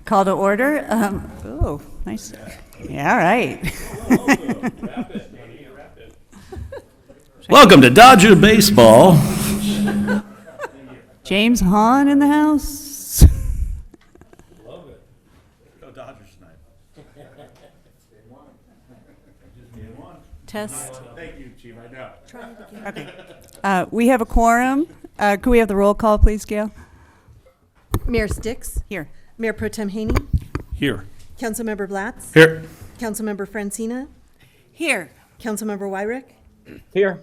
Call to order. Oh, nice. Yeah, all right. Welcome to Dodger Baseball. James Hahn in the house. Love it. Go Dodgers tonight. Test. Thank you, Chief. I know. Okay. We have a quorum. Could we have the roll call, please, Gail? Mayor Sticks, Here. Mayor Pro Tem Haney, Here. Councilmember Blatz, Here. Councilmember Francina, Here. Councilmember Wyrick. Here.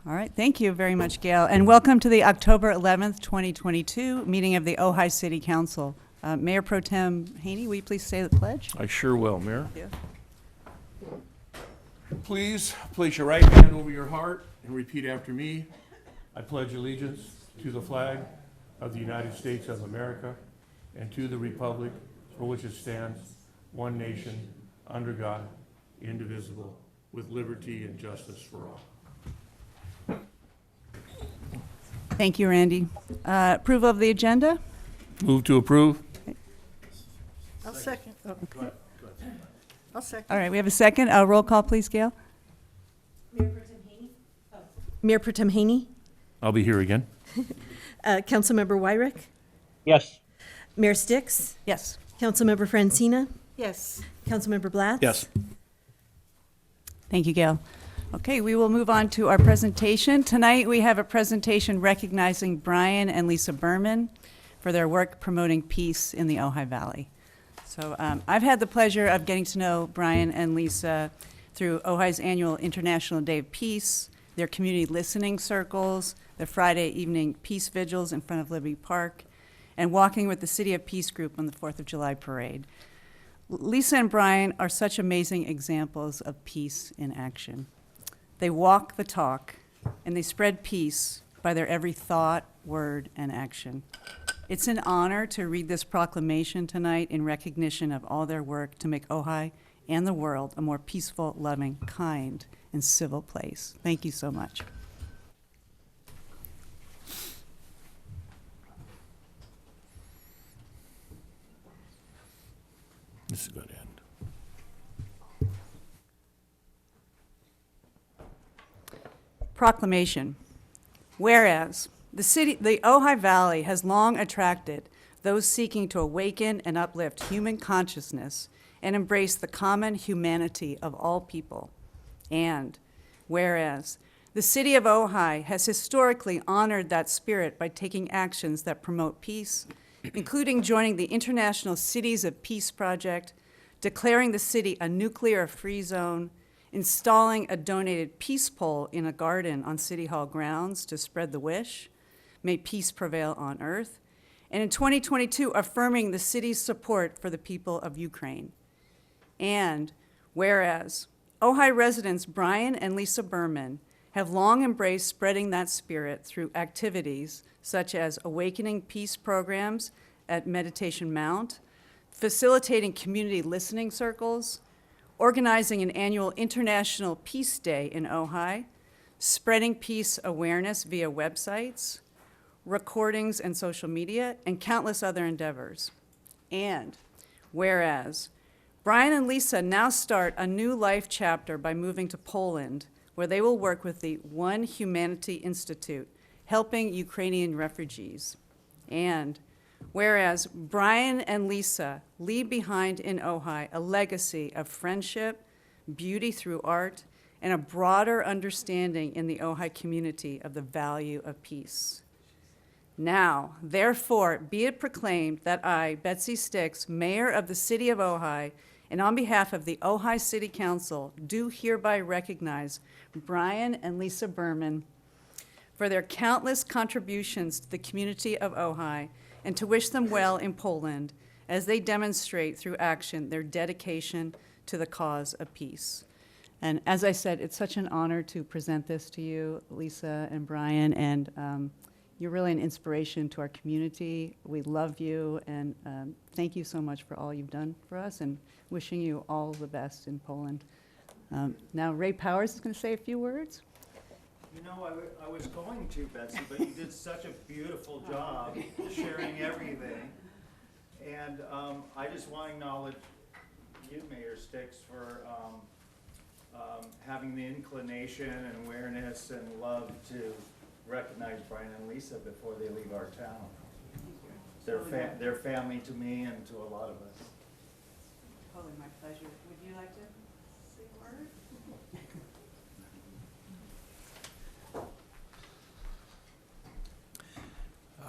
All right. Thank you very much, Gail. And welcome to the October 11th, 2022 meeting of the Ojai City Council. Mayor Pro Tem Haney, will you please say the pledge? I sure will, Mayor. Yeah. Please place your right hand over your heart and repeat after me. I pledge allegiance to the flag of the United States of America and to the republic for which it stands, one nation, under God, indivisible, with liberty and justice for all. Thank you, Randy. Approval of the agenda? Move to approve. I'll second. Oh, okay. I'll second. All right, we have a second. Roll call, please, Gail. Mayor Pro Tem Haney, I'll be here again. Councilmember Wyrick, Yes. Mayor Sticks, Yes. Councilmember Francina, Yes. Councilmember Blatz. Yes. Thank you, Gail. Okay, we will move on to our presentation. Tonight, we have a presentation recognizing Brian and Lisa Berman for their work promoting peace in the Ojai Valley. So I've had the pleasure of getting to know Brian and Lisa through Ojai's annual International Day of Peace, their community listening circles, the Friday evening peace vigils in front of Liberty Park, and walking with the City of Peace group on the 4th of July parade. Lisa and Brian are such amazing examples of peace in action. They walk the talk, and they spread peace by their every thought, word, and action. It's an honor to read this proclamation tonight in recognition of all their work to make Ojai and the world a more peaceful, loving, kind, and civil place. Thank you so much. This is a good end. Proclamation. Whereas the Ojai Valley has long attracted those seeking to awaken and uplift human consciousness and embrace the common humanity of all people. And whereas the city of Ojai has historically honored that spirit by taking actions that promote peace, including joining the International Cities of Peace Project, declaring the city a nuclear-free zone, installing a donated peace pole in a garden on City Hall grounds to spread the wish, may peace prevail on earth, and in 2022, affirming the city's support for the people of Ukraine. And whereas Ojai residents Brian and Lisa Berman have long embraced spreading that spirit through activities such as awakening peace programs at Meditation Mount, facilitating community listening circles, organizing an annual International Peace Day in Ojai, spreading peace awareness via websites, recordings and social media, and countless other endeavors. And whereas Brian and Lisa now start a new life chapter by moving to Poland, where they will work with the One Humanity Institute, helping Ukrainian refugees. And whereas Brian and Lisa leave behind in Ojai a legacy of friendship, beauty through art, and a broader understanding in the Ojai community of the value of peace. Now, therefore, be it proclaimed that I, Betsy Sticks, Mayor of the City of Ojai, and on behalf of the Ojai City Council, do hereby recognize Brian and Lisa Berman for their countless contributions to the community of Ojai, and to wish them well in Poland as they demonstrate through action their dedication to the cause of peace. And as I said, it's such an honor to present this to you, Lisa and Brian, and you're really an inspiration to our community. We love you, and thank you so much for all you've done for us, and wishing you all the best in Poland. Now, Ray Powers is going to say a few words. You know, I was going to, Betsy, but you did such a beautiful job sharing everything. And I just want to acknowledge you, Mayor Sticks, for having the inclination and awareness and love to recognize Brian and Lisa before they leave our town. They're family to me and to a lot of us. Totally my pleasure. Would you like to say a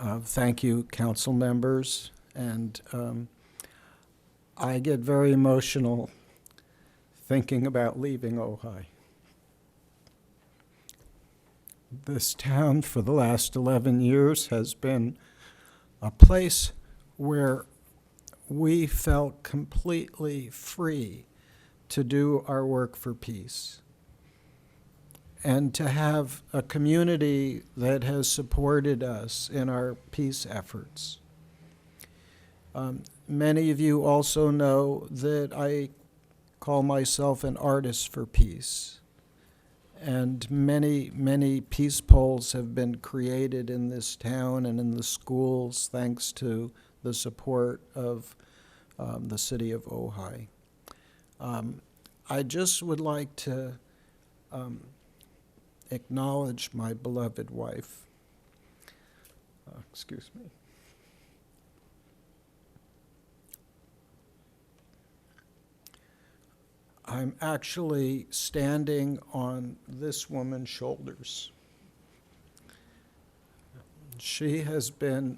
word? Thank you, council members, and I get very emotional thinking about leaving Ojai. This town for the last 11 years has been a place where we felt completely free to do our work for peace and to have a community that has supported us in our peace efforts. Many of you also know that I call myself an artist for peace. And many peace poles have been created in this town and in the schools thanks to the support of the city of Ojai. I just would like to acknowledge my beloved wife. Excuse me. I'm actually standing on this woman's shoulders. She has been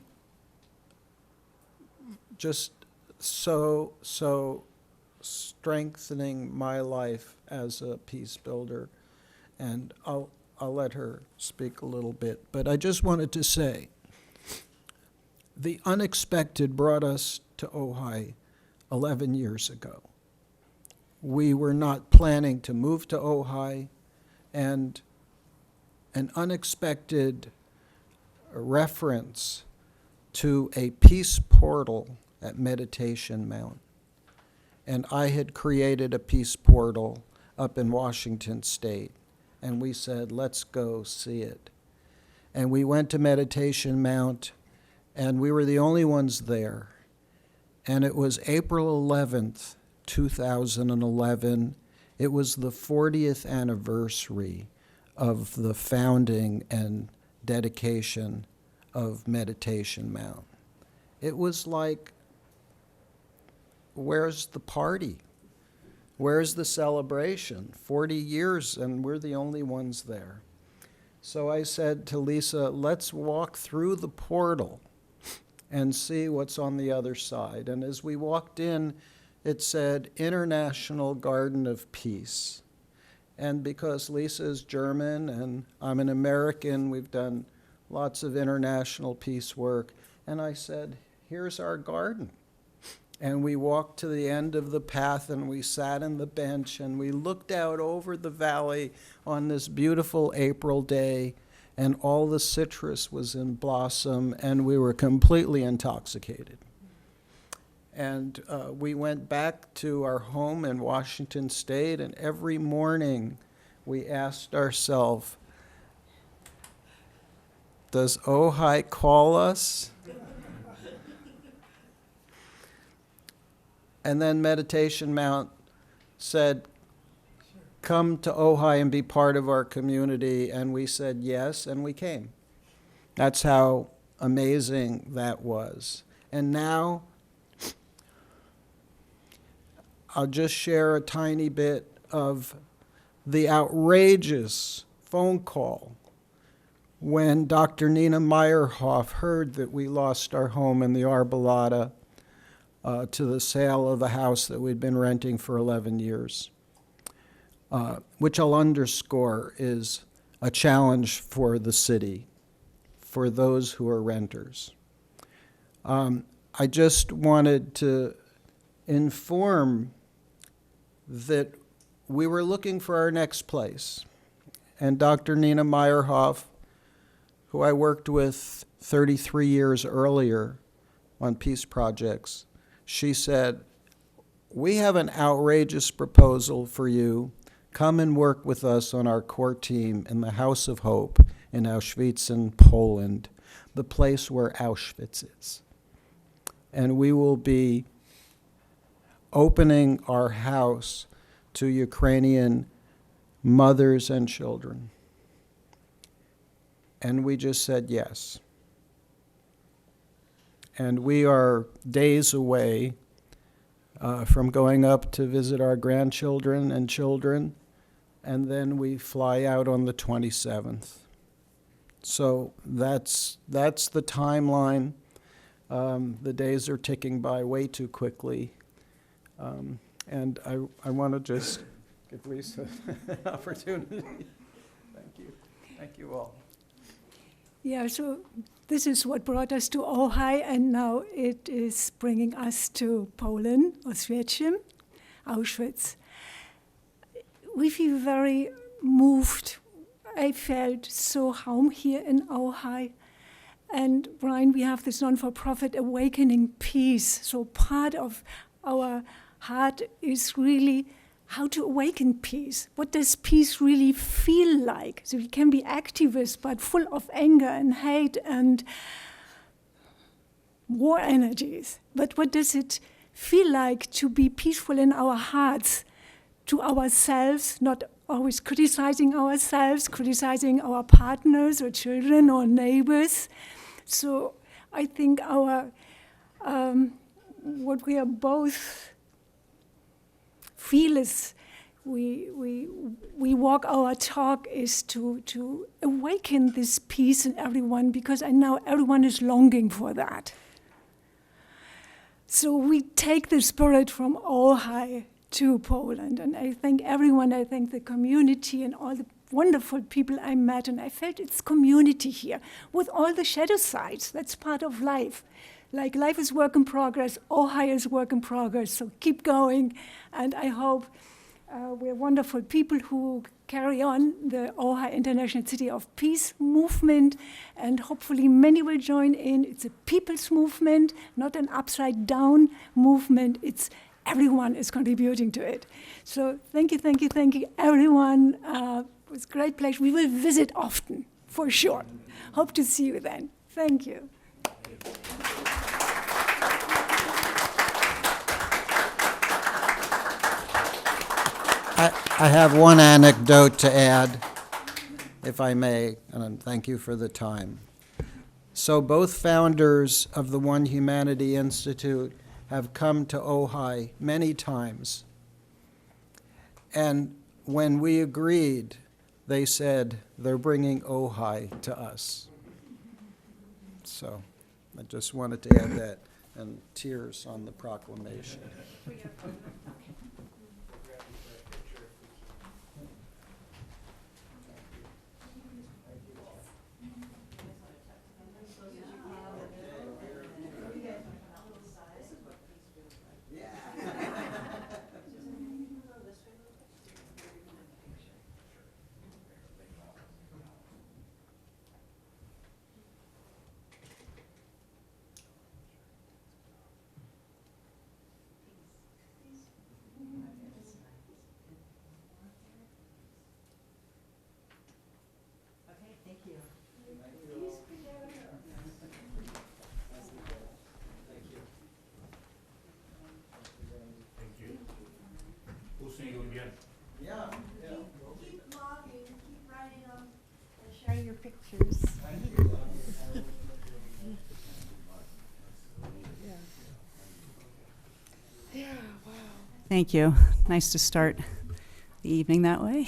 just so strengthening my life as a peace builder, and I'll let her speak a little bit. But I just wanted to say, the unexpected brought us to Ojai 11 years ago. We were not planning to move to Ojai, and an unexpected reference to a peace portal at Meditation Mount. And I had created a peace portal up in Washington State, and we said, let's go see it. And we went to Meditation Mount, and we were the only ones there. And it was April 11th, 2011. It was the 40th anniversary of the founding and dedication of Meditation Mount. It was like, where's the party? Where's the celebration? 40 years and we're the only ones there. So I said to Lisa, let's walk through the portal and see what's on the other side. And as we walked in, it said International Garden of Peace. And because Lisa is German and I'm an American, we've done lots of international peace work. And I said, here's our garden. And we walked to the end of the path and we sat on the bench and we looked out over the valley on this beautiful April day, and all the citrus was in blossom and we were completely intoxicated. And we went back to our home in Washington State, and every morning we asked ourselves, does Ojai call us? And then Meditation Mount said, come to Ojai and be part of our community. And we said yes, and we came. That's how amazing that was. And now, I'll just share a tiny bit of the outrageous phone call when Dr. Nina Meyerhoff heard that we lost our home in the Arbolada to the sale of the house that we'd been renting for 11 years, which I'll underscore is a challenge for the city, for those who are renters. I just wanted to inform that we were looking for our next place. And Dr. Nina Meyerhoff, who I worked with 33 years earlier on peace projects, she said, we have an outrageous proposal for you. Come and work with us on our core team in the House of Hope in Auschwitz in Poland, the place where Auschwitz is. and we will be opening our house to Ukrainian mothers and children. And we just said yes. And we are days away from going up to visit our grandchildren and children, and then we fly out on the 27th. So that's the timeline. The days are ticking by way too quickly. And I want to just give Lisa an opportunity. Thank you. Thank you all. Yeah, so this is what brought us to Ojai, and now it is bringing us to Poland, Oswiecim, Auschwitz. We feel very moved. I felt so home here in Ojai. And Brian, we have this non-for-profit Awakening Peace. So part of our heart is really how to awaken peace. What does peace really feel like? So we can be activists, but full of anger and hate and war energies. But what does it feel like to be peaceful in our hearts, to ourselves, not always criticizing ourselves, criticizing our partners or children or neighbors? So I think our what we are both feel is we walk our talk is to awaken this peace in everyone, because I know everyone is longing for that. So we take the spirit from Ojai to Poland, and I thank everyone. I thank the community and all the wonderful people I met, and I felt it's community here with all the shadow sides. That's part of life. Like life is work in progress, Ojai is work in progress, so keep going. And I hope we're wonderful people who carry on the Ojai International City of Peace movement, and hopefully many will join in. It's a people's movement, not an upside down movement. It's everyone is contributing to it. So thank you, everyone. It was a great pleasure. We will visit often, for sure. Hope to see you then. Thank you. I have one anecdote to add, if I may, and thank you for the time. So both founders of the One Humanity Institute have come to Ojai many times. And when we agreed, they said they're bringing Ojai to us. So I just wanted to add that, and tears on the proclamation. We'll see you again. Yeah. Keep blogging, keep writing them, and sharing your pictures. Thank you. Nice to start the evening that way.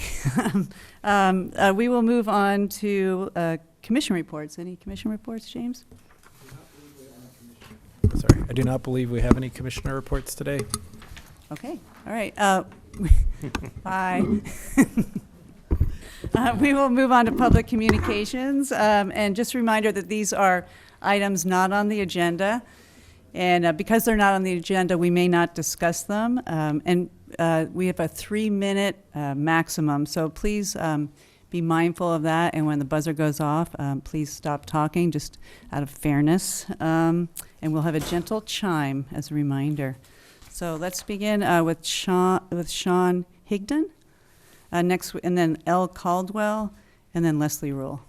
We will move on to commission reports. Any commission reports, James? Sorry, I do not believe we have any commissioner reports today. Okay, all right. Bye. We will move on to public communications. And just a reminder that these are items not on the agenda. And because they're not on the agenda, we may not discuss them. And we have a 3-minute maximum. So please be mindful of that. And when the buzzer goes off, please stop talking, just out of fairness. And we'll have a gentle chime as a reminder. So let's begin with Sean Higdon, next, and then L. Caldwell, and then Leslie Rule.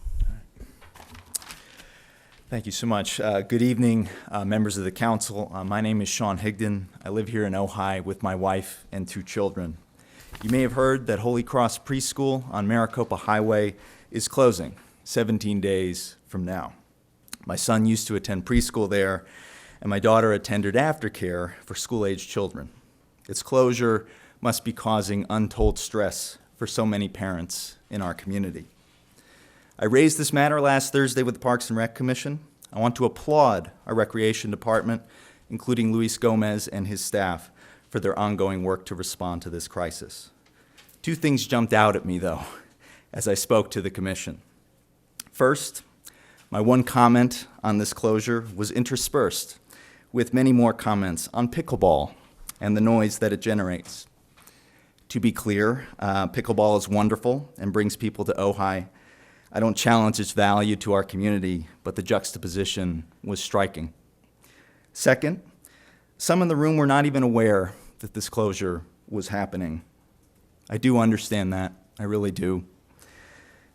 Thank you so much. Good evening, members of the council. My name is Sean Higdon. I live here in Ojai with my wife and 2 children. You may have heard that Holy Cross Preschool on Maricopa Highway is closing 17 days from now. My son used to attend preschool there, and my daughter attended aftercare for school-aged children. Its closure must be causing untold stress for so many parents in our community. I raised this matter last Thursday with the Parks and Rec Commission. I want to applaud our Recreation Department, including Luis Gomez and his staff, for their ongoing work to respond to this crisis. 2 things jumped out at me, though, as I spoke to the Commission. First, my one comment on this closure was interspersed with many more comments on pickleball and the noise that it generates. To be clear, pickleball is wonderful and brings people to Ojai. I don't challenge its value to our community, but the juxtaposition was striking. Second, some in the room were not even aware that this closure was happening. I do understand that, I really do.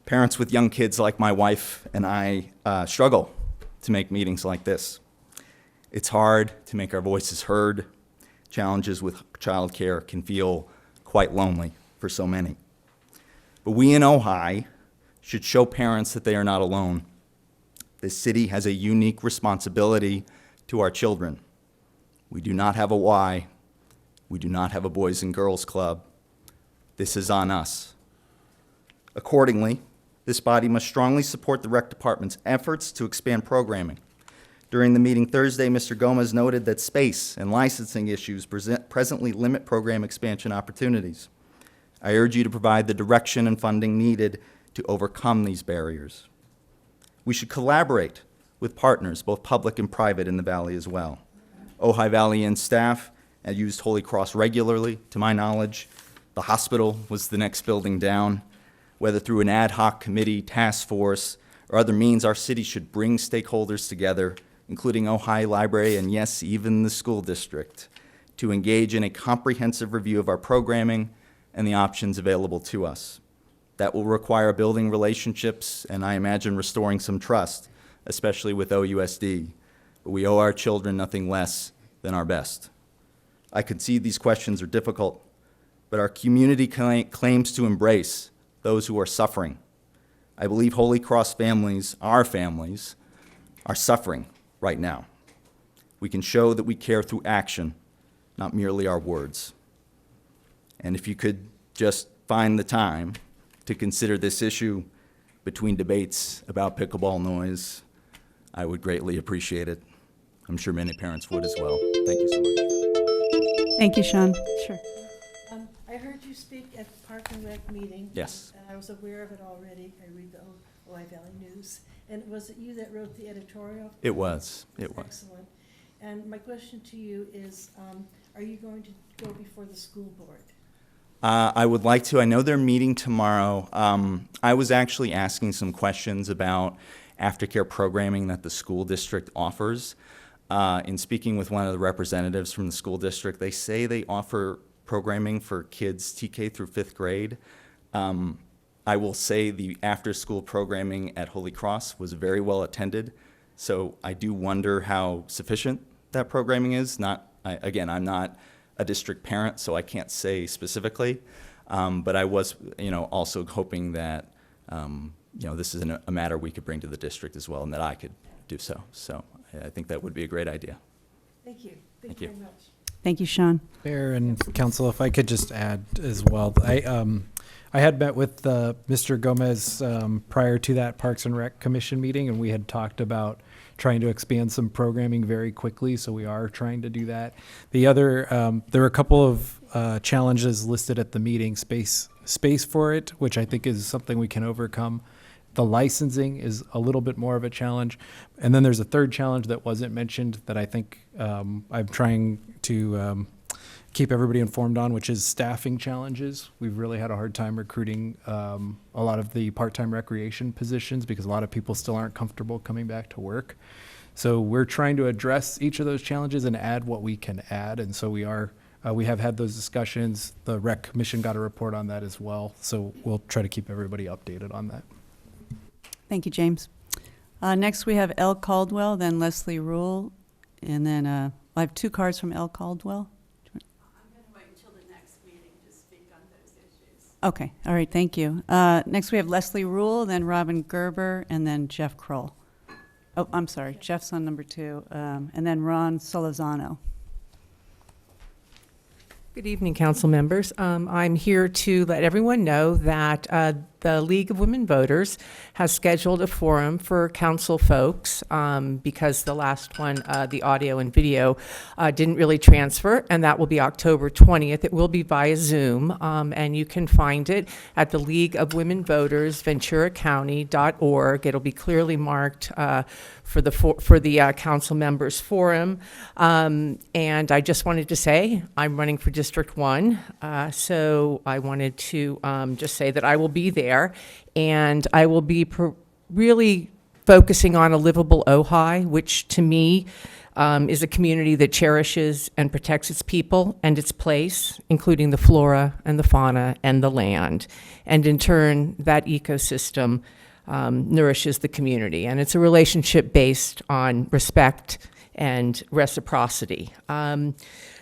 Parents with young kids like my wife and I struggle to make meetings like this. It's hard to make our voices heard. Challenges with childcare can feel quite lonely for so many. But we in Ojai should show parents that they are not alone. This city has a unique responsibility to our children. We do not have a Y. We do not have a Boys and Girls Club. This is on us. Accordingly, this body must strongly support the Rec Department's efforts to expand programming. During the meeting Thursday, Mr. Gomez noted that space and licensing issues presently limit program expansion opportunities. I urge you to provide the direction and funding needed to overcome these barriers. We should collaborate with partners, both public and private, in the Valley as well. Ojai Valley Inn staff have used Holy Cross regularly. To my knowledge, the hospital was the next building down. Whether through an ad hoc committee, task force, or other means, our city should bring stakeholders together, including Ojai Library and, yes, even the school district, to engage in a comprehensive review of our programming and the options available to us. That will require building relationships and, I imagine, restoring some trust, especially with OUSD. But we owe our children nothing less than our best. I concede these questions are difficult, but our community claims to embrace those who are suffering. I believe Holy Cross families, our families, are suffering right now. We can show that we care through action, not merely our words. And if you could just find the time to consider this issue between debates about pickleball noise, I would greatly appreciate it. I'm sure many parents would as well. Thank you so much. Thank you, Sean. Sure. I heard you speak at the Park and Rec meeting. Yes. And I was aware of it already. I read the Ojai Valley News. And was it you that wrote the editorial? It was. It was. Excellent. And my question to you is, are you going to go before the school board? I would like to. I know they're meeting tomorrow. I was actually asking some questions about aftercare programming that the school district offers. In speaking with one of the representatives from the school district, they say they offer programming for kids TK through 5th grade. I will say the after-school programming at Holy Cross was very well attended, so I do wonder how sufficient that programming is. Again, I'm not a district parent, so I can't say specifically, but I was, also hoping that, this is a matter we could bring to the district as well, and that I could do so. So I think that would be a great idea. Thank you. Thank you you. very much. Thank you, Sean. Mayor and council, if I could just add as well, I had met with Mr. Gomez prior to that Parks and Rec Commission meeting, and we had talked about trying to expand some programming very quickly, so we are trying to do that. The other, there are a couple of challenges listed at the meeting, space for it, which I think is something we can overcome. The licensing is a little bit more of a challenge. And then there's a third challenge that wasn't mentioned that I think I'm trying to keep everybody informed on, which is staffing challenges. We've really had a hard time recruiting a lot of the part-time recreation positions because a lot of people still aren't comfortable coming back to work. So we're trying to address each of those challenges and add what we can add. And so we have had those discussions. The Rec Commission got a report on that as well. So we'll try to keep everybody updated on that. Thank you, James. Next, we have Elle Caldwell, then Leslie Rule, and then I have 2 cards from Elle Caldwell. I'm going to wait until the next meeting to speak on those issues. Okay, all right, thank you. Next, we have Leslie Rule, then Robin Gerber, and then Jeff Kroll. Oh, I'm sorry, Jeff's on number 2, and then Ron Solozano. Good evening, council members. I'm here to let everyone know that the League of Women Voters has scheduled a forum for council folks because the last one, the audio and video, didn't really transfer, and that will be October 20th. It will be via Zoom, and you can find it at the League of Women Voters, VenturaCounty.org. It'll be clearly marked for the council members forum. And I just wanted to say I'm running for District 1, so I wanted to just say that I will be there, and I will be really focusing on a livable Ojai, which to me is a community that cherishes and protects its people and its place, including the flora and the fauna and the land. And in turn, that ecosystem nourishes the community. And it's a relationship based on respect and reciprocity.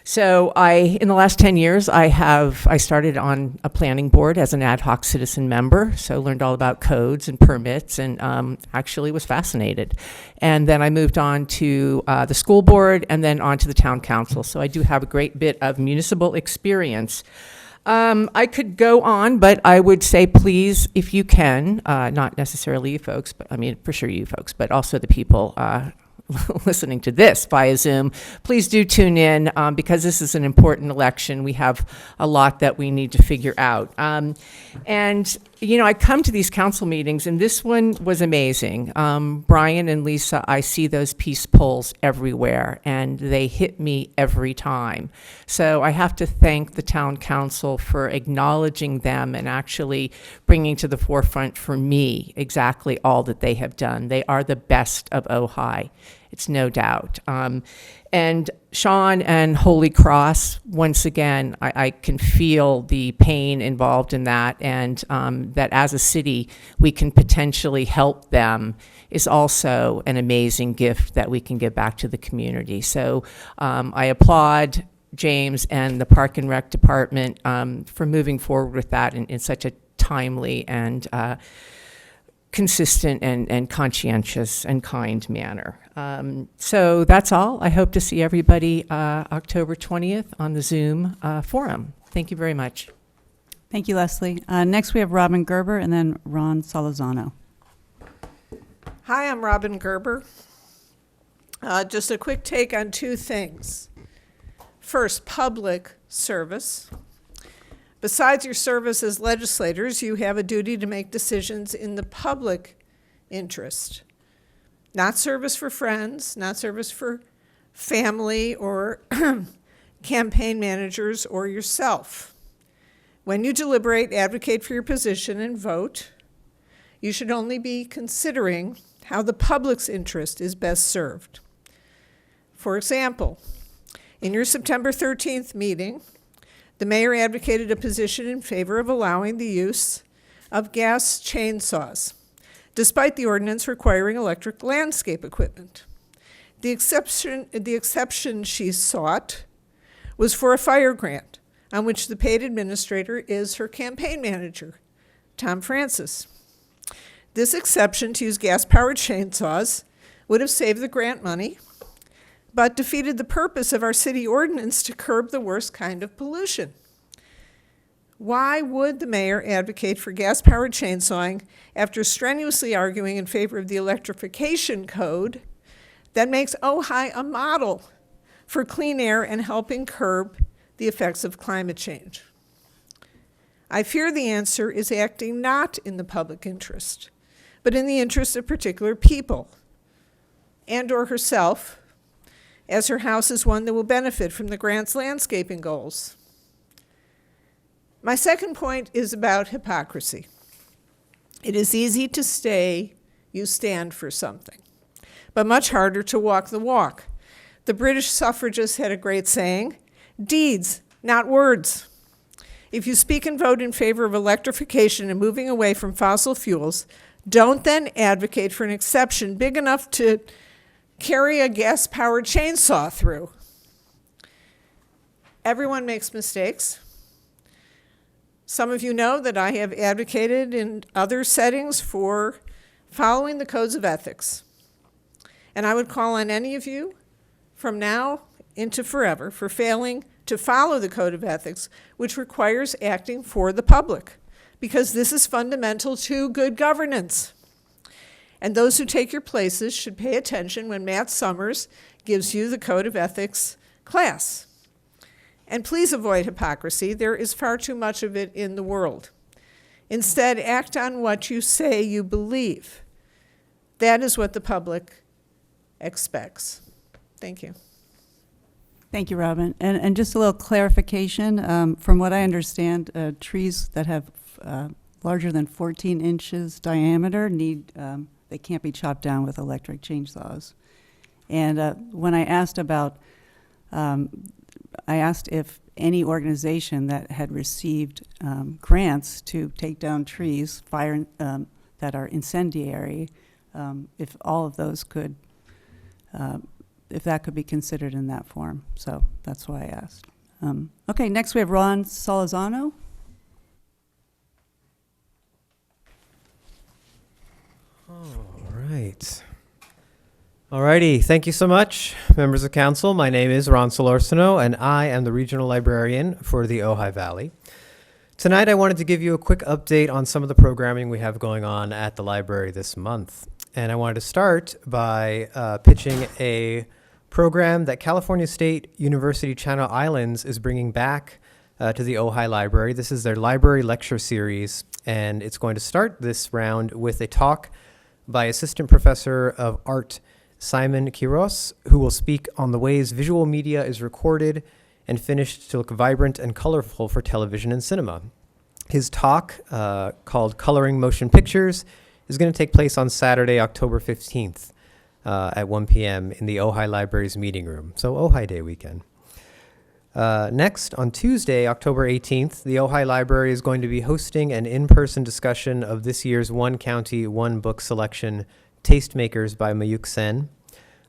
So in the last 10 years, I started on a planning board as an ad hoc citizen member, so learned all about codes and permits, and actually was fascinated. And then I moved on to the school board, and then on to the town council. So I do have a great bit of municipal experience. I could go on, but I would say please, if you can, not necessarily you folks, but I mean, for sure you folks, but also the people listening to this via Zoom, please do tune in because this is an important election. We have a lot that we need to figure out. And, you know, I come to these council meetings, and this one was amazing. Brian and Lisa, I see those peace polls everywhere, and they hit me every time. So I have to thank the town council for acknowledging them and actually bringing to the forefront for me exactly all that they have done. They are the best of Ojai. It's no doubt. And Sean and Holy Cross, once again, I can feel the pain involved in that, and that as a city, we can potentially help them is also an amazing gift that we can give back to the community. So I applaud James and the Park and Rec Department for moving forward with that in such a timely and consistent and conscientious and kind manner. So that's all. I hope to see everybody October 20th on the Zoom forum. Thank you very much. Thank you, Leslie. Next, we have Robin Gerber, and then Ron Solozano. Hi, I'm Robin Gerber. Just a quick take on 2 things. First, public service. Besides your service as legislators, you have a duty to make decisions in the public interest. Not service for friends, not service for family or campaign managers or yourself. When you deliberate, advocate for your position, and vote, you should only be considering how the public's interest is best served. For example, in your September 13th meeting, the mayor advocated a position in favor of allowing the use of gas chainsaws, despite the ordinance requiring electric landscape equipment. The exception she sought was for a fire grant, on which the paid administrator is her campaign manager, Tom Francis. This exception to use gas-powered chainsaws would have saved the grant money, but defeated the purpose of our city ordinance to curb the worst kind of pollution. Why would the mayor advocate for gas-powered chainsawing after strenuously arguing in favor of the electrification code that makes Ojai a model for clean air and helping curb the effects of climate change? I fear the answer is acting not in the public interest, but in the interest of particular people, and or herself, as her house is one that will benefit from the grant's landscaping goals. My second point is about hypocrisy. It is easy to say you stand for something, but much harder to walk the walk. The British suffragists had a great saying, deeds, not words. If you speak and vote in favor of electrification and moving away from fossil fuels, Don't then advocate for an exception big enough to carry a gas-powered chainsaw through. Everyone makes mistakes. Some of you know that I have advocated in other settings for following the codes of ethics. And I would call on any of you from now into forever for failing to follow the code of ethics, which requires acting for the public, because this is fundamental to good governance. And those who take your places should pay attention when Matt Summers gives you the code of ethics class. And please avoid hypocrisy. There is far too much of it in the world. Instead, act on what you say you believe. That is what the public expects. Thank you. Thank you, Robin. And just a little clarification. From what I understand, trees that have larger than 14 inches diameter they can't be chopped down with electric chainsaws. And when I asked if any organization that had received grants to take down trees, that are incendiary, if all of those could, if that could be considered in that form. So that's why I asked. Okay, next we have Ron Solizano. All right. Alrighty, thank you so much, members of council. My name is Ron Solorsino, and I am the regional librarian for the Ojai Valley. Tonight, I wanted to give you a quick update on some of the programming we have going on at the library this month. And I wanted to start by pitching a program that California State University Channel Islands is bringing back to the Ojai Library. This is their library lecture series, and it's going to start this round with a talk by Assistant Professor of Art Simon Quiros, who will speak on the ways visual media is recorded and finished to look vibrant and colorful for television and cinema. His talk, called Coloring Motion Pictures, is going to take place on Saturday, October 15th at 1 p.m. in the Ojai Library's meeting room. So Ojai Day weekend. Next, on Tuesday, October 18th, the Ojai Library is going to be hosting an in-person discussion of this year's One County, One Book selection, Tastemakers by Mayuk Sen.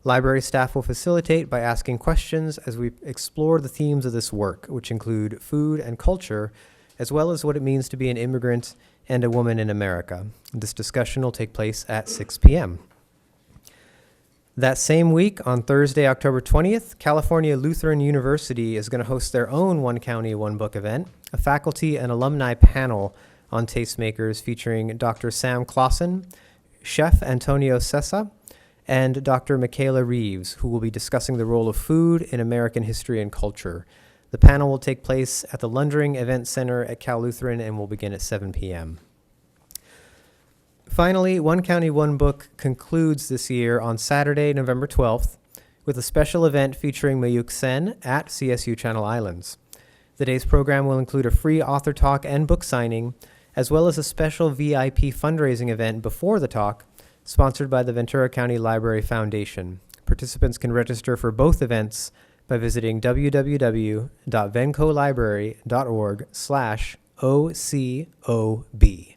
Library staff will facilitate by asking questions as we explore the themes of this work, which include food and culture, as well as what it means to be an immigrant and a woman in America. This discussion will take place at 6 p.m. That same week, on Thursday, October 20th, California Lutheran University is going to host their own One County, One Book event, a faculty and alumni panel on tastemakers featuring Dr. Sam Clausen, Chef Antonio Sessa, and Dr. Michaela Reeves, who will be discussing the role of food in American history and culture. The panel will take place at the Lundring Event Center at Cal Lutheran and will begin at 7 p.m. Finally, One County, One Book concludes this year on Saturday, November 12th, with a special event featuring Mayuk Sen at CSU Channel Islands. The day's program will include a free author talk and book signing, as well as a special VIP fundraising event before the talk, sponsored by the Ventura County Library Foundation. Participants can register for both events by visiting www.vencolibrary.org/OCOB.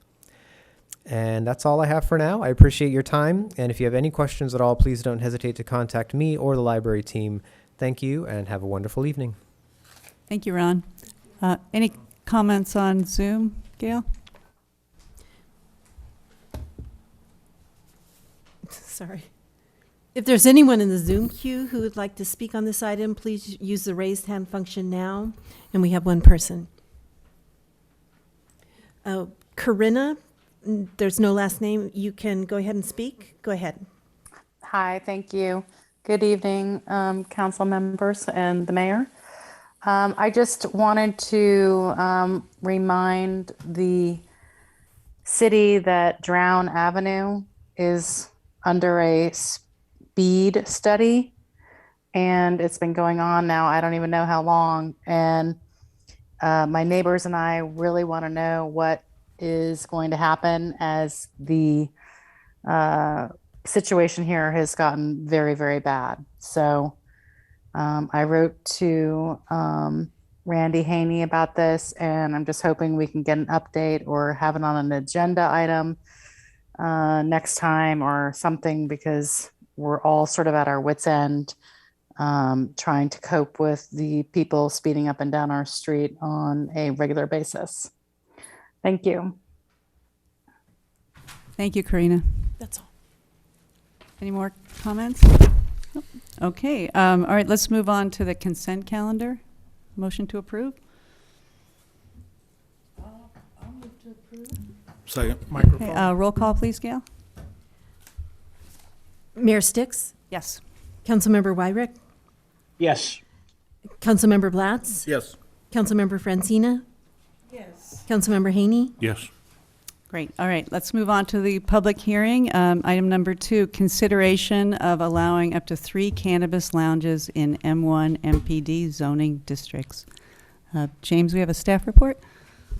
And that's all I have for now. I appreciate your time, and if you have any questions at all, please don't hesitate to contact me or the library team. Thank you, and have a wonderful evening. Thank you, Ron. Any comments on Zoom, Gail? Sorry. If there's anyone in the Zoom queue who would like to speak on this item, please use the raised hand function now, and we have one person. Corinna, there's no last name. You can go ahead and speak. Go ahead. Hi, thank you. Good evening, council members and the mayor. I just wanted to remind the city that Drown Avenue is under a speed study, and it's been going on now, I don't even know how long. And my neighbors and I really want to know what is going to happen, as the situation here has gotten very, very bad. So I wrote to Randy Haney about this, and I'm just hoping we can get an update or have it on an agenda item next time or something, because we're all sort of at our wits' end, trying to cope with the people speeding up and down our street on a regular basis. Thank you. Thank you, Karina. That's all. Any more comments? Nope. Okay, all right, let's move on to the consent calendar. Motion to approve? I'll move to approve. Second. Okay, roll call, please, Gail? Mayor Sticks, Yes. Councilmember Wyrick, Yes. Councilmember Blatz, Yes. Councilmember Francina, Yes. Councilmember Haney. Yes. Great. All right, let's move on to the public hearing. Item number 2, consideration of allowing up to 3 cannabis lounges in M1 MPD zoning districts. James, we have a staff report?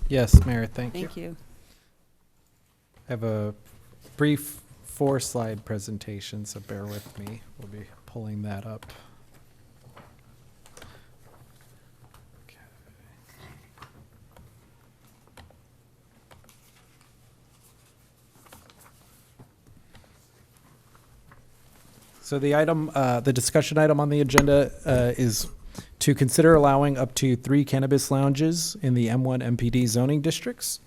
Yes, Mayor, thank you. Thank you. I have a brief 4-slide presentation, so bear with me. We'll be pulling that up. Okay. So the item, the discussion item on the agenda is to consider allowing up to 3 cannabis lounges in the M1 MPD zoning districts.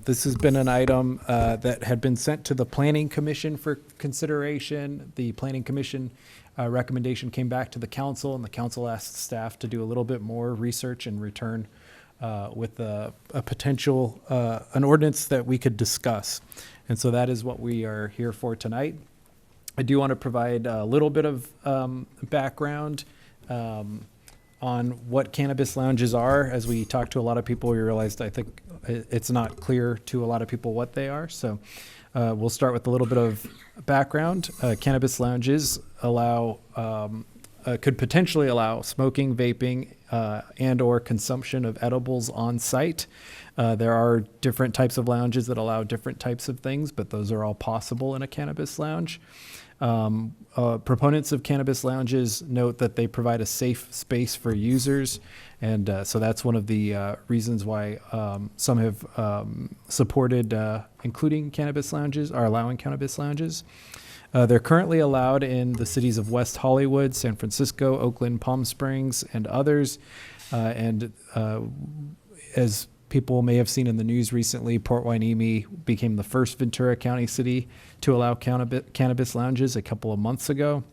This has been an item that had been sent to the Planning Commission for consideration. The Planning Commission recommendation came back to the council, and the council asked staff to do a little bit more research and return with a potential, an ordinance that we could discuss. And so that is what we are here for tonight. I do want to provide a little bit of background on what cannabis lounges are. As we talked to a lot of people, we realized I think it's not clear to a lot of people what they are. So we'll start with a little bit of background. Cannabis lounges allow, could potentially allow smoking, vaping, and or consumption of edibles on site. There are different types of lounges that allow different types of things, but those are all possible in a cannabis lounge. Proponents of cannabis lounges note that they provide a safe space for users, and so that's one of the reasons why some have supported including cannabis lounges or allowing cannabis lounges. They're currently allowed in the cities of West Hollywood, San Francisco, Oakland, Palm Springs, and others. And as people may have seen in the news recently, Port Hueneme became the first Ventura County city to allow cannabis lounges a couple of months ago.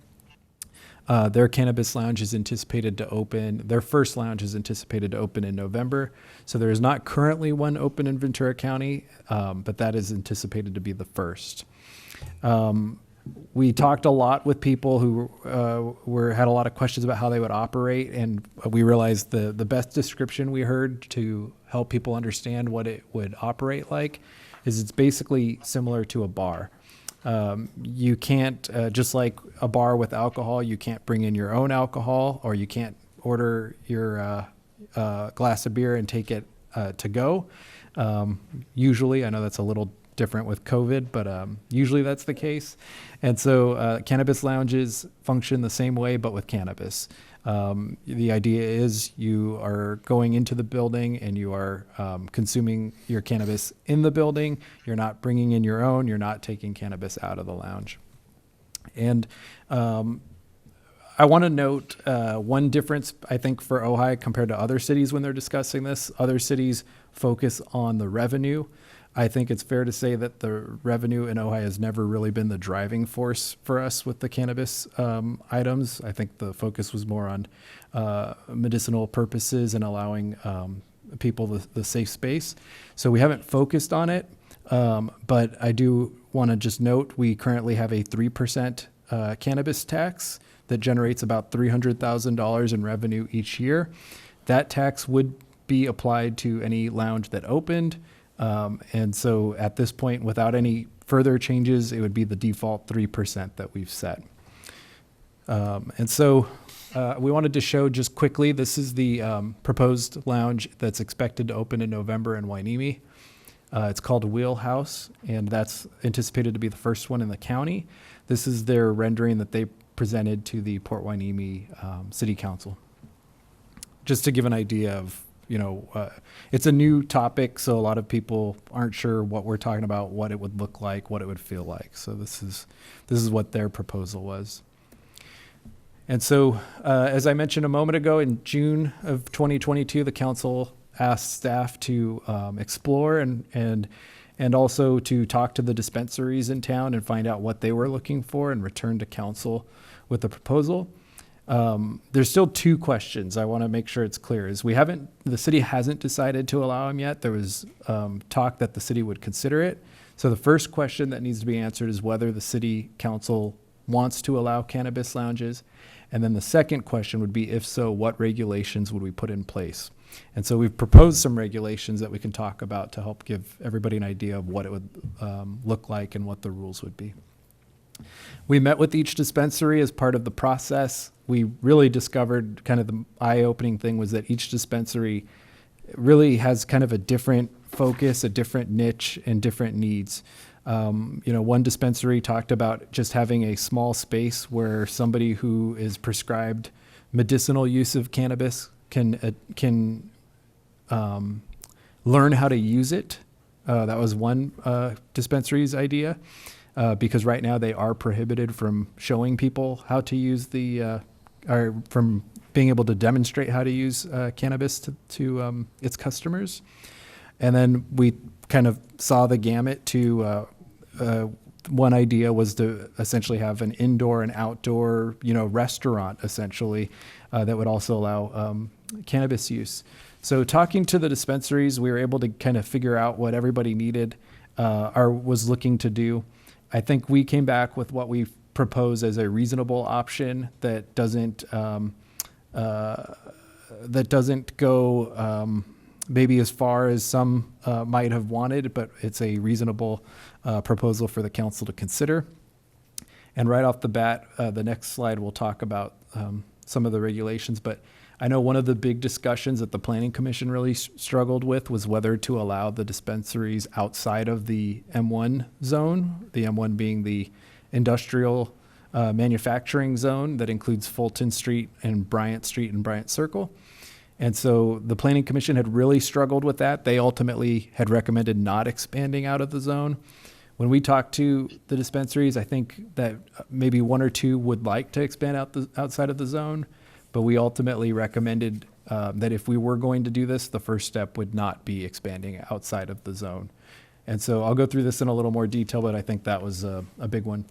Their cannabis lounge is anticipated to open, their first lounge is anticipated to open in November. So there is not currently one open in Ventura County, but that is anticipated to be the first. We talked a lot with people who had a lot of questions about how they would operate, and we realized the best description we heard to help people understand what it would operate like is it's basically similar to a bar. You can't, just like a bar with alcohol, you can't bring in your own alcohol, or you can't order your glass of beer and take it to go. Usually, I know that's a little different with COVID, but usually that's the case. And so cannabis lounges function the same way, but with cannabis. The idea is you are going into the building and you are consuming your cannabis in the building. You're not bringing in your own. You're not taking cannabis out of the lounge. And I want to note one difference, I think, for Ojai compared to other cities when they're discussing this. Other cities focus on the revenue. I think it's fair to say that the revenue in Ojai has never really been the driving force for us with the cannabis items. I think the focus was more on medicinal purposes and allowing people the safe space. So we haven't focused on it, but I do want to just note we currently have a 3% cannabis tax that generates about $300,000 in revenue each year. That tax would be applied to any lounge that opened. And so at this point, without any further changes, it would be the default 3% that we've set. And so we wanted to show just quickly, this is the proposed lounge that's expected to open in November in Hueneme. It's called Wheelhouse, and that's anticipated to be the first one in the county. This is their rendering that they presented to the Port Hueneme City Council. Just to give an idea of it's a new topic, so a lot of people aren't sure what we're talking about, what it would look like, what it would feel like. So this is what their proposal was. And so, as I mentioned a moment ago, in June of 2022, the council asked staff to explore and also to talk to the dispensaries in town and find out what they were looking for and return to council with a proposal. There's still two questions I want to make sure it's clear. The city hasn't decided to allow them yet. There was talk that the city would consider it. So the first question that needs to be answered is whether the city council wants to allow cannabis lounges. And then the second question would be, if so, what regulations would we put in place? And so we've proposed some regulations that we can talk about to help give everybody an idea of what it would look like and what the rules would be. We met with each dispensary as part of the process. We really discovered kind of the eye-opening thing was that each dispensary really has kind of a different focus, a different niche, and different needs. One dispensary talked about just having a small space where somebody who is prescribed medicinal use of cannabis can learn how to use it. That was one dispensary's idea, because right now they are prohibited from showing people how to use or from being able to demonstrate how to use cannabis to its customers. And then we kind of saw the gamut to one idea was to essentially have an indoor and outdoor, restaurant essentially that would also allow cannabis use. So talking to the dispensaries, we were able to kind of figure out what everybody needed or was looking to do. I think we came back with what we propose as a reasonable option that doesn't go maybe as far as some might have wanted, but it's a reasonable proposal for the council to consider. And right off the bat, the next slide will talk about some of the regulations, but I know one of the big discussions that the Planning Commission really struggled with was whether to allow the dispensaries outside of the M1 zone, the M1 being the industrial manufacturing zone that includes Fulton Street and Bryant Circle. And so the Planning Commission had really struggled with that. They ultimately had recommended not expanding out of the zone. When we talked to the dispensaries, I think that maybe one or two would like to expand outside of the zone, but we ultimately recommended that if we were going to do this, the first step would not be expanding outside of the zone. And so I'll go through this in a little more detail, but I think that was a big one.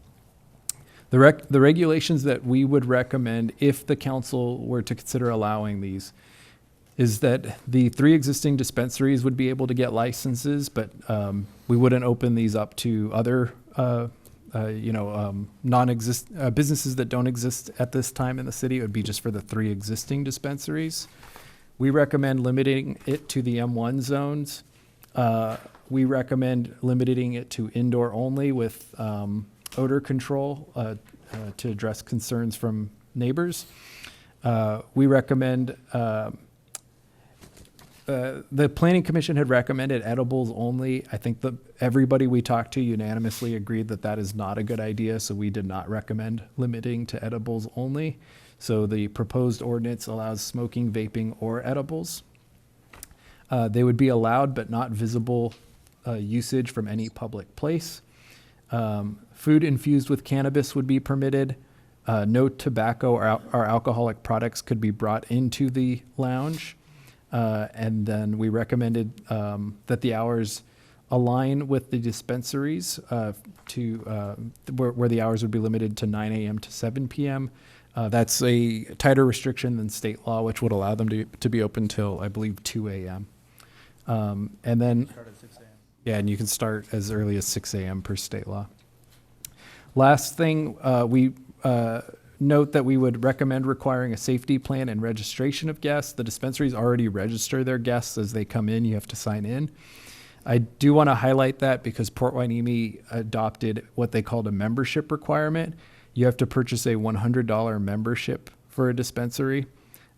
The regulations that we would recommend if the council were to consider allowing these is that the 3 existing dispensaries would be able to get licenses, but we wouldn't open these up to other businesses that don't exist at this time in the city. It would be just for the 3 existing dispensaries. We recommend limiting it to the M1 zones. We recommend limiting it to indoor only with odor control to address concerns from neighbors. We recommend the Planning Commission had recommended edibles only. I think that everybody we talked to unanimously agreed that that is not a good idea, so we did not recommend limiting to edibles only. So the proposed ordinance allows smoking, vaping, or edibles. They would be allowed but not visible usage from any public place. Food infused with cannabis would be permitted. No tobacco or alcoholic products could be brought into the lounge. And then we recommended that the hours align with the dispensaries where the hours would be limited to 9 a.m. to 7 p.m. That's a tighter restriction than state law, which would allow them to be open till, I believe, 2 a.m. And then start at 6 a.m. Yeah, and you can start as early as 6 a.m. per state law. Last thing, we note that we would recommend requiring a safety plan and registration of guests. The dispensaries already register their guests as they come in. You have to sign in. I do want to highlight that because Port Hueneme adopted what they called a membership requirement. You have to purchase a $100 membership for a dispensary.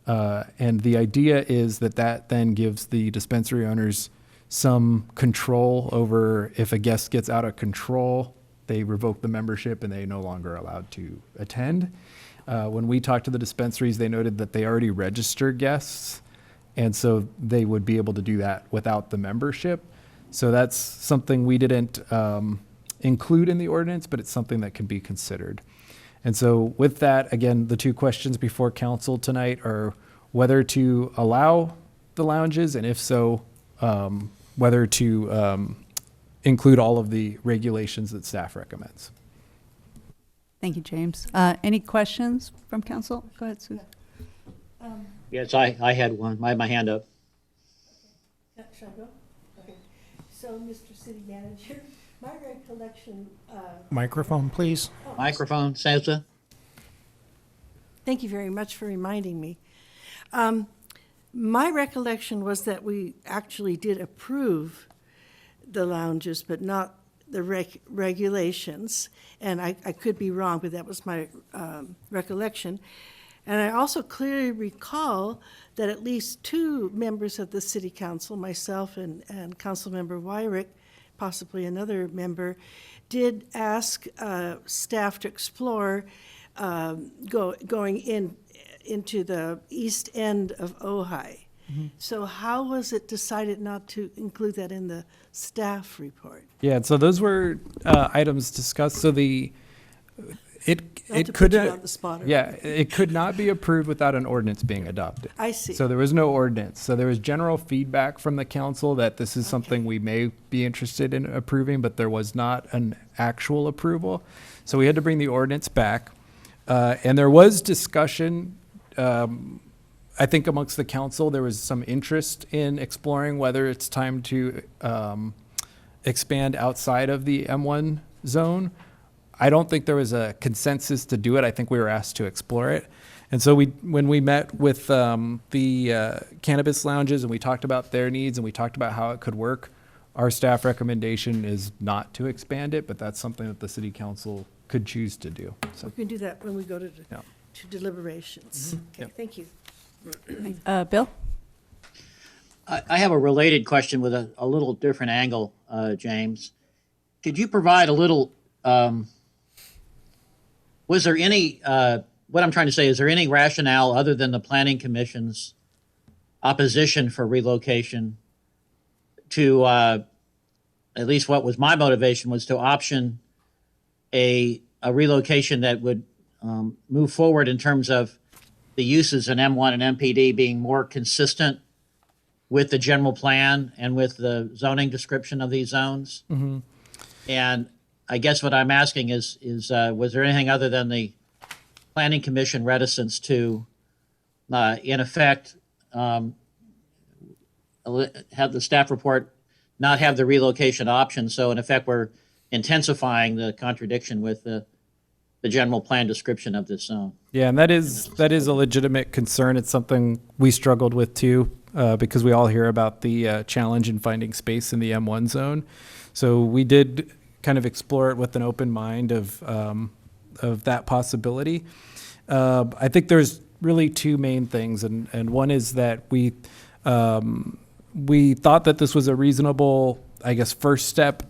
And the idea is that then gives the dispensary owners some control over if a guest gets out of control, they revoke the membership and they no longer allowed to attend. When we talked to the dispensaries, they noted that they already register guests And so they would be able to do that without the membership. So that's something we didn't include in the ordinance, but it's something that can be considered. And so with that, again, the two questions before council tonight are whether to allow the lounges, and if so, whether to include all of the regulations that staff recommends. Thank you, James. Any questions from council? Go ahead, Susan. Yes, I had one. I had my hand up. Shall I go? Okay. So, Mr. City Manager, my recollection, Microphone, please. Microphone, Sansa. thank you very much for reminding me. My recollection was that we actually did approve the lounges, but not the regulations. And I could be wrong, but that was my recollection. And I also clearly recall that at least two members of the city council, myself and Councilmember Wyrick, possibly another member, did ask staff to explore going into the east end of Ojai. So how was it decided not to include that in the staff report? Yeah, so those were items discussed. So Not to put you on the spot or it could not be approved without an ordinance being adopted. I see. So there was no ordinance. So there was general feedback from the council that this is something we may be interested in approving, but there was not an actual approval. So we had to bring the ordinance back. And there was discussion, I think amongst the council, there was some interest in exploring whether it's time to expand outside of the M1 zone. I don't think there was a consensus to do it. I think we were asked to explore it. And so when we met with the cannabis lounges and we talked about their needs and we talked about how it could work, our staff recommendation is not to expand it, but that's something that the city council could choose to do. So, We can do that when we go to yeah. to deliberations. Okay, Yep. thank you. Bill? I have a related question with a little different angle, James. Could you provide a little, was there any, what I'm trying to say, is there any rationale other than the Planning Commission's opposition for relocation to, at least what was my motivation was to option a relocation that would move forward in terms of the uses in M1 and MPD being more consistent with the general plan and with the zoning description of these zones. Mm-hmm. And I guess what I'm asking is was there anything other than the Planning Commission reticence to, in effect, have the staff report not have the relocation option? So in effect, we're intensifying the contradiction with the general plan description of this zone. Yeah, and that is a legitimate concern. It's something we struggled with too, because we all hear about the challenge in finding space in the M1 zone. So we did kind of explore it with an open mind of that possibility. I think there's really two main things, and one is that we thought that this was a reasonable, I guess, first step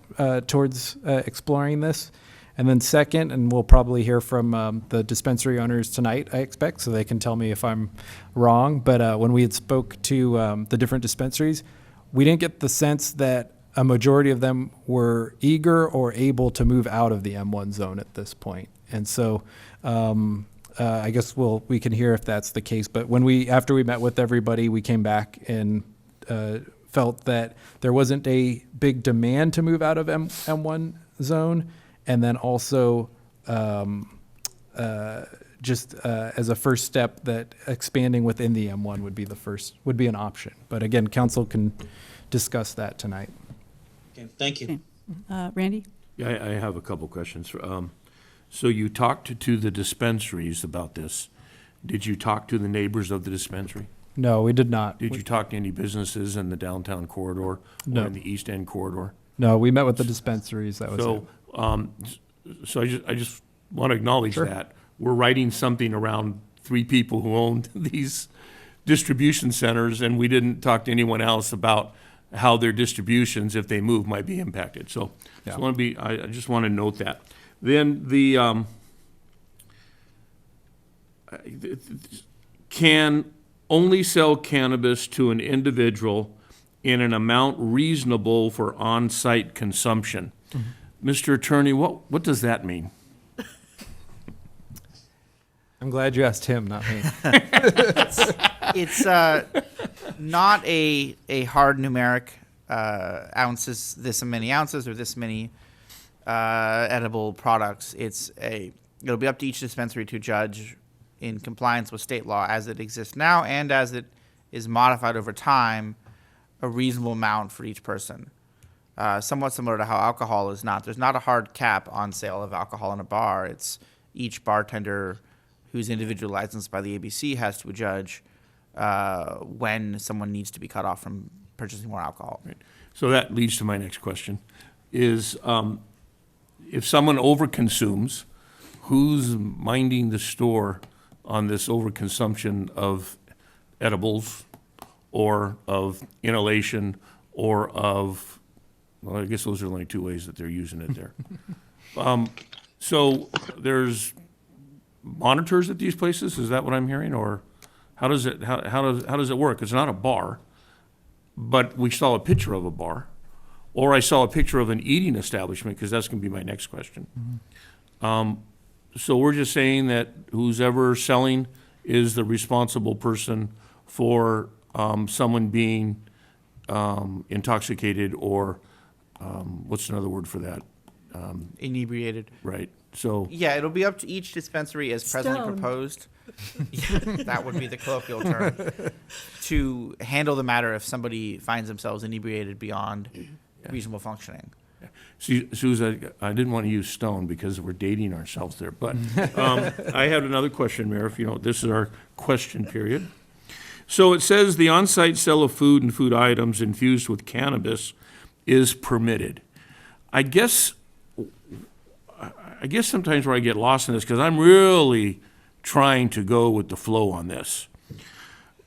towards exploring this. And then second, and we'll probably hear from the dispensary owners tonight, I expect, so they can tell me if I'm wrong. But when we had spoke to the different dispensaries, we didn't get the sense that a majority of them were eager or able to move out of the M1 zone at this point. And so I guess we can hear if that's the case. But after we met with everybody, we came back and felt that there wasn't a big demand to move out of M1 zone. And then also just as a first step, that expanding within the M1 would be an option. But again, council can discuss that tonight. Okay, thank you. Okay. Randy? Yeah, I have a couple questions. So you talked to the dispensaries about this. Did you talk to the neighbors of the dispensary? No, we did not. Did you talk to any businesses in the downtown corridor No. or in the east end corridor? No, we met with the dispensaries. That was it. So I just want to acknowledge Sure. that we're writing something around three people who owned these distribution centers, and we didn't talk to anyone else about how their distributions, if they move, might be impacted. So Yeah. I just want to note that. Then can only sell cannabis to an individual in an amount reasonable for on-site consumption. Mr. Attorney, what does that mean? I'm glad you asked him, not me. It's not a hard numeric ounces, this many ounces or this many edible products. It'll be up to each dispensary to judge in compliance with state law as it exists now and as it is modified over time, a reasonable amount for each person. Somewhat similar to how alcohol is not. There's not a hard cap on sale of alcohol in a bar. It's each bartender who's individually licensed by the ABC has to judge when someone needs to be cut off from purchasing more alcohol. Right. So that leads to my next question, is if someone overconsumes, who's minding the store on this overconsumption of edibles or of inhalation or of, well, I guess those are the only two ways that they're using it there. So there's monitors at these places, is that what I'm hearing? Or how does it work? It's not a bar, but we saw a picture of a bar, or I saw a picture of an eating establishment, because that's going to be my next question. So we're just saying that who's ever selling is the responsible person for someone being intoxicated or what's another word for that? Inebriated. Right. So yeah, it'll be up to each dispensary as presently Stoned. proposed. Yeah, that would be the colloquial term, to handle the matter if somebody finds themselves inebriated beyond reasonable functioning. Susan, I didn't want to use stone because we're dating ourselves there, but I had another question, Mayor, if you know, this is our question period. So it says the on-site sale of food and food items infused with cannabis is permitted. I guess sometimes where I get lost in this, because I'm really trying to go with the flow on this.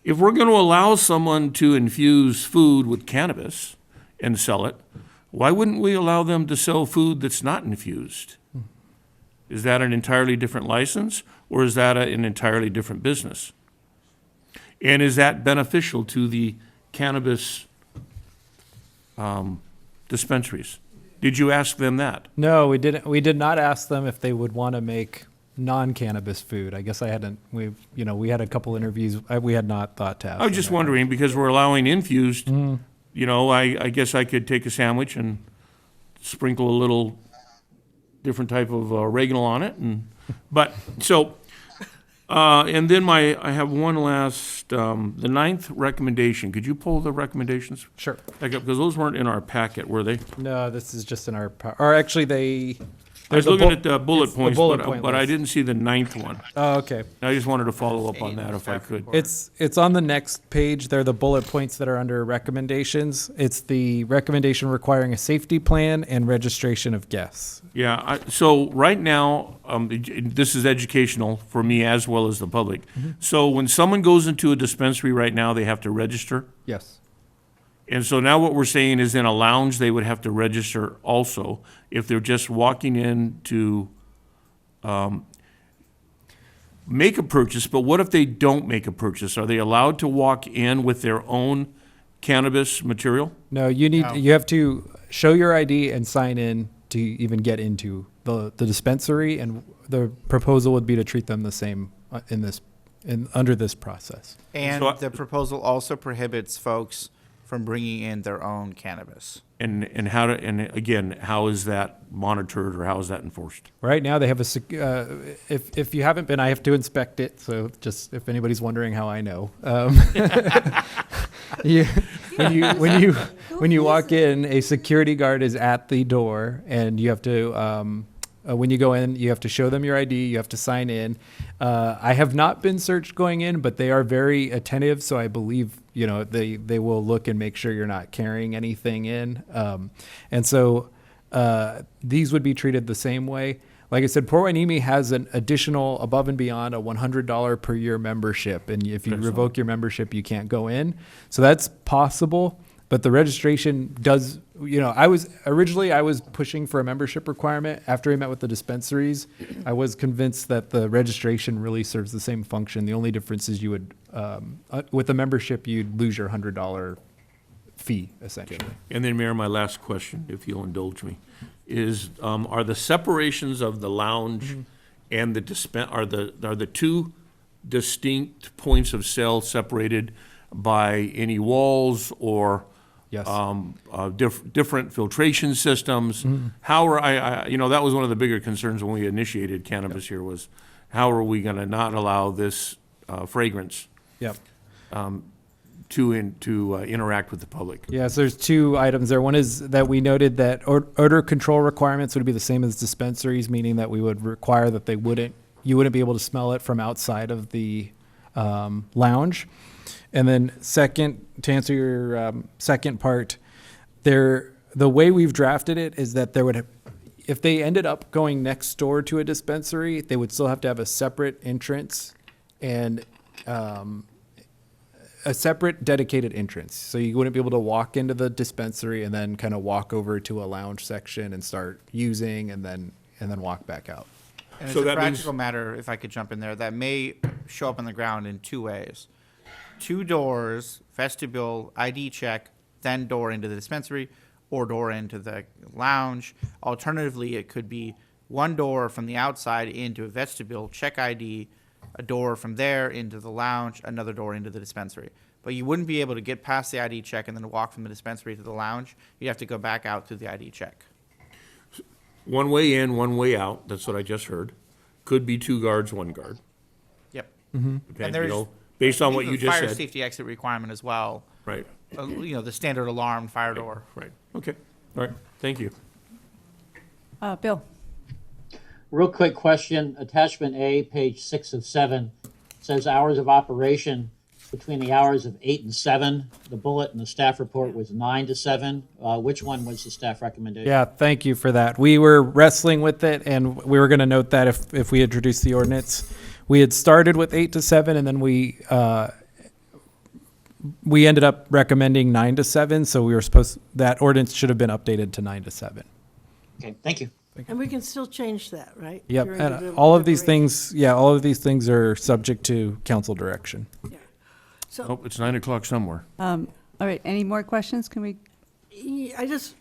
If we're going to allow someone to infuse food with cannabis and sell it, why wouldn't we allow them to sell food that's not infused? Is that an entirely different license, or is that an entirely different business? And is that beneficial to the cannabis dispensaries? Did you ask them that? No, we didn't. We did not ask them if they would want to make non-cannabis food. I guess I hadn't. We had a couple interviews. We had not thought to ask. I was just wondering, because we're allowing infused. I guess I could take a sandwich and sprinkle a little different type of oregano on it, and then I have one last, the 9th recommendation. Could you pull the recommendations? Sure. Back up, because those weren't in our packet, were they? No, this is just in our. Or actually, I was looking at the bullet points, point but I list. didn't see the 9th one. Oh, okay. I just wanted to follow up on that if I could. It's on the next page. They're the bullet points that are under recommendations. It's the recommendation requiring a safety plan and registration of guests. Yeah, so right now, this is educational for me as well as the public. So when someone goes into a dispensary right now, they have to register? Yes. And so now what we're saying is in a lounge, they would have to register also if they're just walking in to make a purchase. But what if they don't make a purchase? Are they allowed to walk in with their own cannabis material? No, you have to show your ID and sign in to even get into the dispensary, and the proposal would be to treat them the same under this process. And the proposal also prohibits folks from bringing in their own cannabis. And how is that monitored, or how is that enforced? Right now, they have if you haven't been, I have to inspect it. So just if anybody's wondering how I know, when you walk in, a security guard is at the door, and you have to. When you go in, you have to show them your ID. You have to sign in. I have not been searched going in, but they are very attentive. So I believe they will look and make sure you're not carrying anything in. And so these would be treated the same way. Like I said, Port Hueneme has an additional, above and beyond, a $100 per year membership. And if you revoke your membership, you can't go in. So that's possible. But the registration does, I was pushing for a membership requirement. After I met with the dispensaries, I was convinced that the registration really serves the same function. The only difference is you would with the membership, you'd lose your $100 fee, essentially. And then, Mayor, my last question, if you'll indulge me, is, are the separations of the lounge and the are the two distinct points of sale separated by any walls or Yes. different filtration systems? How are, that was one of the bigger concerns when we initiated cannabis here, was how are we going to not allow this fragrance Yep. to interact with the public? Yeah, so there's two items there. One is that we noted that odor control requirements would be the same as dispensaries, meaning that we would require that you wouldn't be able to smell it from outside of the lounge. And then second, to answer your second part, the way we've drafted it is that if they ended up going next door to a dispensary, they would still have to have a separate entrance and a separate dedicated entrance. So you wouldn't be able to walk into the dispensary and then kind of walk over to a lounge section and start using and then walk back out. And So as a that means- practical matter, if I could jump in there, that may show up on the ground in two ways. 2 doors, vestibule, ID check, then door into the dispensary or door into the lounge. Alternatively, it could be 1 door from the outside into a vestibule, check ID, a door from there into the lounge, another door into the dispensary. But you wouldn't be able to get past the ID check and then walk from the dispensary to the lounge. You'd have to go back out through the ID check. One way in, one way out, that's what I just heard. Could be 2 guards, 1 guard. Yep. Depend, based on what you just Fire said. safety exit requirement as well. Right, The standard alarm fire door. right, okay, all right, thank you. Bill? Real quick question, attachment A, page 6 of 7, says hours of operation between the hours of 8 and 7. The bullet in the staff report was 9 to 7. Which one was the staff recommendation? Yeah, thank you for that. We were wrestling with it, and we were going to note that if we introduced the ordinance. We had started with 8 to 7, and then we ended up recommending 9 to 7, so that ordinance should have been updated to 9 to 7. Okay, thank you. And we can still change that, right? Yep, During and the all of these deliberation. all of these things are subject to council direction. Yeah. So, Oh, it's 9 o'clock somewhere. All right, any more questions? Can we, I just,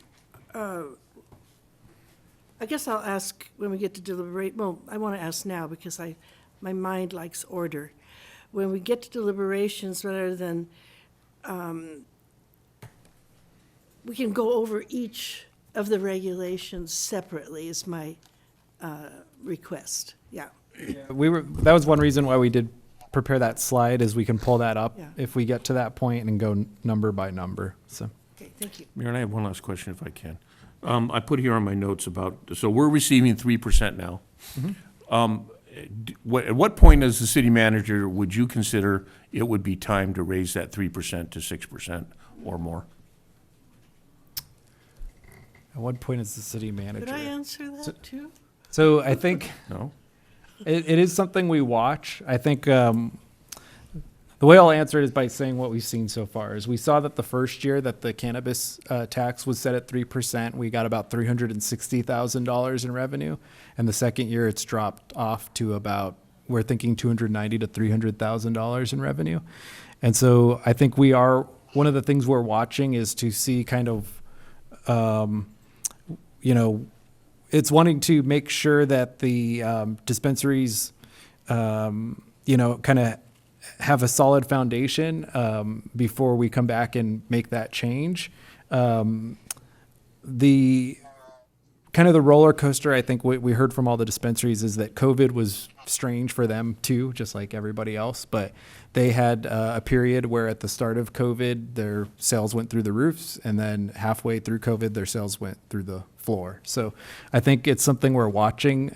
I guess I'll ask when we get to deliberate, well, I want to ask now because my mind likes order. When we get to deliberations, rather than, we can go over each of the regulations separately is my request, yeah. That was one reason why we did prepare that slide, is we can pull that up Yeah. if we get to that point and go number by number, so. Okay, thank you. Mayor, and I have one last question if I can. I put here on my notes so we're receiving 3% now. At what point as the city manager would you consider it would be time to raise that 3% to 6% or more? At what point is the city manager? Could I answer that too? So I think No? it is something we watch. I think the way I'll answer it is by saying what we've seen so far. Is we saw that the first year that the cannabis tax was set at 3%, we got about $360,000 in revenue, and the second year it's dropped off to about, we're thinking $290,000 to $300,000 in revenue. And so I think one of the things we're watching is to see kind of it's wanting to make sure that the dispensaries, kind of have a solid foundation before we come back and make that change. The kind of the roller coaster, I think what we heard from all the dispensaries is that COVID was strange for them too, just like everybody else. But they had a period where at the start of COVID, their sales went through the roofs, and then halfway through COVID, their sales went through the floor. So I think it's something we're watching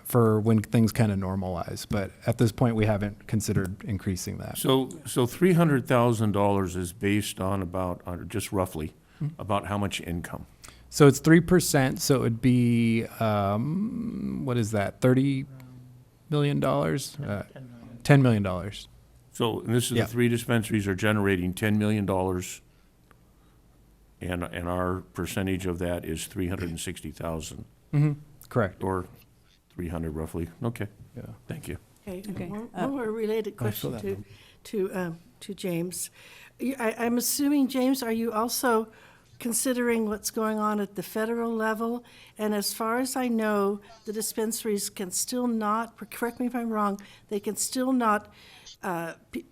for when things kind of normalize. But at this point, we haven't considered increasing that. So $300,000 is based on just roughly, about how much income? So it's 3%. So it would be, what is that, $30 million? $10 million. So, and this is Yeah. the 3 dispensaries are generating $10 million, and our percentage of that is 360,000, Correct. or 300 roughly. Okay, Yeah. thank you. Okay, Okay, one more related question that to to James. I'm assuming, James, are you also considering what's going on at the federal level? And as far as I know, the dispensaries can still not, correct me if I'm wrong, they can still not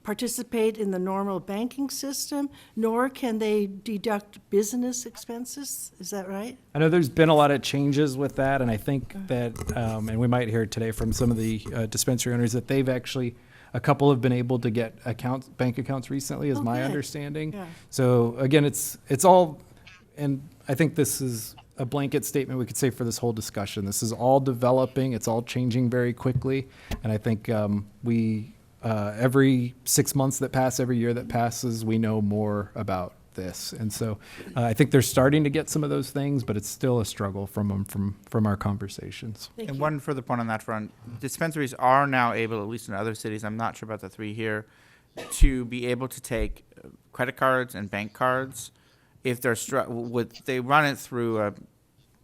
participate in the normal banking system, nor can they deduct business expenses. Is that right? I know there's been a lot of changes with that, and I think that, and we might hear today from some of the dispensary owners that they've actually, a couple have been able to get bank accounts recently, is my good. understanding. Yeah. So again, it's all, and I think this is a blanket statement we could say for this whole discussion. This is all developing, it's all changing very quickly, and I think every 6 months that pass, every year that passes, we know more about this. And so I think they're starting to get some of those things, but it's still a struggle from our conversations. And one further point on that front, dispensaries are now able, at least in other cities, I'm not sure about the 3 here, to be able to take credit cards and bank cards if they're they run it through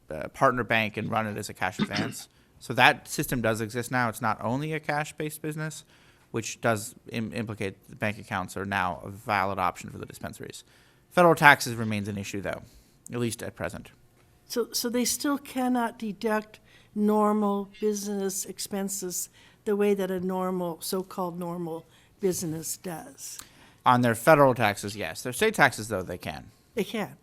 a partner bank and run it as a cash advance. So that system does exist now. It's not only a cash-based business, which does implicate the bank accounts are now a valid option for the dispensaries. Federal taxes remains an issue, though, at least at present. So they still cannot deduct normal business expenses the way that a normal, so-called normal business does? On their federal taxes, yes. Their state taxes, though, they can. They can.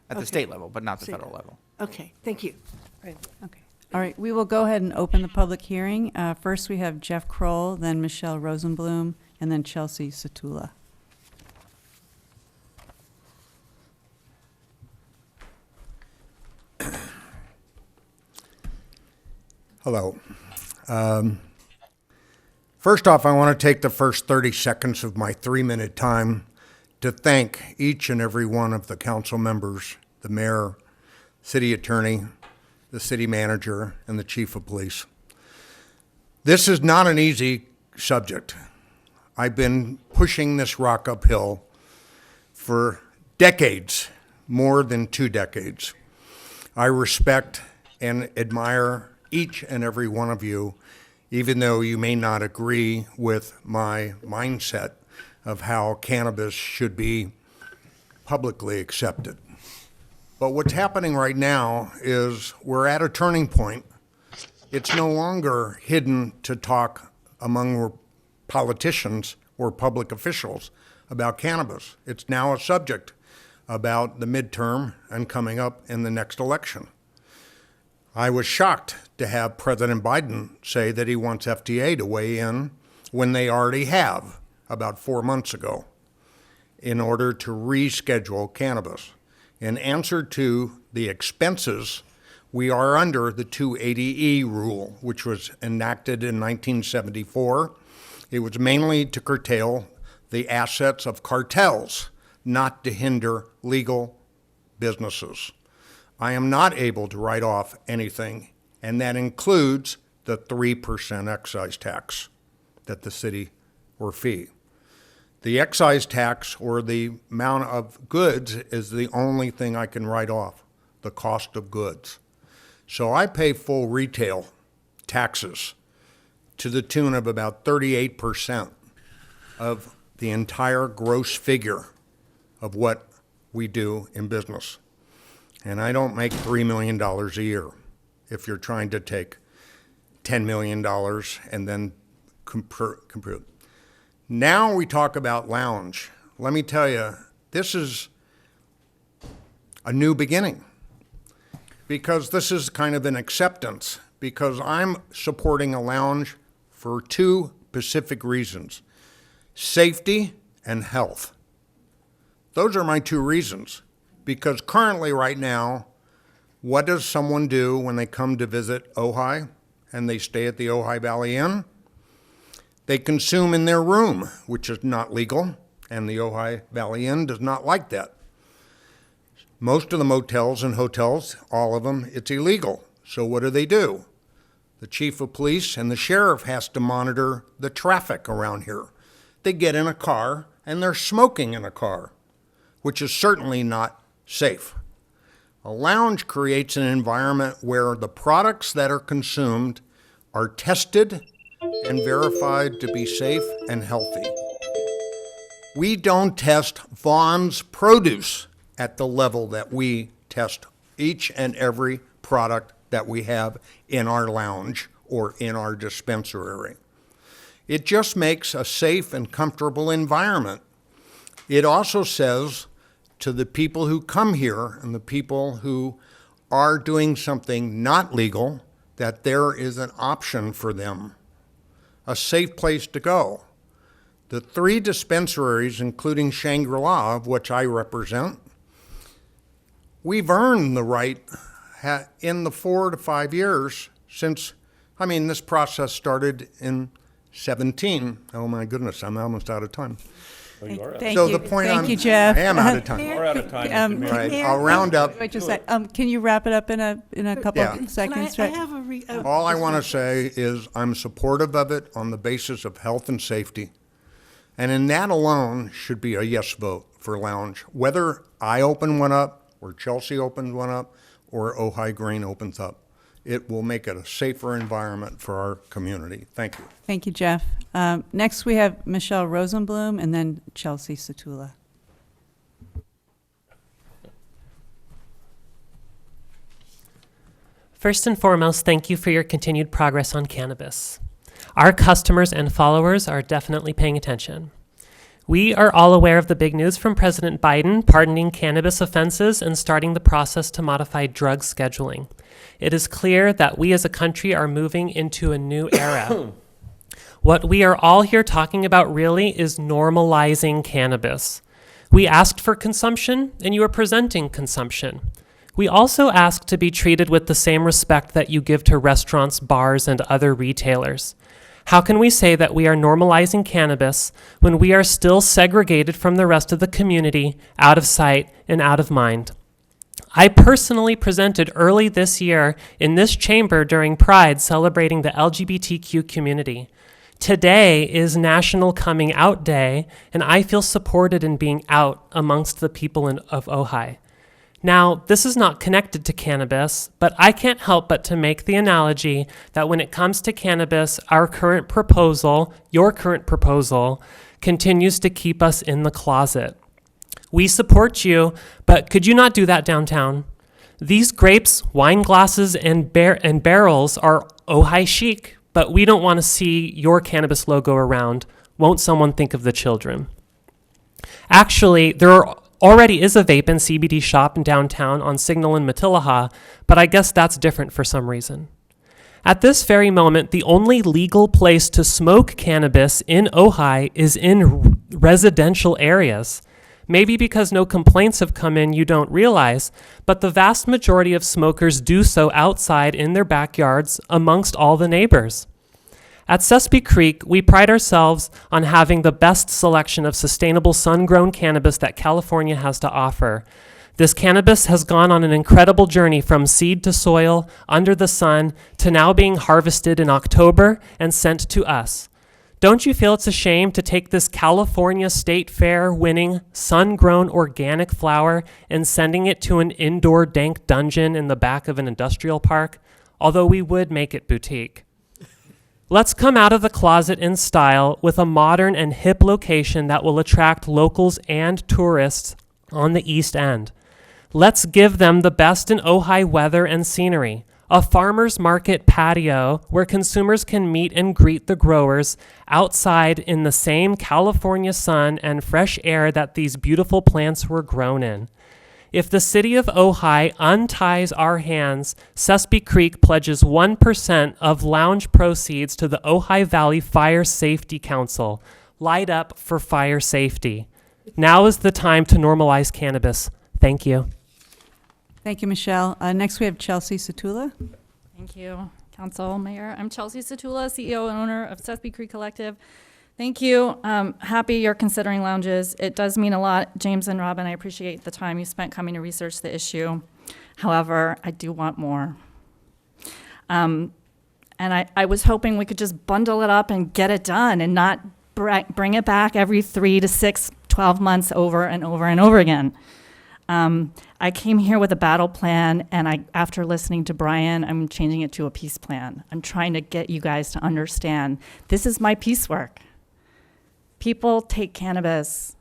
At the state level, but not the State federal level. level. Okay, thank you. Right. Okay. All right, we will go ahead and open the public hearing. First, we have Jeff Kroll, then Michelle Rosenblum, and then Chelsea Satula. Hello. First off, I want to take the first 30 seconds of my 3-minute time to thank each and every one of the council members, the mayor, city attorney, the city manager, and the chief of police. This is not an easy subject. I've been pushing this rock uphill for decades, more than 2 decades. I respect and admire each and every one of you, even though you may not agree with my mindset of how cannabis should be publicly accepted. But what's happening right now is we're at a turning point. It's no longer hidden to talk among politicians or public officials about cannabis. It's now a subject about the midterm and coming up in the next election. I was shocked to have President Biden say that he wants FDA to weigh in when they already have about 4 months ago in order to reschedule cannabis. In answer to the expenses, we are under the 280E rule, which was enacted in 1974. It was mainly to curtail the assets of cartels, not to hinder legal businesses. I am not able to write off anything, and that includes the 3% excise tax that the city or fee. The excise tax or the amount of goods is the only thing I can write off, the cost of goods. So I pay full retail taxes to the tune of about 38% of the entire gross figure of what we do in business. And I don't make $3 million a year if you're trying to take $10 million and then compute. Now we talk about lounge. Let me tell you, this is a new beginning because this is kind of an acceptance because I'm supporting a lounge for 2 specific reasons: safety and health. Those are my 2 reasons. Because currently, right now, what does someone do when they come to visit Ojai and they stay at the Ojai Valley Inn? They consume in their room, which is not legal, and the Ojai Valley Inn does not like that. Most of the motels and hotels, all of them, it's illegal. So what do? The chief of police and the sheriff has to monitor the traffic around here. They get in a car and they're smoking in a car, which is certainly not safe. A lounge creates an environment where the products that are consumed are tested and verified to be safe and healthy. We don't test Vaughn's produce at the level that we test each and every product that we have in our lounge or in our dispensary. It just makes a safe and comfortable environment. It also says to the people who come here and the people who are doing something not legal that there is an option for them, a safe place to go. The 3 dispensaries, including Shangri-La, of which I represent, we've earned the right in the 4 to 5 years since, this process started in 17. Oh my goodness, I'm almost out of time. Oh, you are out of Thank So you. the point Thank I'm- you, Jeff. I am out of time. We're out of time, Mr. Mayor. Right, I'll round up. Wait just a sec. Can you wrap it up in a couple Yeah. of seconds? I Right? have All I want to say is I'm supportive of it on the basis of health and safety. And in that alone should be a yes vote for lounge. Whether I open one up, or Chelsea opens one up, or Ojai Green opens up, it will make it a safer environment for our community. Thank you. Thank you, Jeff. Next, we have Michelle Rosenblum and then Chelsea Satula. First and foremost, thank you for your continued progress on cannabis. Our customers and followers are definitely paying attention. We are all aware of the big news from President Biden pardoning cannabis offenses and starting the process to modify drug scheduling. It is clear that we as a country are moving into a new era. What we are all here talking about really is normalizing cannabis. We asked for consumption, and you are presenting consumption. We also ask to be treated with the same respect that you give to restaurants, bars, and other retailers. How can we say that we are normalizing cannabis when we are still segregated from the rest of the community, out of sight and out of mind? I personally presented early this year in this chamber during Pride celebrating the LGBTQ community. Today is National Coming Out Day, and I feel supported in being out amongst the people of Ojai. Now, this is not connected to cannabis, but I can't help but to make the analogy that when it comes to cannabis, our current proposal, your current proposal, continues to keep us in the closet. We support you, but could you not do that downtown? These grapes, wine glasses, and barrels are Ojai chic, but we don't want to see your cannabis logo around. Won't someone think of the children? Actually, there already is a vape and CBD shop in downtown on Signal in Matilaha, but I guess that's different for some reason. At this very moment, the only legal place to smoke cannabis in Ojai is in residential areas. Maybe because no complaints have come in, you don't realize, but the vast majority of smokers do so outside in their backyards amongst all the neighbors. At Sespe Creek, we pride ourselves on having the best selection of sustainable sun-grown cannabis that California has to offer. This cannabis has gone on an incredible journey from seed to soil, under the sun, to now being harvested in October and sent to us. Don't you feel it's a shame to take this California State Fair winning sun-grown organic flower and sending it to an indoor dank dungeon in the back of an industrial park? Although we would make it boutique. Let's come out of the closet in style with a modern and hip location that will attract locals and tourists on the East End. Let's give them the best in Ojai weather and scenery. A farmer's market patio where consumers can meet and greet the growers outside in the same California sun and fresh air that these beautiful plants were grown in. If the city of Ojai unties our hands, Sespe Creek pledges 1% of lounge proceeds to the Ojai Valley Fire Safety Council. Light up for fire safety. Now is the time to normalize cannabis. Thank you. Thank you, Michelle. Next, we have Chelsea Satula. Thank you, Council Mayor. I'm Chelsea Satula, CEO and owner of Sespe Creek Collective. Thank you. Happy you're considering lounges. It does mean a lot. James and Robin, I appreciate the time you spent coming to research the issue. However, I do want more. And I was hoping we could just bundle it up and get it done and not bring it back every 3 to 6, 12 months over and over and over again. I came here with a battle plan, and after listening to Brian, I'm changing it to a peace plan. I'm trying to get you guys to understand this is my peace work. People take cannabis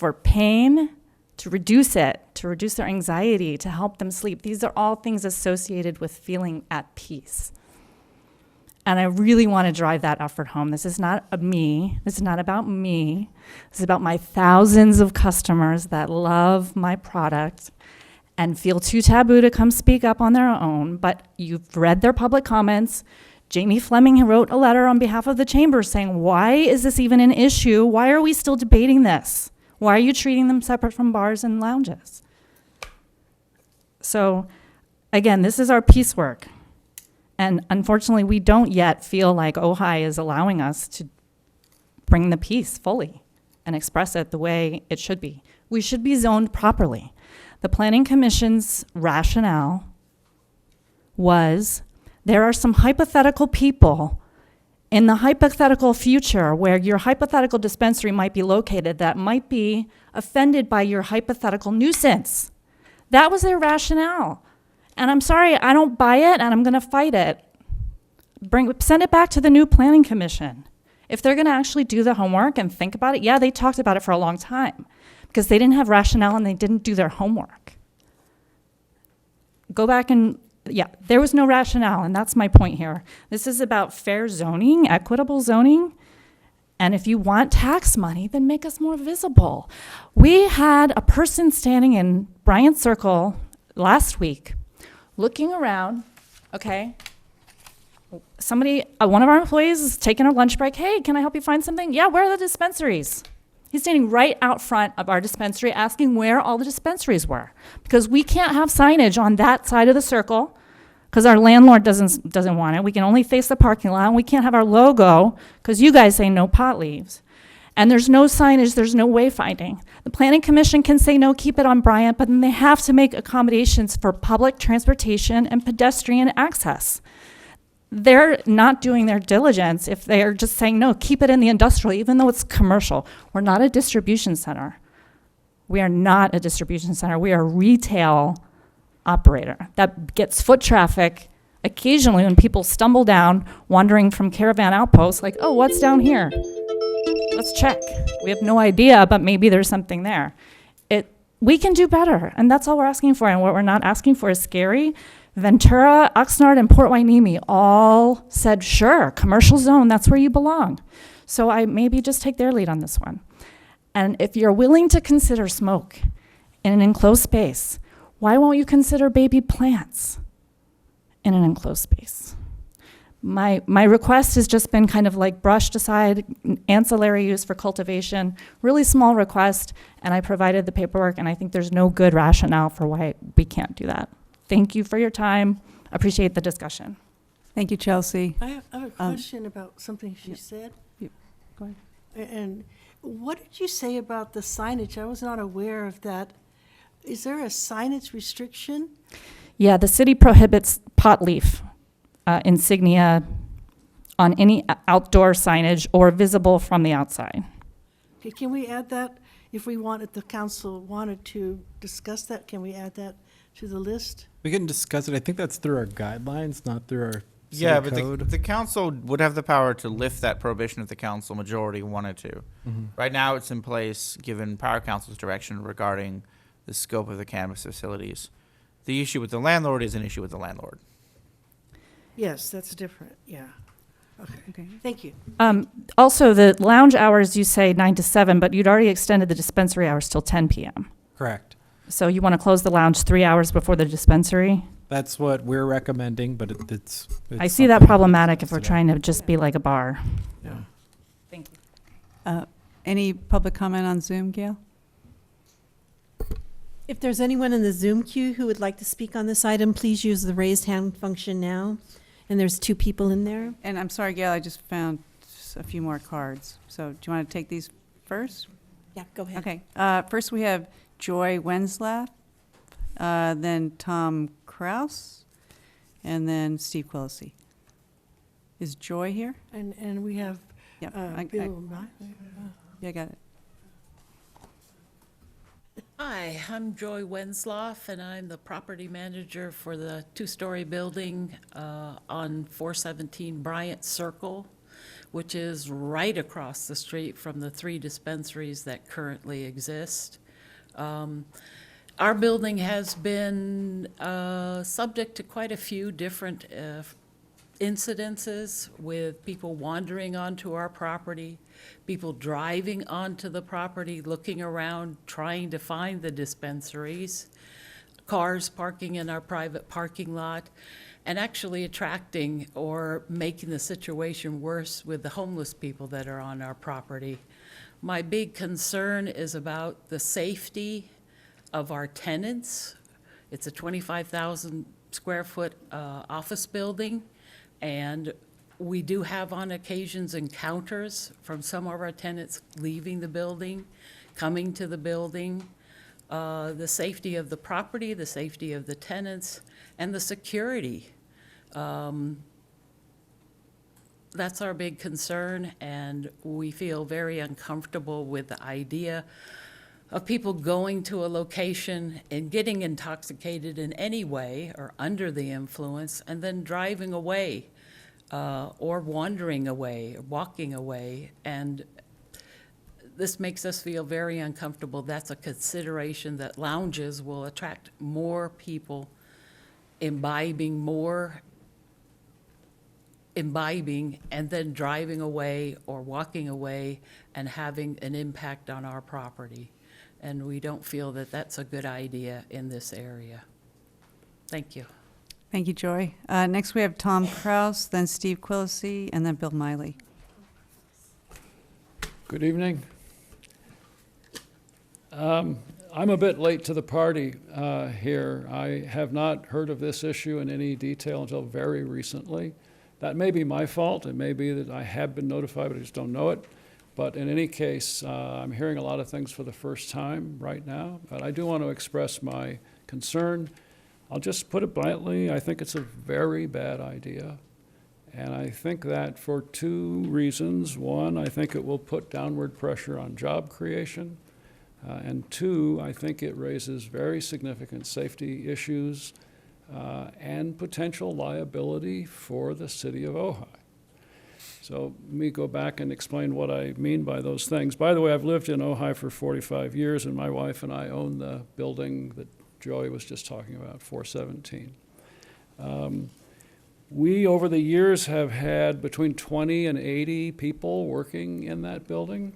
for pain, to reduce it, to reduce their anxiety, to help them sleep. These are all things associated with feeling at peace. And I really want to drive that effort home. This is not me. This is not about me. This is about my thousands of customers that love my product and feel too taboo to come speak up on their own. But you've read their public comments. Jamie Fleming wrote a letter on behalf of the chamber saying, why is this even an issue? Why are we still debating this? Why are you treating them separate from bars and lounges? So again, this is our piecework. And unfortunately, we don't yet feel like Ojai is allowing us to bring the peace fully and express it the way it should be. We should be zoned properly. The Planning Commission's rationale was there are some hypothetical people in the hypothetical future where your hypothetical dispensary might be located that might be offended by your hypothetical nuisance. That was their rationale. And I'm sorry, I don't buy it, and I'm going to fight it. Send it back to the new Planning Commission. If they're going to actually do the homework and think about it, yeah, they talked about it for a long time because they didn't have rationale and they didn't do their homework. Go back and, yeah, there was no rationale, and that's my point here. This is about fair zoning, equitable zoning, and if you want tax money, then make us more visible. We had a person standing in Bryant Circle last week looking around, okay, somebody, one of our employees is taking a lunch break. Hey, can I help you find something? Yeah, where are the dispensaries? He's standing right out front of our dispensary asking where all the dispensaries were because we can't have signage on that side of the circle because our landlord doesn't want it. We can only face the parking lot, and we can't have our logo because you guys say no pot leaves. And there's no signage, there's no wayfinding. The Planning Commission can say no, keep it on Bryant, but then they have to make accommodations for public transportation and pedestrian access. They're not doing their diligence if they are just saying, no, keep it in the industrial, even though it's commercial. We're not a distribution center. We are not a distribution center. We are a retail operator that gets foot traffic occasionally when people stumble down, wandering from Caravan Outpost, like, oh, what's down here? Let's check. We have no idea, but maybe there's something there. We can do better, and that's all we're asking for. And what we're not asking for is scary. Ventura, Oxnard, and Port Hueneme all said, sure, commercial zone, that's where you belong. So I maybe just take their lead on this one. And if you're willing to consider smoke in an enclosed space, why won't you consider baby plants in an enclosed space? My request has just been kind of like brushed aside, ancillary use for cultivation, really small request, and I provided the paperwork, and I think there's no good rationale for why we can't do that. Thank you for your time. Appreciate the discussion. Thank you, Chelsea. I have a question about something she said. Go ahead. And what did you say about the signage? I was not aware of that. Is there a signage restriction? Yeah, the city prohibits pot leaf insignia on any outdoor signage or visible from the outside. Okay, can we add that? If we wanted, the council wanted to discuss that, can we add that to the list? We can discuss it. I think that's through our guidelines, not through our city Yeah, but code. the council would have the power to lift that prohibition if the council majority wanted to. Mhm. Right now, it's in place, given power council's direction regarding the scope of the cannabis facilities. The issue with the landlord is an issue with the landlord. Yes, that's different, yeah. Okay, thank you. Also, the lounge hours, you say 9 to 7, but you'd already extended the dispensary hours till 10 p.m. Correct. So you want to close the lounge 3 hours before the dispensary? That's what we're recommending, but it's I see that something problematic if we're consider. trying to just be like a bar. Yeah. Thank you. Any public comment on Zoom, Gail? If there's anyone in the Zoom queue who would like to speak on this item, please use the raised hand function now. And there's 2 people in there. And I'm sorry, Gail, I just found a few more cards. So do you want to take these first? Yeah, go ahead. Okay. First, we have Joy Wenslath, then Tom Kraus, and then Steve Quillisi. Is Joy here? And we have Bill. Yeah, I got it. Hi, I'm Joy Wensloff, and I'm the property manager for the 2-story building on 417 Bryant Circle. which is right across the street from the 3 dispensaries that currently exist. Our building has been subject to quite a few different incidences with people wandering onto our property, people driving onto the property, looking around, trying to find the dispensaries, cars parking in our private parking lot, and actually attracting or making the situation worse with the homeless people that are on our property. My big concern is about the safety of our tenants. It's a 25,000 square foot office building, and we do have on occasions encounters from some of our tenants leaving the building, coming to the building. The safety of the property, the safety of the tenants, and the security. That's our big concern, and we feel very uncomfortable with the idea of people going to a location and getting intoxicated in any way or under the influence and then driving away or wandering away, or walking away. And this makes us feel very uncomfortable. That's a consideration that lounges will attract more people imbibing and then driving away or walking away and having an impact on our property. And we don't feel that that's a good idea in this area. Thank you. Thank you, Joy. Next, we have Tom Kraus, then Steve Quillisi, and then Bill Miley. Good evening. I'm a bit late to the party here. I have not heard of this issue in any detail until very recently. That may be my fault. It may be that I have been notified, but I just don't know it. But in any case, I'm hearing a lot of things for the first time right now. But I do want to express my concern. I'll just put it bluntly. I think it's a very bad idea. And I think that for 2 reasons. One, I think it will put downward pressure on job creation. And 2, I think it raises very significant safety issues and potential liability for the city of Ojai. So let me go back and explain what I mean by those things. By the way, I've lived in Ojai for 45 years, and my wife and I own the building that Joey was just talking about, 417. We, over the years, have had between 20 and 80 people working in that building.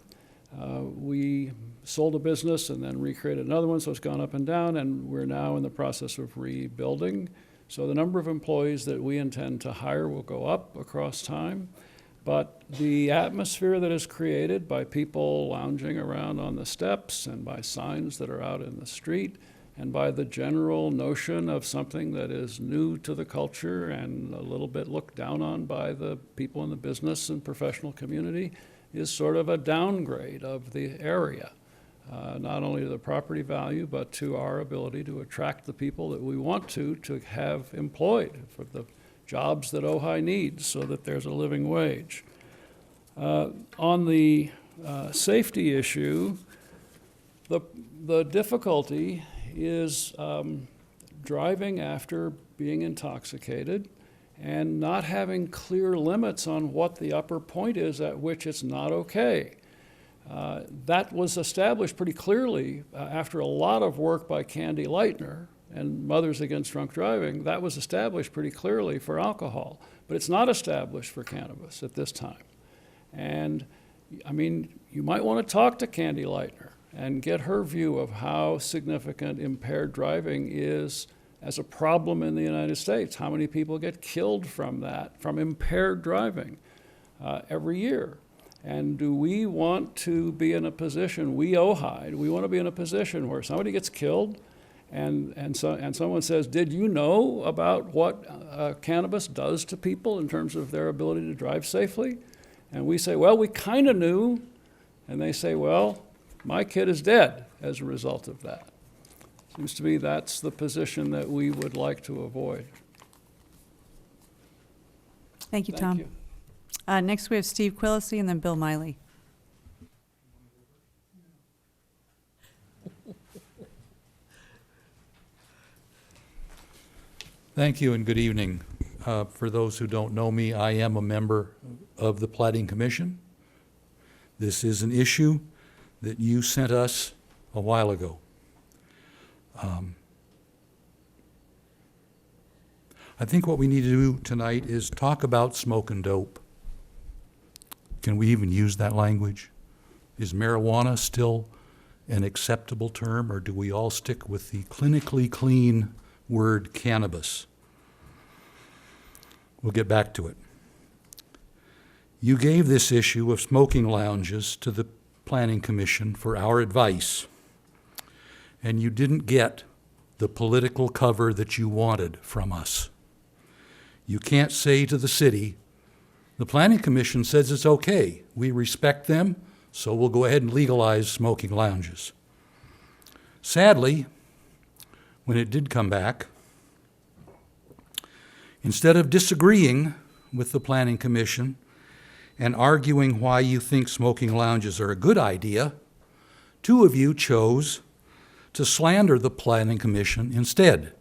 We sold a business and then recreated another one, so it's gone up and down, and we're now in the process of rebuilding. So the number of employees that we intend to hire will go up across time. But the atmosphere that is created by people lounging around on the steps and by signs that are out in the street and by the general notion of something that is new to the culture and a little bit looked down on by the people in the business and professional community is sort of a downgrade of the area, not only to the property value, but to our ability to attract the people that we want to have employed for the jobs that Ojai needs so that there's a living wage. On the safety issue, the difficulty is driving after being intoxicated and not having clear limits on what the upper point is at which it's not okay. That was established pretty clearly after a lot of work by Candy Lightner and Mothers Against Drunk Driving. That was established pretty clearly for alcohol, but it's not established for cannabis at this time. And I mean, you might want to talk to Candy Lightner and get her view of how significant impaired driving is as a problem in the United States. How many people get killed from that, from impaired driving every year? And do we want to be in a position, we Ojai, do we want to be in a position where somebody gets killed and someone says, did you know about what cannabis does to people in terms of their ability to drive safely? And we say, well, we kind of knew. And they say, well, my kid is dead as a result of that. Seems to me that's the position that we would like to avoid. Thank you, Tom. Thank you. Next, we have Steve Quillisi and then Bill Miley. Thank you and good evening. For those who don't know me, I am a member of the Planning Commission. This is an issue that you sent us a while ago. I think what we need to do tonight is talk about smoke and dope. Can we even use that language? Is marijuana still an acceptable term, or do we all stick with the clinically clean word cannabis? We'll get back to it. You gave this issue of smoking lounges to the Planning Commission for our advice, and you didn't get the political cover that you wanted from us. You can't say to the city, the Planning Commission says it's okay. We respect them, so we'll go ahead and legalize smoking lounges. Sadly, when it did come back, instead of disagreeing with the Planning Commission and arguing why you think smoking lounges are a good idea, two of you chose to slander the Planning Commission instead,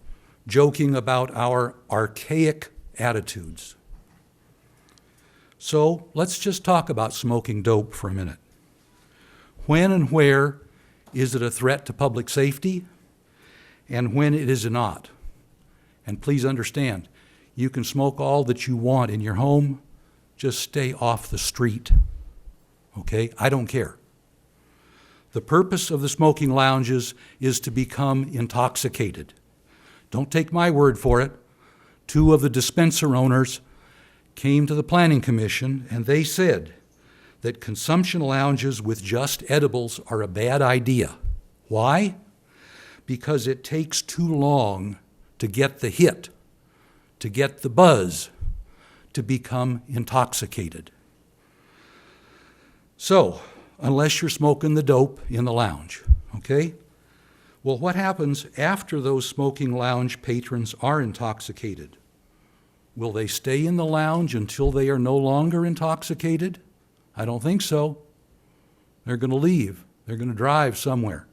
joking about our archaic attitudes. So let's just talk about smoking dope for a minute. When and where is it a threat to public safety, and when it is not? And please understand, you can smoke all that you want in your home, just stay off the street, okay? I don't care. The purpose of the smoking lounges is to become intoxicated. Don't take my word for it. Two of the dispenser owners came to the Planning Commission and they said that consumption lounges with just edibles are a bad idea. Why? Because it takes too long to get the hit, to get the buzz, to become intoxicated. So, unless you're smoking the dope in the lounge, okay? Well, what happens after those smoking lounge patrons are intoxicated? Will they stay in the lounge until they are no longer intoxicated? I don't think so. They're going to leave. They're going to drive somewhere.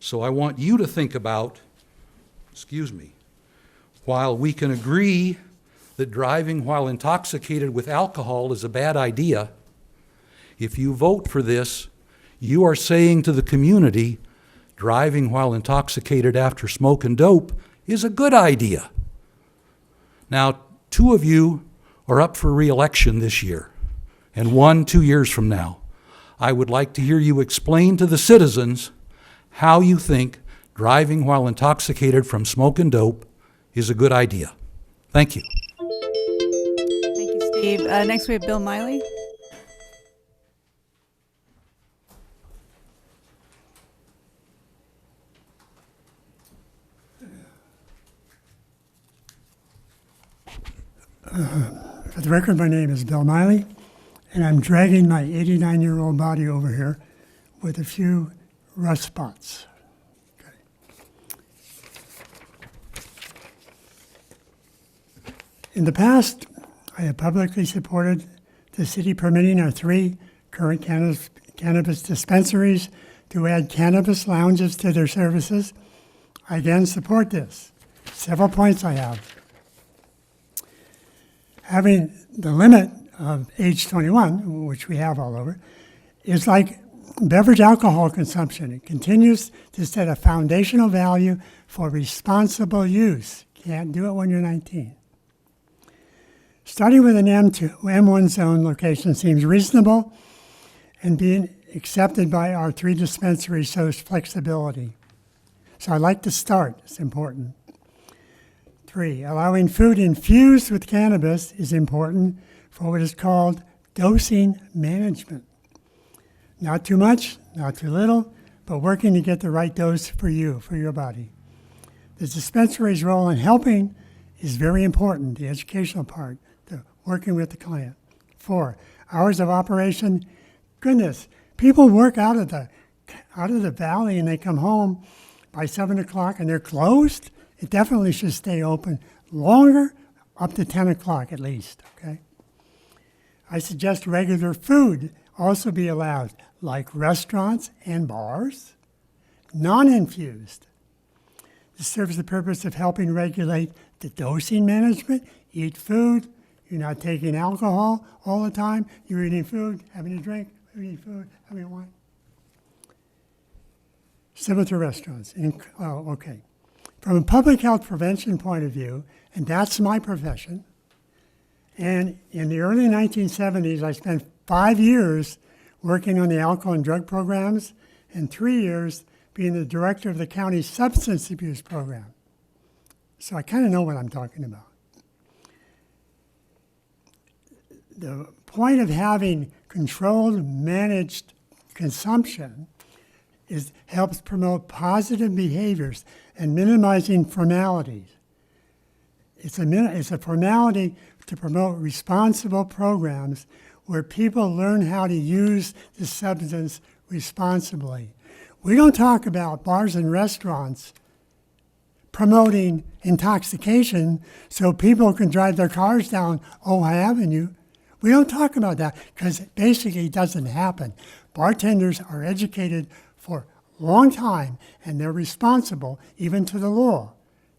So I want you to think about, while we can agree that driving while intoxicated with alcohol is a bad idea, if you vote for this, you are saying to the community, driving while intoxicated after smoking dope is a good idea. Now, two of you are up for re-election this year, and one 2 years from now. I would like to hear you explain to the citizens how you think driving while intoxicated from smoking dope is a good idea. Thank you. Thank you, Steve. Next, we have Bill Miley. For the record, my name is Bill Miley, and I'm dragging my 89-year-old body over here with a few rust spots. Okay. In the past, I have publicly supported the city permitting our 3 current cannabis dispensaries to add cannabis lounges to their services. I again support this. Several points I have. Having the limit of age 21, which we have all over, is like beverage alcohol consumption. It continues to set a foundational value for responsible use. Can't do it when you're 19. Starting with an M1 zone location seems reasonable, and being accepted by our 3 dispensaries shows flexibility. So I like to start. It's important. 3, allowing food infused with cannabis is important for what is called dosing management. Not too much, not too little, but working to get the right dose for you, for your body. The dispensary's role in helping is very important, the educational part, the working with the client. 4, hours of operation. Goodness, people work out of the valley and they come home by 7 o'clock and they're closed. It definitely should stay open longer, up to 10 o'clock at least, okay? I suggest regular food also be allowed, like restaurants and bars, non-infused. This serves the purpose of helping regulate the dosing management eat food, you're not taking alcohol all the time, you're eating food, having a drink, eating food, having wine. Similar to restaurants. Okay. From a public health prevention point of view, and that's my profession, and in the early 1970s, I spent 5 years working on the alcohol and drug programs and 3 years being the director of the county's substance abuse program. So I kind of know what I'm talking about. The point of having controlled, managed consumption helps promote positive behaviors and minimizing formalities. It's a formality to promote responsible programs where people learn how to use the substance responsibly. We don't talk about bars and restaurants promoting intoxication so people can drive their cars down Ojai Avenue. We don't talk about that because basically it doesn't happen. Bartenders are educated for a long time and they're responsible, even to the law,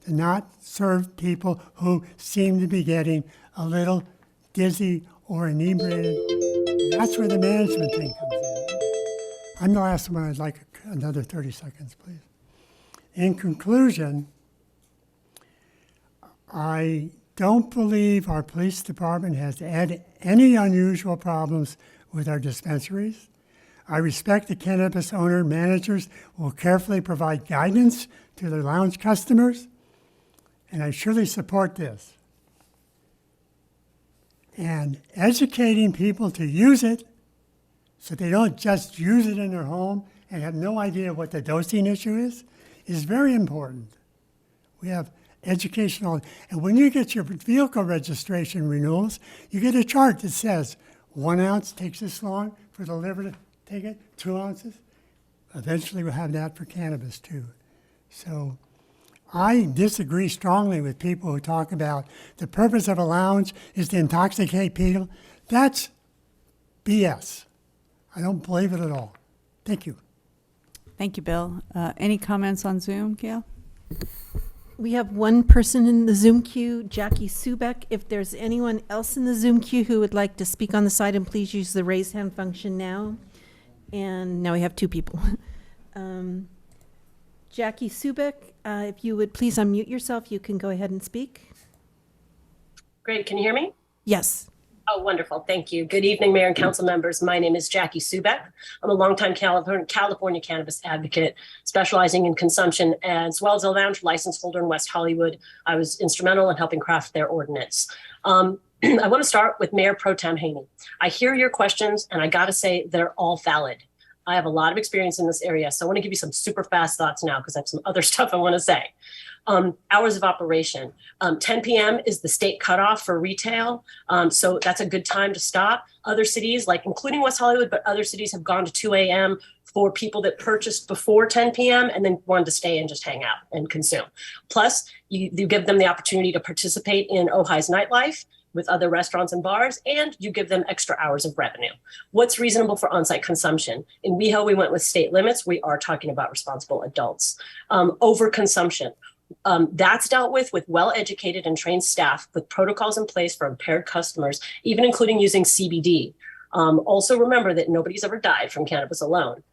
to not serve people who seem to be getting a little dizzy or inebriated. That's where the management thing comes in. I'm the last one. I'd like another 30 seconds, please. In conclusion, I don't believe our police department has had any unusual problems with our dispensaries. I respect the cannabis owner managers will carefully provide guidance to their lounge customers, and I surely support this. And educating people to use it so they don't just use it in their home and have no idea what the dosing issue is very important. We have educational, and when you get your vehicle registration renewals, you get a chart that says 1 ounce takes this long for the liver to take it, 2 ounces. Eventually we'll have that for cannabis too. So I disagree strongly with people who talk about the purpose of a lounge is to intoxicate people. That's BS. I don't believe it at all. Thank you. Thank you, Bill. Any comments on Zoom, Gail? We have one person in the Zoom queue, Jackie Subek. If there's anyone else in the Zoom queue who would like to speak on this item, please use the raise hand function now. And now we have 2 people. Jackie Subek, if you would please unmute yourself, you can go ahead and speak. Great. Can you hear me? Yes. Oh, wonderful. Thank you. Good evening, Mayor and Council members. My name is Jackie Subek. I'm a longtime California cannabis advocate, specializing in consumption, as well as a lounge license holder in West Hollywood. I was instrumental in helping craft their ordinance. I want to start with Mayor Pro Tem Haney. I hear your questions, and I got to say they're all valid. I have a lot of experience in this area, so I want to give you some super fast thoughts now because I have some other stuff I want to say. Hours of operation. 10 p.m. is the state cutoff for retail, so that's a good time to stop. Other cities, like including West Hollywood, but other cities have gone to 2 a.m. for people that purchased before 10 p.m. and then wanted to stay and just hang out and consume. Plus, you give them the opportunity to participate in Ojai's nightlife with other restaurants and bars, and you give them extra hours of revenue. What's reasonable for on-site consumption? In WeHo, we went with state limits. We are talking about responsible adults. Overconsumption. That's dealt with well-educated and trained staff with protocols in place for impaired customers, even including using CBD. Also remember that nobody's ever died from cannabis alone.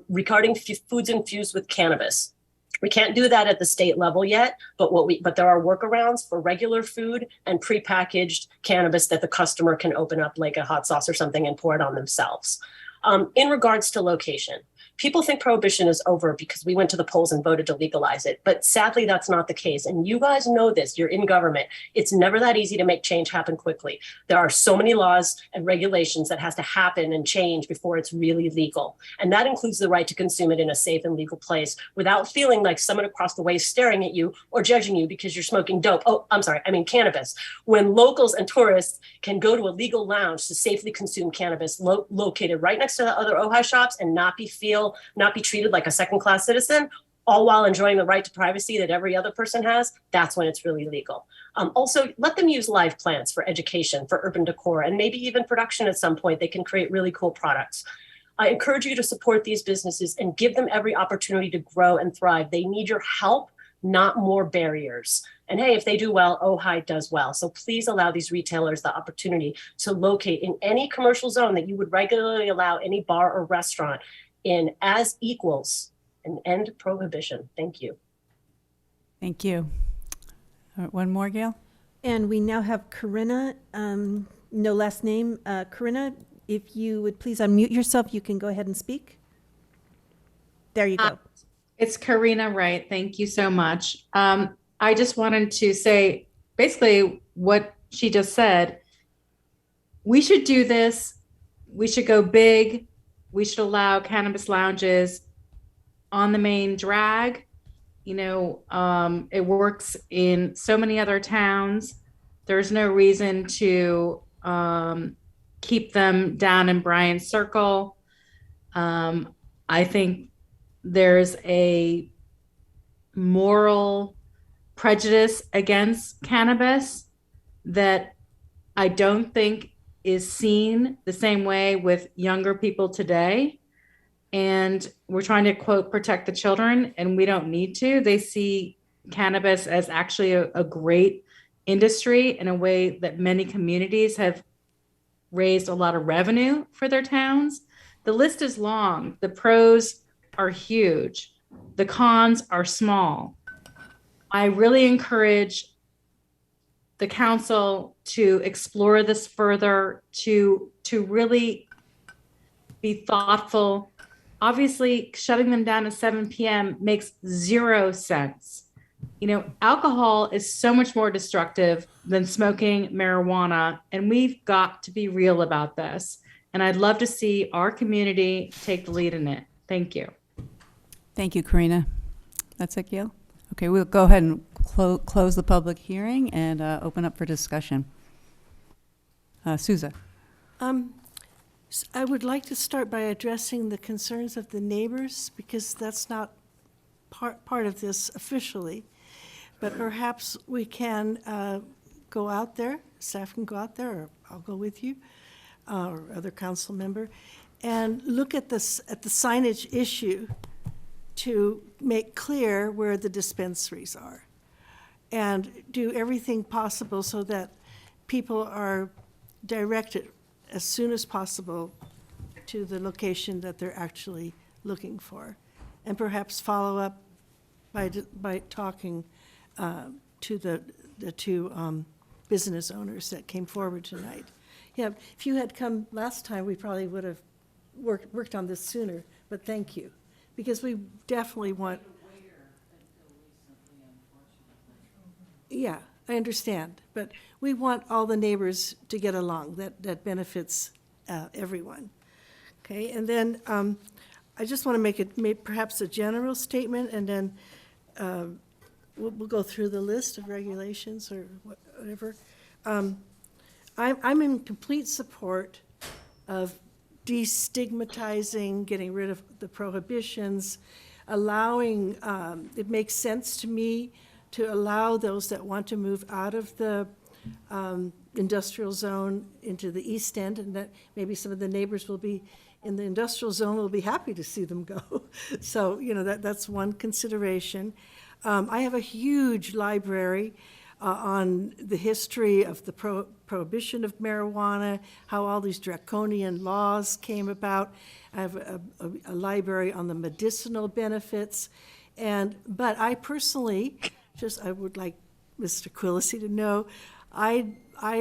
Regarding foods infused with cannabis, we can't do that at the state level yet, but there are workarounds for regular food and prepackaged cannabis that the customer can open up like a hot sauce or something and pour it on themselves. In regards to location, people think prohibition is over because we went to the polls and voted to legalize it. But sadly, that's not the case. And you guys know this. You're in government. It's never that easy to make change happen quickly. There are so many laws and regulations that has to happen and change before it's really legal. And that includes the right to consume it in a safe and legal place without feeling like someone across the way is staring at you or judging you because you're smoking dope. Oh, I'm sorry. I mean cannabis. When locals and tourists can go to a legal lounge to safely consume cannabis located right next to the other Ojai shops and not be treated like a second-class citizen, all while enjoying the right to privacy that every other person has, that's when it's really legal. Also, let them use live plants for education, for urban decor, and maybe even production at some point. They can create really cool products. I encourage you to support these businesses and give them every opportunity to grow and thrive. They need your help not more barriers. And hey, if they do well, Ojai does well. So please allow these retailers the opportunity to locate in any commercial zone that you would regularly allow any bar or restaurant in as equals and end prohibition. Thank you. Thank you. One more, Gail? And we now have Corinna, no last name. Corinna, if you would please unmute yourself, you can go ahead and speak. There you go. It's Karina Wright. Thank you so much. I just wanted to say basically what she just said. We should do this. We should go big. We should allow cannabis lounges on the main drag. You know, it works in so many other towns. There's no reason to keep them down in Bryan Circle. I think there's a moral prejudice against cannabis that I don't think is seen the same way with younger people today. And we're trying to, quote, protect the children, and we don't need to. They see cannabis as actually a great industry in a way that many communities have raised a lot of revenue for their towns. The list is long. The pros are huge. The cons are small. I really encourage the council to explore this further, to really be thoughtful. Obviously, shutting them down at 7 p.m. makes zero sense. You know, alcohol is so much more destructive than smoking marijuana, and we've got to be real about this. And I'd love to see our community take the lead in it. Thank you. Thank you, Karina. That's it, Gail? Okay, we'll go ahead and close the public hearing and open up for discussion. Souza. I would like to start by addressing the concerns of the neighbors, because that's not part of this officially. But perhaps we can go out there, staff can go out there, or I'll go with you, or other council member, and look at the signage issue to make clear where the dispensaries are, and do everything possible so that people are directed as soon as possible to the location that they're actually looking for, and perhaps follow up by talking to the two business owners that came forward tonight. Yeah, if you had come last time, we probably would have worked on this sooner, but thank you, because we definitely want. Yeah, I understand, but we want all the neighbors to get along. That benefits everyone. Okay, and then I just want to make perhaps a general statement, and then we'll go through the list of regulations or whatever. I'm in complete support of destigmatizing, getting rid of the prohibitions, allowing. It makes sense to me to allow those that want to move out of the industrial zone into the east end, and that maybe some of the neighbors will be in the industrial zone will be happy to see them go. So, you know, that's one consideration. I have a huge library on the history of the prohibition of marijuana, how all these draconian laws came about. I have a library on the medicinal benefits. But I personally, I would like Mr. Quillisi to know, I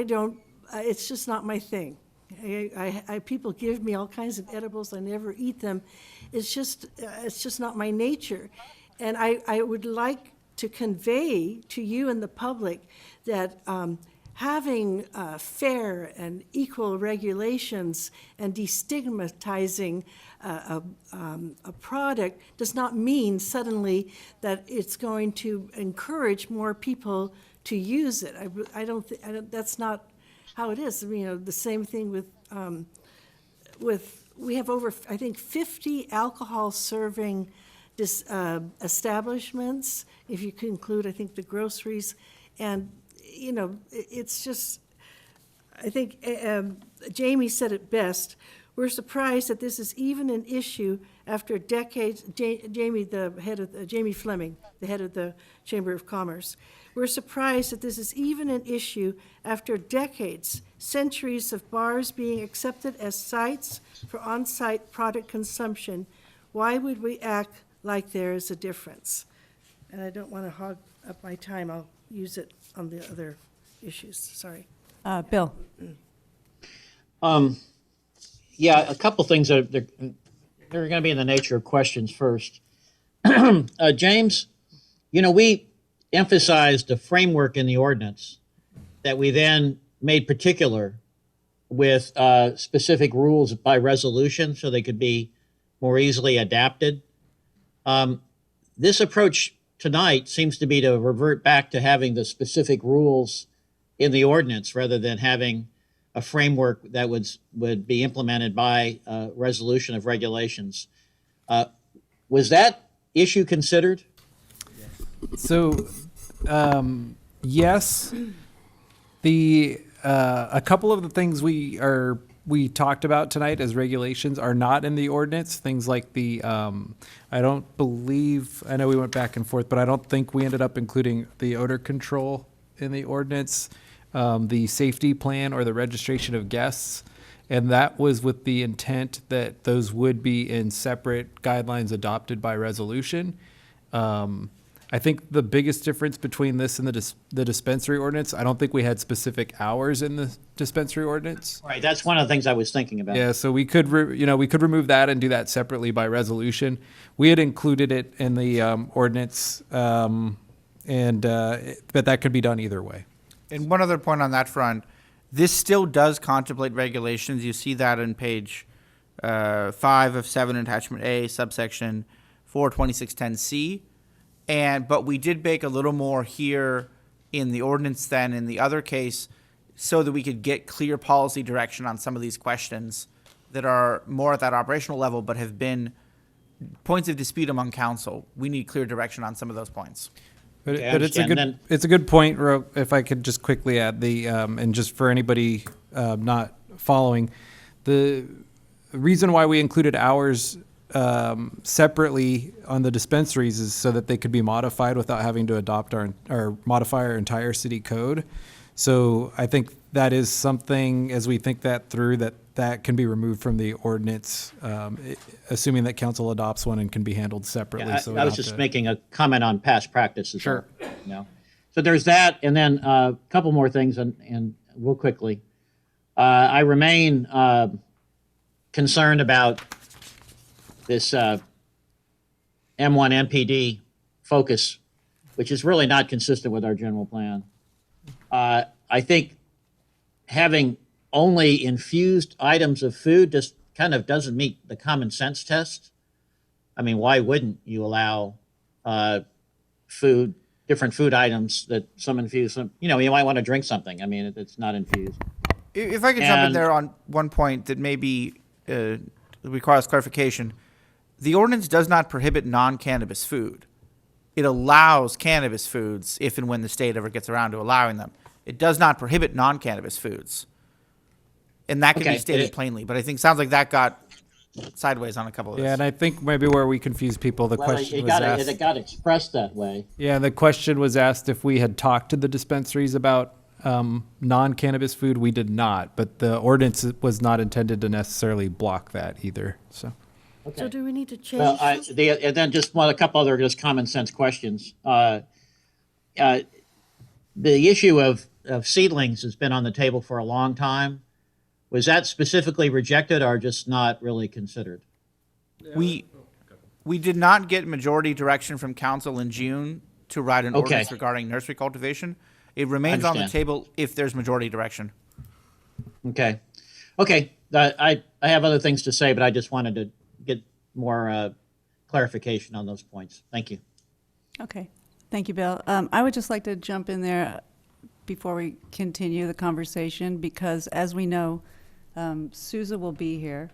don't, it's just not my thing. People give me all kinds of edibles, I never eat them. It's just not my nature. And I would like to convey to you and the public that having fair and equal regulations and destigmatizing a product does not mean suddenly that it's going to encourage more people to use it. I don't that's not how it is. You know, the same thing with we have over, I think, 50 alcohol serving establishments, if you include, I think, the groceries. And, you know, it's just, I think Jamie said it best. We're surprised that this is even an issue after decades. Jamie Fleming, the head of the Chamber of Commerce. We're surprised that this is even an issue after decades, centuries of bars being accepted as sites for on-site product consumption. Why would we act like there is a difference? And I don't want to hog up my time. I'll use it on the other issues. Sorry. Bill. Yeah, a couple things they're going to be in the nature of questions first. James, we emphasized the framework in the ordinance that we then made particular with specific rules by resolution so they could be more easily adapted. This approach tonight seems to be to revert back to having the specific rules in the ordinance rather than having a framework that would be implemented by resolution of regulations. Was that issue considered? So, yes, a couple of the things we talked about tonight as regulations are not in the ordinance. Things like I know we went back and forth, but I don't think we ended up including the odor control in the ordinance, the safety plan or the registration of guests. And that was with the intent that those would be in separate guidelines adopted by resolution. I think the biggest difference between this and the dispensary ordinance, I don't think we had specific hours in the dispensary ordinance. Right, that's one of the things I was thinking about. Yeah, so we could remove that and do that separately by resolution. We had included it in the ordinance, but that could be done either way. And one other point on that front, this still does contemplate regulations. You see that in page 5 of 7, attachment A, subsection 42610C. But we did bake a little more here in the ordinance than in the other case so that we could get clear policy direction on some of these questions that are more at that operational level but have been points of dispute among council. We need clear direction on some of those points. But it's a good point. If I could just quickly add and just for anybody not following, the reason why we included hours separately on the dispensaries is so that they could be modified without having to adopt or modify our entire city code. So I think that is something, as we think that through, that can be removed from the ordinance, assuming that council adopts one and can be handled separately. Yeah, I was just making a comment on past practices. Sure. So there's that, and then a couple more things, and real quickly. I remain concerned about this M1 MPD focus, which is really not consistent with our general plan. I think having only infused items of food just kind of doesn't meet the common sense test. I mean, why wouldn't you allow different food items that some infuse? You might want to drink something. I mean, it's not infused. If I could jump in there on one point that maybe requires clarification. The ordinance does not prohibit non-cannabis food. It allows cannabis foods if and when the state ever gets around to allowing them. It does not prohibit non-cannabis foods. And that can be stated plainly. But I think it sounds like that got sideways on a couple of those. Yeah, and I think maybe where we confused people, question was asked. It got expressed that way. Yeah, the question was asked if we had talked to the dispensaries about non-cannabis food. We did not, but the ordinance was not intended to necessarily block that either. So. Okay. So do we need to change? Well, and then just a couple other just common sense questions. The issue of seedlings has been on the table for a long time. Was that specifically rejected or just not really considered? We did not get majority direction from council in June to write an ordinance regarding nursery cultivation. It remains on the table if there's majority direction. Okay. I have other things to say, but I just wanted to get more clarification on those points. Thank you. Okay. Thank you, Bill. I would just like to jump in there before we continue the conversation because, as we know, Sousa will be here.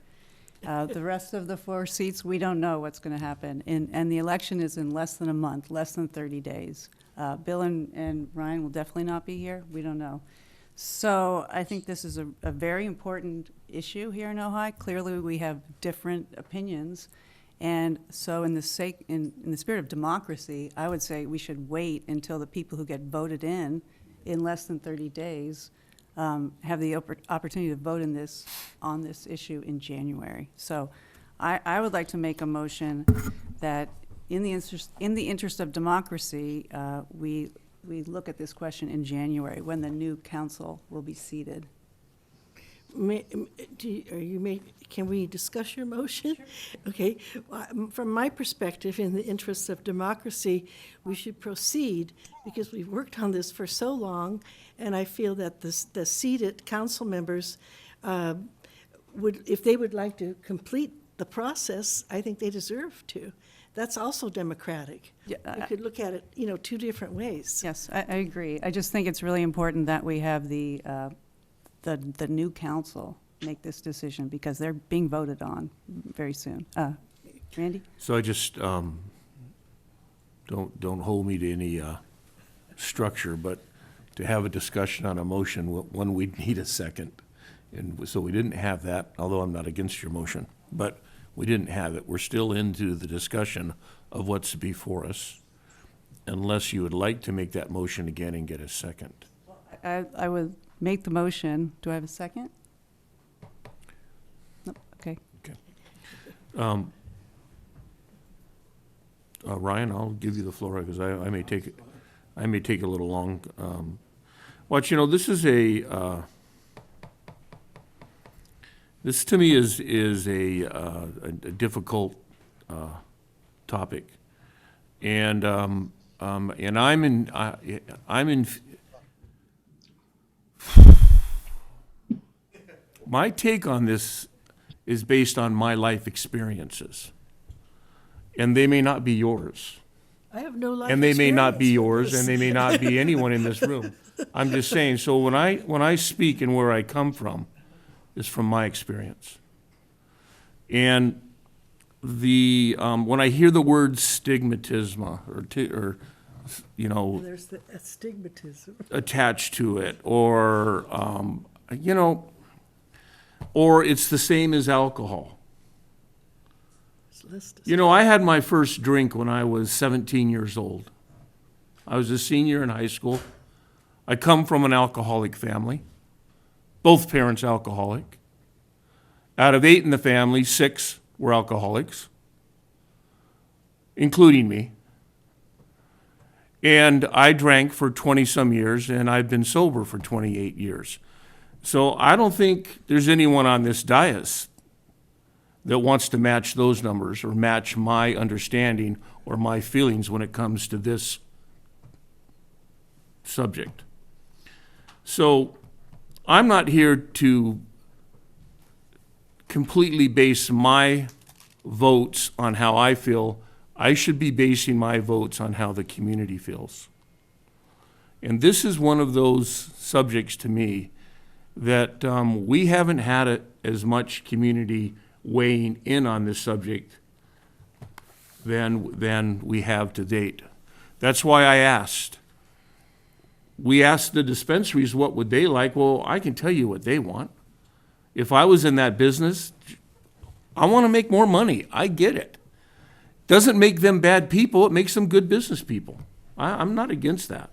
The rest of the 4 seats, we don't know what's going to happen. And the election is in less than a month, less than 30 days. Bill and Ryan will definitely not be here. We don't know. So I think this is a very important issue here in Ojai. Clearly, we have different opinions. And so in the spirit of democracy, I would say we should wait until the people who get voted in less than 30 days have the opportunity to vote on this issue in January. So I would like to make a motion that in the interest of democracy, we look at this question in January when the new council will be seated. Can we discuss your motion? Sure. Okay. From my perspective, in the interests of democracy, we should proceed because we've worked on this for so long, and I feel that the seated council members if they would like to complete the process, I think they deserve to. That's also democratic. Yeah, we could look at it, two different ways. Yes, I agree. I just think it's really important that we have the new council make this decision because they're being voted on very soon. Randy? So I just, don't hold me to any structure, but to have a discussion on a motion, one, we'd need a second. And so we didn't have that, although I'm not against your motion, but we didn't have it. We're still into the discussion of what's before us, unless you would like to make that motion again and get a second. I would make the motion. Do I have a second? No, okay. Okay. Ryan, I'll give you the floor because I may take a little long. This is this to me is a difficult topic, and I'm in. My take on this is based on my life experiences, and they may not be yours. I have no life and they may not be experience yours, with this. and they may not be anyone in this room. I'm just saying. So when I speak and where I come from, is from my experience. And when I hear the word stigmatism there's the astigmatism attached to it, or or it's the same as alcohol. I had my first drink when I was 17 years old. I was a senior in high school. I come from an alcoholic family, both parents alcoholic. Out of 8 in the family, 6 were alcoholics, including me. And I drank for 20-some years, and I've been sober for 28 years. So I don't think there's anyone on this dais that wants to match those numbers or match my understanding or my feelings when it comes to this subject. So I'm not here to completely base my votes on how I feel. I should be basing my votes on how the community feels. And this is one of those subjects to me that we haven't had as much community weighing in on this subject than we have to date. That's why I asked. We asked the dispensaries what would they like. Well, I can tell you what they want. If I was in that business, I want to make more money. I get it. Doesn't make them bad people. It makes them good business people. I'm not against that.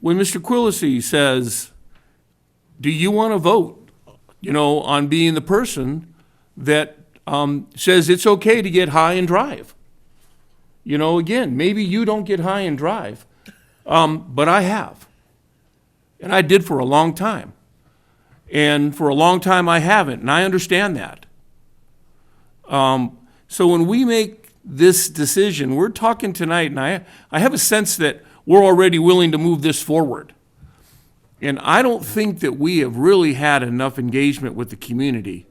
When Mr. Quillisi says, do you want to vote, on being the person that says it's okay to get high and drive? Again, maybe you don't get high and drive, but I have. And I did for a long time. And for a long time I haven't, and I understand that. So when we make this decision, we're talking tonight, and I have a sense that we're already willing to move this forward. And I don't think that we have really had enough engagement with the community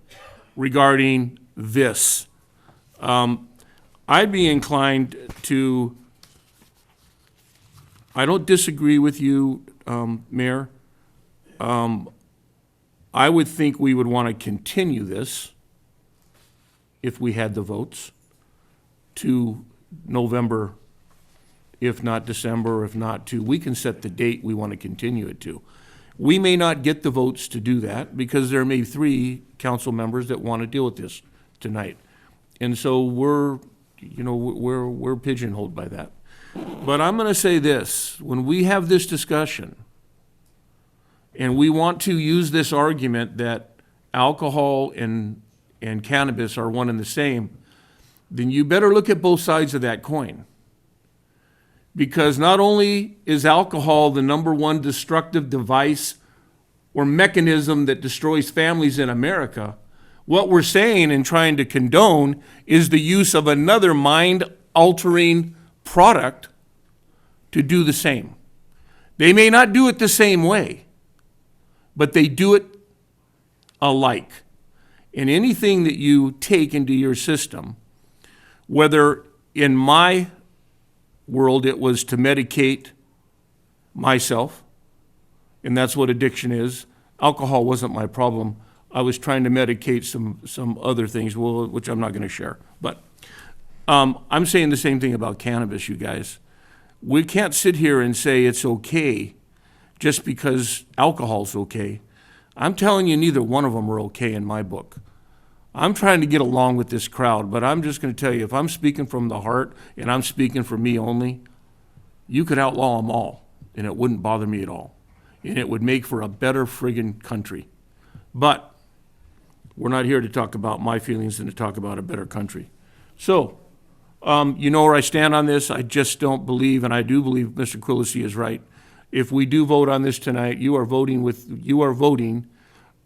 regarding this. I'd be inclined to, I don't disagree with you, Mayor. I would think we would want to continue this, if we had the votes, to November if not December, if not to, we can set the date we want to continue it to. We may not get the votes to do that because there may be 3 council members that want to deal with this tonight. And so we're pigeonholed by that. But I'm going to say this, when we have this discussion and we want to use this argument that alcohol and cannabis are one and the same, then you better look at both sides of that coin. Because not only is alcohol the #1 destructive device or mechanism that destroys families in America, what we're saying and trying to condone is the use of another mind-altering product to do the same. They may not do it the same way, but they do it alike. And anything that you take into your system, whether in my world it was to medicate myself, and that's what addiction is. Alcohol wasn't my problem. I was trying to medicate some other things, which I'm not going to share. But I'm saying the same thing about cannabis, you guys. We can't sit here and say it's okay just because alcohol's okay. I'm telling you, neither one of them are okay in my book. I'm trying to get along with this crowd, but I'm just going to tell you, if I'm speaking from the heart and I'm speaking for me only, you could outlaw them all, and it wouldn't bother me at all. And it would make for a better friggin' country. But we're not here to talk about my feelings and to talk about a better country. So, you know where I stand on this. I just don't believe, and I do believe Mr. Quillisi is right. If we do vote on this tonight, you are voting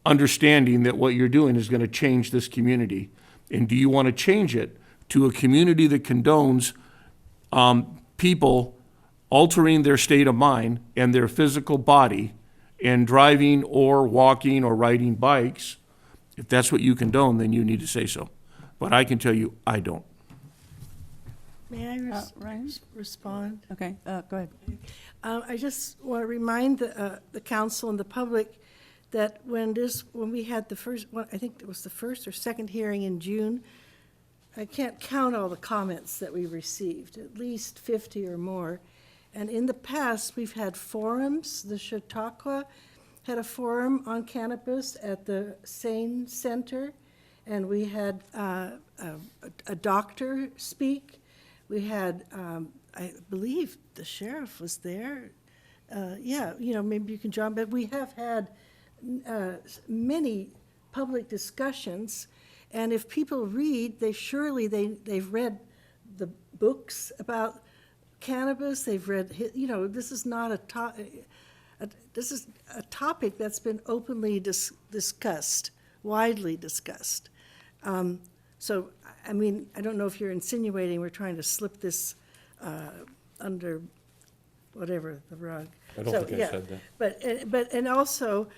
understanding that what you're doing is going to change this community. And do you want to change it to a community that condones people altering their state of mind and their physical body and driving or walking or riding bikes? If that's what you condone, then you need to say so. But I can tell you, I don't. May I Ryan? respond? Okay, go ahead. I just want to remind the council and the public that when we had the first one, I think it was the first or second hearing in June, I can't count all the comments that we received, at least 50 or more. And in the past, we've had forums. The Chautauqua had a forum on cannabis at the Sane Center, and we had a doctor speak. We had, I believe the sheriff was there. Yeah, maybe you can jump, but we have had many public discussions, and if people read, they've read the books about cannabis. They've read, this is not this is a topic that's been openly discussed, widely discussed. So, I mean, I don't know if you're insinuating we're trying to slip this under whatever the rug. I don't think I said that. But and also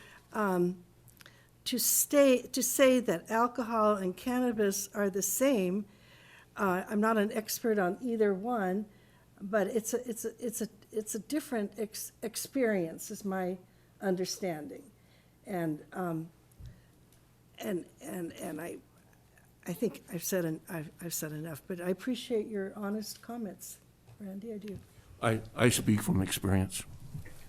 to say that alcohol and cannabis are the same. I'm not an expert on either one, but it's a different experience, is my understanding, and I think I've said enough. But I appreciate your honest comments, Randy. I do. I speak from experience.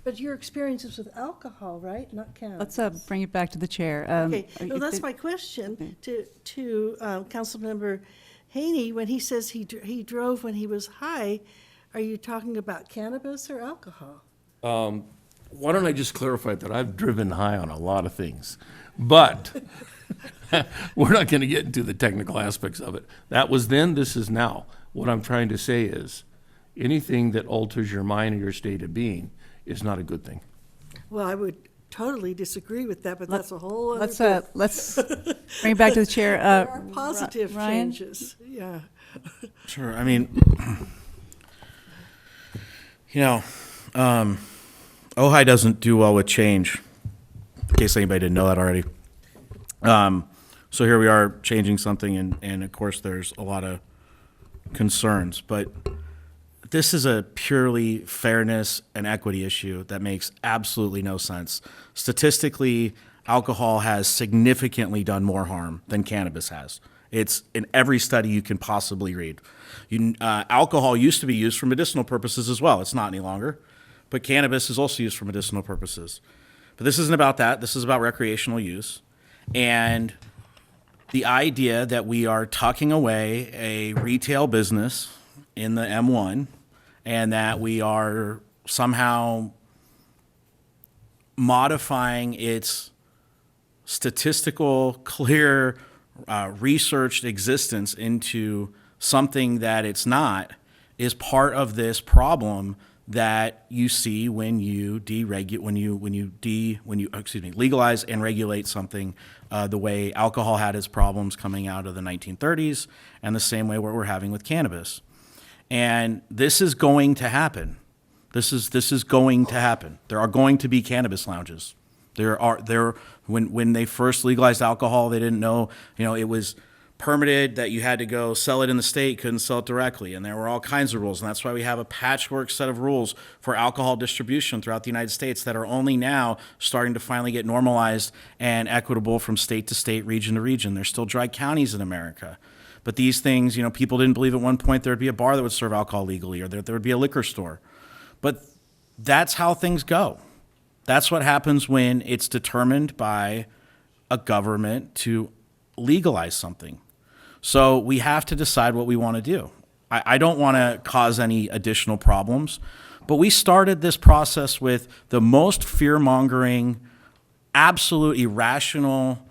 But your experience is with alcohol, right? Not cannabis. Let's bring it back to the chair. Okay, no, that's my question to Councilmember Haney. When he says he drove when he was high, are you talking about cannabis or alcohol? Why don't I just clarify that I've driven high on a lot of things, but we're not going to get into the technical aspects of it. That was then, this is now. What I'm trying to say is anything that alters your mind or your state of being is not a good thing. Well, I would totally disagree with that, but that's a whole other Let's bring it back to the chair. There are positive Ryan? changes. Yeah. Sure. I mean, Ojai doesn't do well with change, in case anybody didn't know that already. So here we are changing something, and of course there's a lot of concerns, but this is a purely fairness and equity issue that makes absolutely no sense. Statistically, alcohol has significantly done more harm than cannabis has. It's in every study you can possibly read. Alcohol used to be used for medicinal purposes as well. It's not any longer. But cannabis is also used for medicinal purposes. But this isn't about that. This is about recreational use. And the idea that we are tucking away a retail business in the M1 and that we are somehow modifying its statistical, clear, researched existence into something that it's not is part of this problem that you see when you legalize and regulate something the way alcohol had its problems coming out of the 1930s, and the same way what we're having with cannabis. And this is going to happen. This is going to happen. There are going to be cannabis lounges. When they first legalized alcohol, they didn't know, it was permitted that you had to go sell it in the state, couldn't sell it directly, and there were all kinds of rules, and that's why we have a patchwork set of rules for alcohol distribution throughout the United States that are only now starting to finally get normalized and equitable from state to state, region to region. There's still dry counties in America. But these things, people didn't believe at one point there would be a bar that would serve alcohol legally, or there would be a liquor store. But that's how things go. That's what happens when it's determined by a government to legalize something. So we have to decide what we want to do. I don't want to cause any additional problems, but we started this process with the most fear-mongering, absolute irrational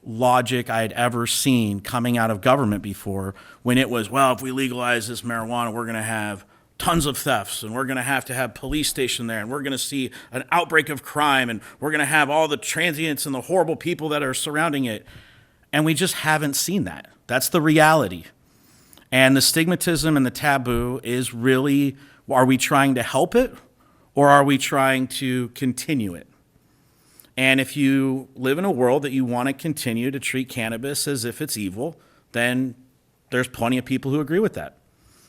logic I had ever seen coming out of government before, when it was, well, if we legalize this marijuana, we're going to have tons of thefts, and we're going to have police station there, and we're going to see an outbreak of crime, and we're going to have all the transients and the horrible people that are surrounding it. And we just haven't seen that. That's the reality. And the stigmatism and the taboo is really, are we trying to help it, or are we trying to continue it? And if you live in a world that you want to continue to treat cannabis as if it's evil, then there's plenty of people who agree with that.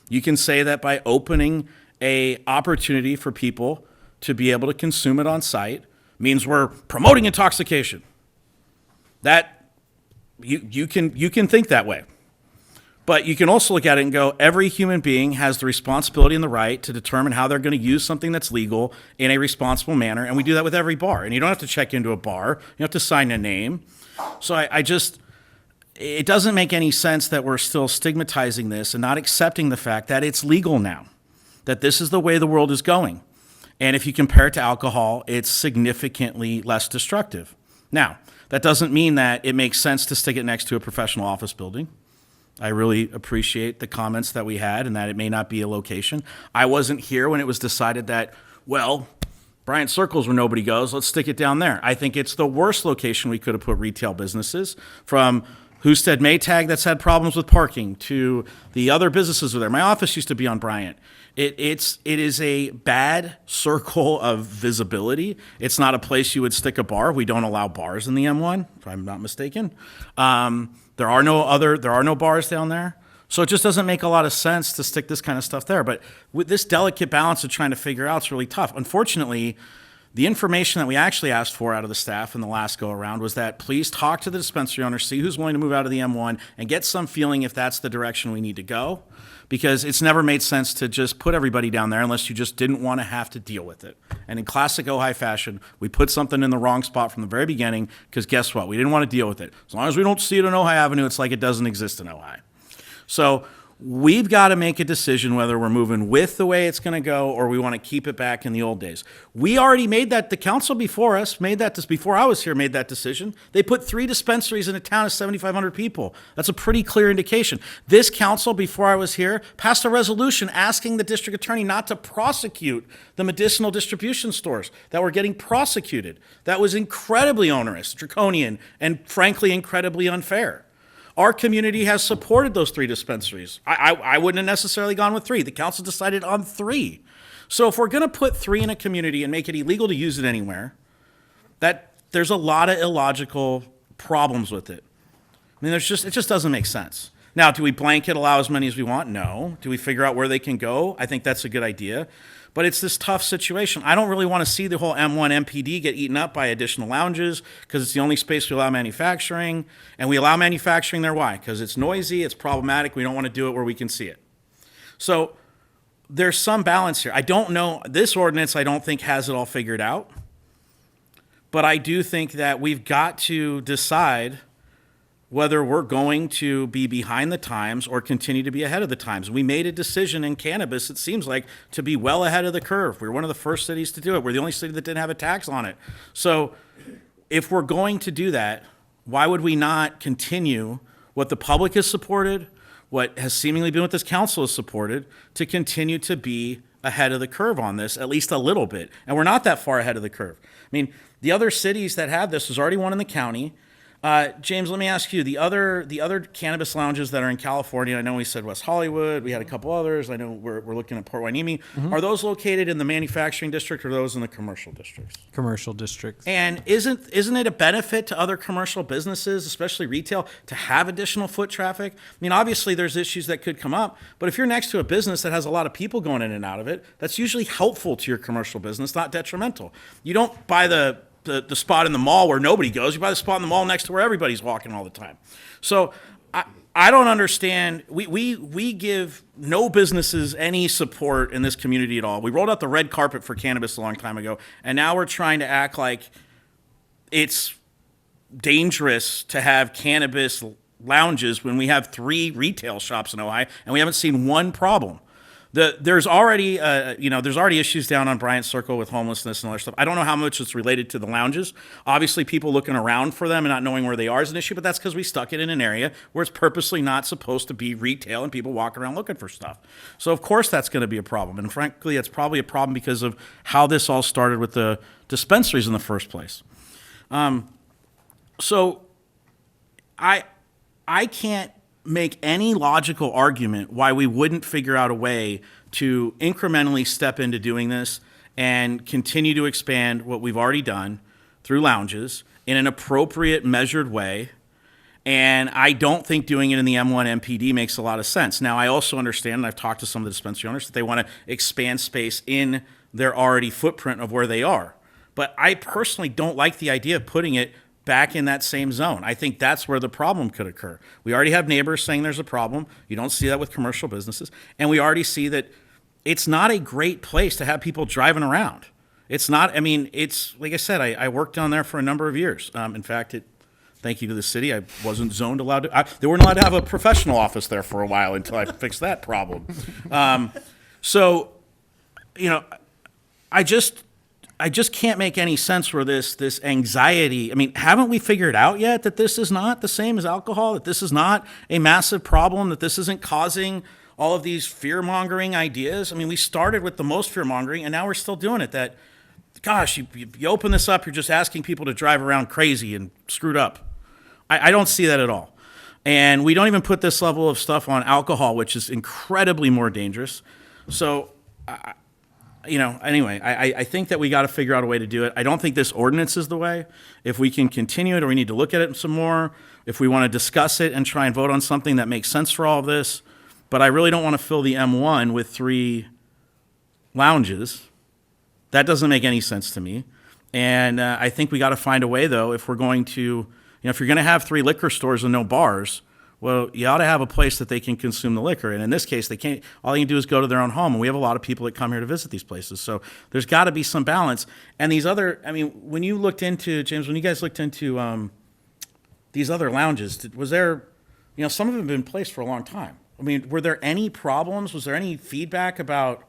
You can say that by opening an opportunity for people to be able to consume it on site means we're promoting intoxication. That you can think that way. But you can also look at it and go, every human being has the responsibility and the right to determine how they're going to use something that's legal in a responsible manner. And we do that with every bar. And you don't have to check into a bar. You have to sign a name. So it doesn't make any sense that we're still stigmatizing this and not accepting the fact that it's legal now, that this is the way the world is going. And if you compare it to alcohol, it's significantly less destructive. Now, that doesn't mean that it makes sense to stick it next to a professional office building. I really appreciate the comments that we had and that it may not be a location. I wasn't here when it was decided that, well, Bryant Circle's where nobody goes, let's stick it down there. I think it's the worst location we could have put retail businesses, from Husted Maytag that's had problems with parking to the other businesses there. My office used to be on Bryant. It is a bad circle of visibility. It's not a place you would stick a bar. We don't allow bars in the M1, if I'm not mistaken. There are no bars down there. So it just doesn't make a lot of sense to stick this kind of stuff there. But with this delicate balance of trying to figure out, it's really tough. Unfortunately, the information that we actually asked for out of the staff in the last go around was that please talk to the dispensary owners, see who's willing to move out of the M1, and get some feeling if that's the direction we need to go. Because it's never made sense to just put everybody down there unless you just didn't want to have to deal with it. And in classic Ojai fashion, we put something in the wrong spot from the very beginning, because guess what? We didn't want to deal with it. As long as we don't see it on Ojai Avenue, it's like it doesn't exist in Ojai. So we've got to make a decision whether we're moving with the way it's going to go or we want to keep it back in the old days. We already made that, the council before us made that, before I was here, made that decision. They put 3 dispensaries in a town of 7,500 people. That's a pretty clear indication. This council, before I was here, passed a resolution asking the district attorney not to prosecute the medicinal distribution stores that were getting prosecuted. That was incredibly onerous, draconian, and frankly, incredibly unfair. Our community has supported those 3 dispensaries. I wouldn't have necessarily gone with 3. The council decided on 3. So if we're going to put 3 in a community and make it illegal to use it anywhere, there's a lot of illogical problems with it. I mean, it just doesn't make sense. Now, do we blanket allow as many as we want? No. Do we figure out where they can go? I think that's a good idea. But it's this tough situation. I don't really want to see the whole M1 MPD get eaten up by additional lounges because it's the only space we allow manufacturing. And we allow manufacturing there. Why? Because it's noisy, it's problematic. We don't want to do it where we can see it. So there's some balance here. I don't know. This ordinance, I don't think, has it all figured out. But I do think that we've got to decide whether we're going to be behind the times or continue to be ahead of the times. We made a decision in cannabis, it seems like, to be well ahead of the curve. We're one of the first cities to do it. We're the only city that didn't have a tax on it. So if we're going to do that, why would we not continue what the public has supported, what has seemingly been what this council has supported, to continue to be ahead of the curve on this, at least a little bit? And we're not that far ahead of the curve. I mean, the other cities that have this, there's already one in the county. James, let me ask you, the other cannabis lounges that are in California, I know we said West Hollywood, we had a couple others, I know we're looking at Port Hueneme. Are those located in the manufacturing district or those in the commercial districts? Commercial districts. And isn't it a benefit to other commercial businesses, especially retail, to have additional foot traffic? I mean, obviously there's issues that could come up, but if you're next to a business that has a lot of people going in and out of it, that's usually helpful to your commercial business, not detrimental. You don't buy the spot in the mall where nobody goes. You buy the spot in the mall next to where everybody's walking all the time. So I don't understand. We give no businesses any support in this community at all. We rolled out the red carpet for cannabis a long time ago, and now we're trying to act like it's dangerous to have cannabis lounges when we have 3 retail shops in Ojai, and we haven't seen one problem. There's already issues down on Bryant Circle with homelessness and other stuff. I don't know how much it's related to the lounges. Obviously, people looking around for them and not knowing where they are is an issue, but that's because we stuck it in an area where it's purposely not supposed to be retail and people walking around looking for stuff. So, of course, that's going to be a problem. And frankly, it's probably a problem because of how this all started with the dispensaries in the first place. So I can't make any logical argument why we wouldn't figure out a way to incrementally step into doing this and continue to expand what we've already done through lounges in an appropriate, measured way. And I don't think doing it in the M1 MPD makes a lot of sense. Now, I also understand, and I've talked to some of the dispensary owners, that they want to expand space in their already footprint of where they are. But I personally don't like the idea of putting it back in that same zone. I think that's where the problem could occur. We already have neighbors saying there's a problem. You don't see that with commercial businesses. And we already see that it's not a great place to have people driving around. It's not, I mean, it's, like I said, I worked down there for a number of years. In fact, thank you to the city, I wasn't zoned allowed to, they weren't allowed to have a professional office there for a while until I fixed that problem. So, you know, I just can't make any sense where this anxiety, I mean, haven't we figured out yet that this is not the same as alcohol, that this is not a massive problem, that this isn't causing all of these fear-mongering ideas? I mean, we started with the most fear-mongering, and now we're still doing it, that, gosh, you open this up, you're just asking people to drive around crazy and screwed up. I don't see that at all. And we don't even put this level of stuff on alcohol, which is incredibly more dangerous. So, anyway, I think that we got to figure out a way to do it. I don't think this ordinance is the way. If we can continue it, or we need to look at it some more, if we want to discuss it and try and vote on something that makes sense for all of this. But I really don't want to fill the M1 with 3 lounges. That doesn't make any sense to me. And I think we got to find a way, though, if we're going to, if you're going to have 3 liquor stores and no bars, well, you ought to have a place that they can consume the liquor. And in this case, they can't. All they can do is go to their own home. And we have a lot of people that come here to visit these places. So there's got to be some balance. And these other, I mean, when you looked into, James, when you guys looked into these other lounges, was there, some of them have been in place for a long time. I mean, were there any problems? Was there any feedback about,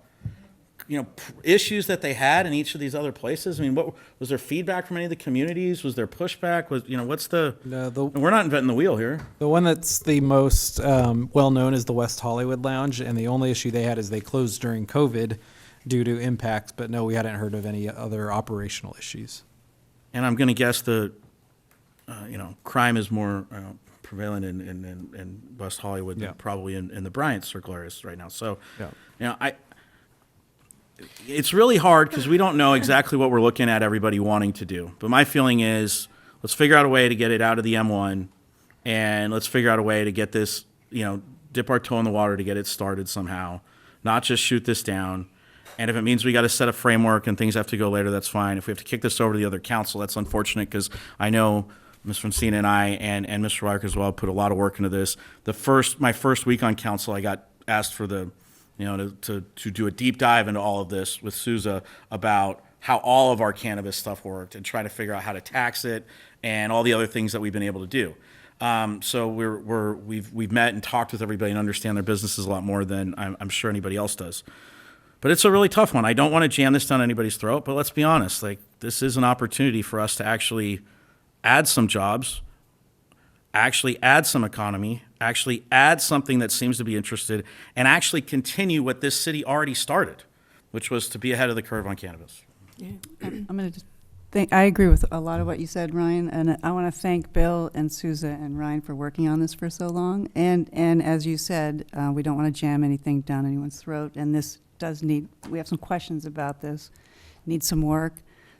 issues that they had in each of these other places? I mean, what was there feedback from any of the communities? Was there pushback? What's the? We're not inventing the wheel here. The one that's the most well known is the West Hollywood Lounge, and the only issue they had is they closed during COVID due to impacts. But no, we hadn't heard of any other operational issues. And I'm going to guess the, crime is more prevalent in West Hollywood than probably in the Bryant Circle areas right now. So, it's really hard because we don't know exactly what we're looking at everybody wanting to do. But my feeling is, let's figure out a way to get it out of the M1, and let's figure out a way to get this, dip our toe in the water to get it started somehow, not just shoot this down. And if it means we got to set a framework and things have to go later, that's fine. If we have to kick this over to the other council, that's unfortunate, because I know Ms. Francina and I and Mr. Riker as well put a lot of work into this. My first week on council, I got asked for to do a deep dive into all of this with Souza about how all of our cannabis stuff worked and try to figure out how to tax it and all the other things that we've been able to do. So we've met and talked with everybody and understand their businesses a lot more than I'm sure anybody else does. But it's a really tough one. I don't want to jam this down anybody's throat, but let's be honest. This is an opportunity for us to actually add some jobs, actually add some economy, actually add something that seems to be interested, and actually continue what this city already started, which was to be ahead of the curve on cannabis. Yeah. I'm going to just I agree with a lot of what you said, Ryan, and I want to thank Bill and Souza and Ryan for working on this for so long. And as you said, we don't want to jam anything down anyone's throat, and this does need, we have some questions about this, needs some work.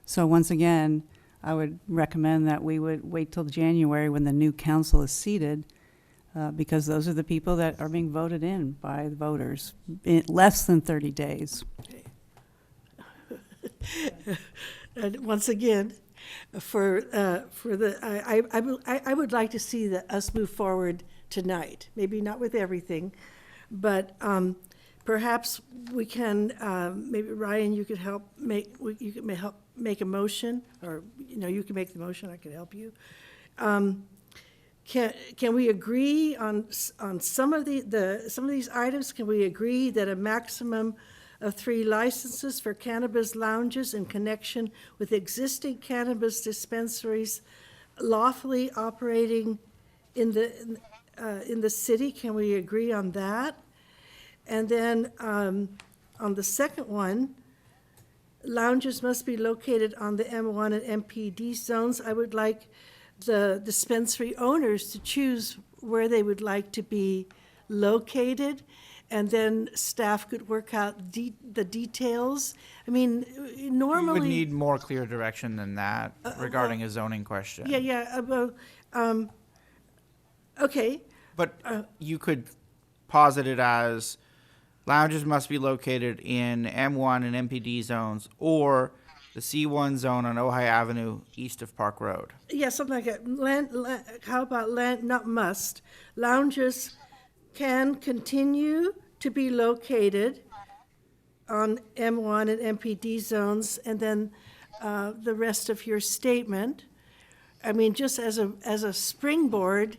So once again, I would recommend that we would wait till January when the new council is seated, because those are the people that are being voted in by the voters in less than 30 days. And once again, I would like to see us move forward tonight. Maybe not with everything, but perhaps we can. Maybe Ryan, you could help help make a motion, or you can make the motion. I can help you. Can we agree on some of these items? Can we agree that a maximum of 3 licenses for cannabis lounges in connection with existing cannabis dispensaries lawfully operating in the city? Can we agree on that? And then on the second one, lounges must be located on the M1 and MPD zones. I would like the dispensary owners to choose where they would like to be located, and then staff could work out the details. I mean, normally... We would need more clear direction than that regarding a zoning question. Okay. But you could posit it as lounges must be located in M1 and MPD zones, or the C1 zone on Ojai Avenue east of Park Road. Yeah, something like that. How about not must? Lounges can continue to be located on M1 and MPD zones, and then the rest of your statement. I mean, just as a springboard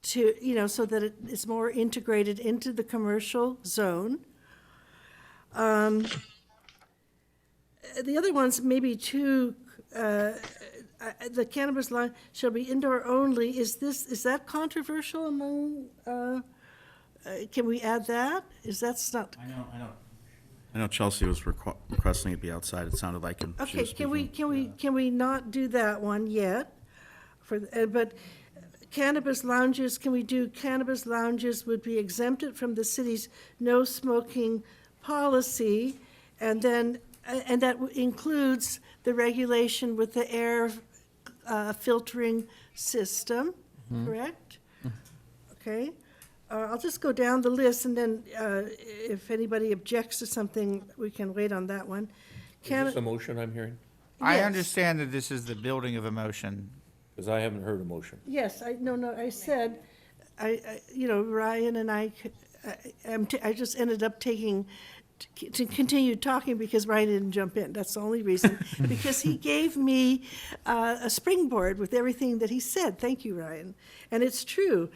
to, so that it is more integrated into the commercial zone. The other ones maybe too, the cannabis line shall be indoor only. Is that controversial among, can we add that? Not? I know Chelsea was requesting it be outside. It sounded like him. Okay, can we not do that one yet? But cannabis lounges, can we do cannabis lounges would be exempted from the city's no smoking policy, and that includes the regulation with the air filtering system, correct? Okay. I'll just go down the list, and then if anybody objects to something, we can wait on that one. Is this a motion I'm hearing? I Yes. understand that this is the building of a motion. Because I haven't heard a motion. Yes, I said, Ryan and I just ended up to continue talking because Ryan didn't jump in. That's the only reason. Because he gave me a springboard with everything that he said. Thank you, Ryan. And it's true.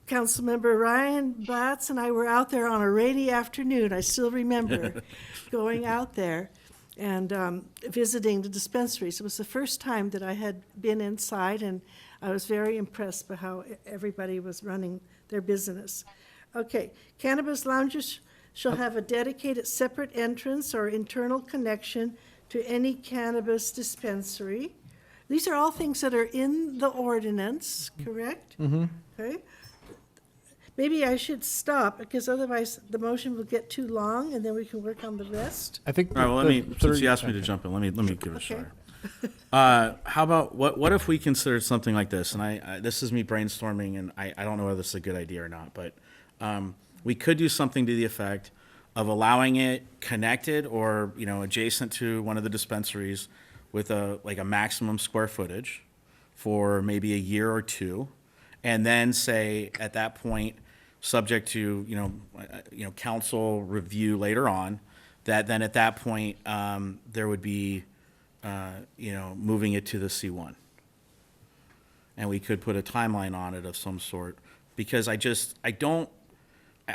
Councilmember Ryan Batts and I were out there on a rainy afternoon. I still remember going out there and visiting the dispensaries. It was the first time that I had been inside, and I was very impressed by how everybody was running their business. Okay, cannabis lounges shall have a dedicated separate entrance or internal connection to any cannabis dispensary. These are all things that are in the ordinance, correct? Mm-hmm. Okay. Maybe I should stop, because otherwise the motion will get too long, and then we can work on the rest. I think. All right, well, since you asked me to jump in, let me give it a shot. How about, what if we considered something like this? And this is me brainstorming, and I don't know whether this is a good idea or not, but we could do something to the effect of allowing it connected or, adjacent to one of the dispensaries with a maximum square footage for maybe a year or two, and then say at that point, subject to council review later on, that then at that point there would be moving it to the C1, and we could put a timeline on it of some sort, because I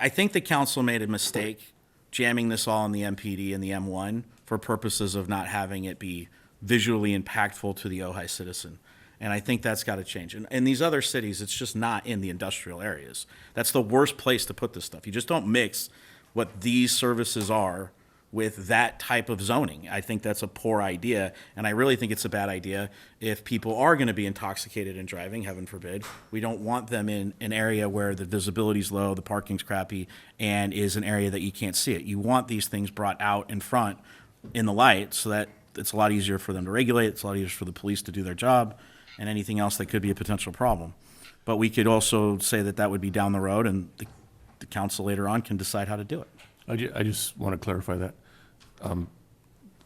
think the council made a mistake jamming this all in the MPD and the M1 for purposes of not having it be visually impactful to the Ojai citizen. And I think that's got to change. And in these other cities, it's just not in the industrial areas. That's the worst place to put this stuff. You just don't mix what these services are with that type of zoning. I think that's a poor idea, and I really think it's a bad idea if people are going to be intoxicated and driving, heaven forbid. We don't want them in an area where the visibility's low, the parking's crappy, and is an area that you can't see it. You want these things brought out in front in the light so that it's a lot easier for them to regulate, it's a lot easier for the police to do their job, and anything else that could be a potential problem. But we could also say that that would be down the road, and the council later on can decide how to do it. I just want to clarify that.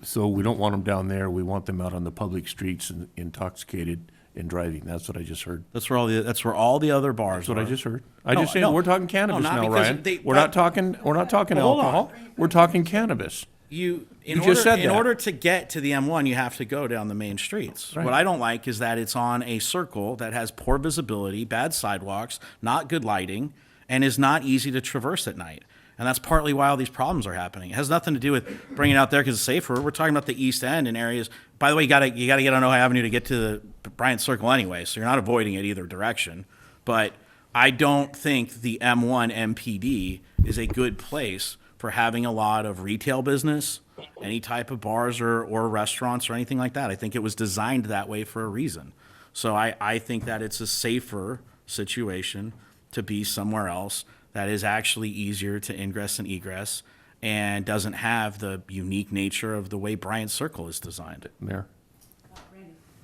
So we don't want them down there. We want them out on the public streets and intoxicated and driving. That's what I just heard. That's where all the other bars. That's what are. I just heard. I just said we're talking cannabis not now, because Ryan. We're not talking hold on. alcohol. We're talking cannabis. In In order to get to the M1, you have to go down the main streets. Right. What I don't like is that it's on a circle that has poor visibility, bad sidewalks, not good lighting, and is not easy to traverse at night. And that's partly why all these problems are happening. It has nothing to do with bringing it out there because it's safer. We're talking about the East End and areas. By the way, you got to get on Ojai Avenue to get to the Bryant Circle anyway, so you're not avoiding it either direction. But I don't think the M1 MPD is a good place for having a lot of retail business, any type of bars or restaurants or anything like that. I think it was designed that way for a reason. So I think that it's a safer situation to be somewhere else that is actually easier to ingress and egress and doesn't have the unique nature of the way Bryant Circle is designed. Mayor?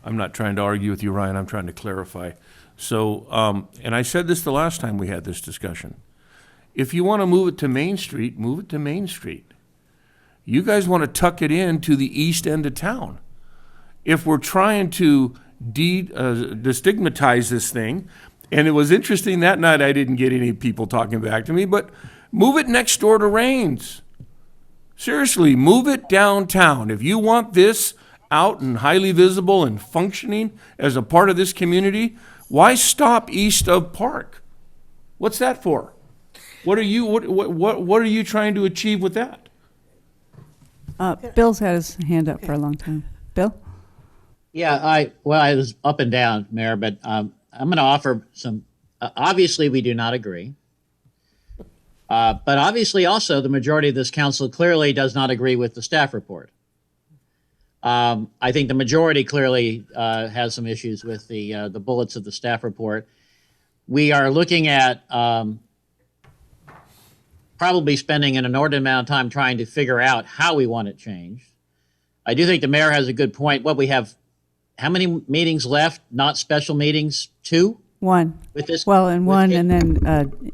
I'm not trying to argue with you, Ryan. I'm trying to clarify. So, and I said this the last time we had this discussion. If you want to move it to Main Street, move it to Main Street. You guys want to tuck it into the east end of town. If we're trying to destigmatize this thing, and it was interesting that night I didn't get any people talking back to me, but move it next door to Rains. Seriously, move it downtown. If you want this out and highly visible and functioning as a part of this community, why stop east of Park? What's that for? What are you trying to achieve with that? Bill's had his hand up for a long time. Bill? Yeah, I was up and down, Mayor, but I'm going to offer some. Obviously, we do not agree. But obviously, also, the majority of this council clearly does not agree with the staff report. I think the majority clearly has some issues with the bullets of the staff report. We are looking at probably spending an inordinate amount of time trying to figure out how we want it changed. I do think the mayor has a good point. What we have, how many meetings left? Not special meetings? 2? 1. With this, and one, and then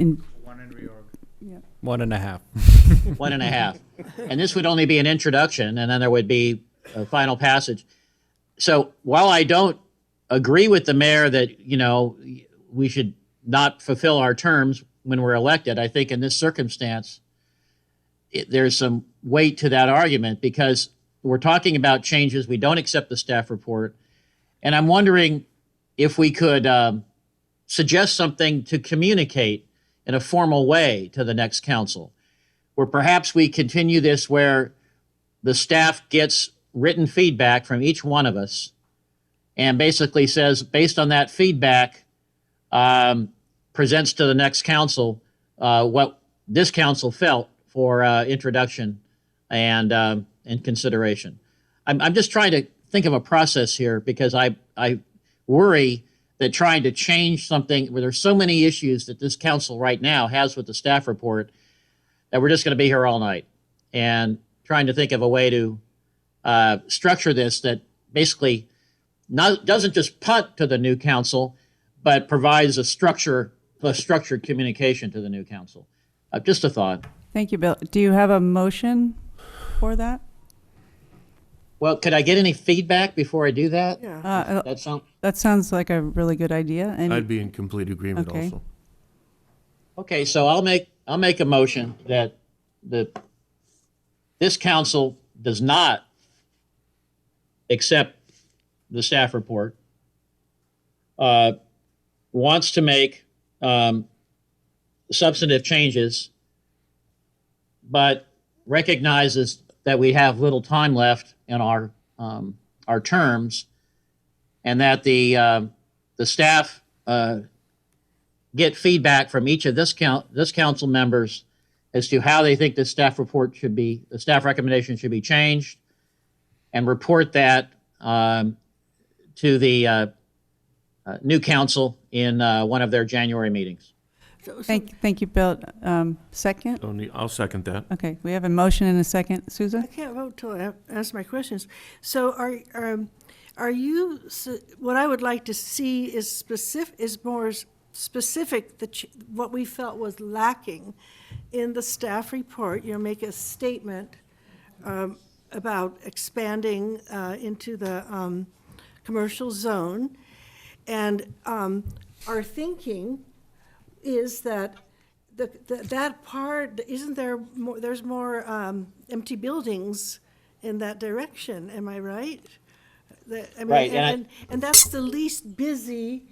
in 1.5. 1.5. And this would only be an introduction, and then there would be a final passage. So while I don't agree with the mayor that, we should not fulfill our terms when we're elected, I think in this circumstance, there's some weight to that argument because we're talking about changes. We don't accept the staff report. And I'm wondering if we could suggest something to communicate in a formal way to the next council, where perhaps we continue this where the staff gets written feedback from each one of us and basically says, based on that feedback, presents to the next council what this council felt for introduction and consideration. I'm just trying to think of a process here because I worry that trying to change something where there's so many issues that this council right now has with the staff report that we're just going to be here all night and trying to think of a way to structure this that basically doesn't just punt to the new council, but provides a structured communication to the new council. Just a thought. Thank you, Bill. Do you have a motion for that? Well, could I get any feedback before I do that? Yeah. That sounds like a really good idea. And I'd be in complete agreement Okay. also. Okay, so I'll make a motion that this council does not accept the staff report, wants to make substantive changes, but recognizes that we have little time left in our terms, and that the staff get feedback from each of this council members as to how they think the staff recommendation should be changed, and report that to the new council in one of their January meetings. Thank you, Bill. Second? I'll second that. Okay, we have a motion and a second. Susan? I can't vote till I ask my questions. So are you, what I would like to see is more specific, what we felt was lacking in the staff report. Make a statement about expanding into the commercial zone. And our thinking is that that part, isn't there more, there's more empty buildings in that direction, am I right? Right, and that's the least busy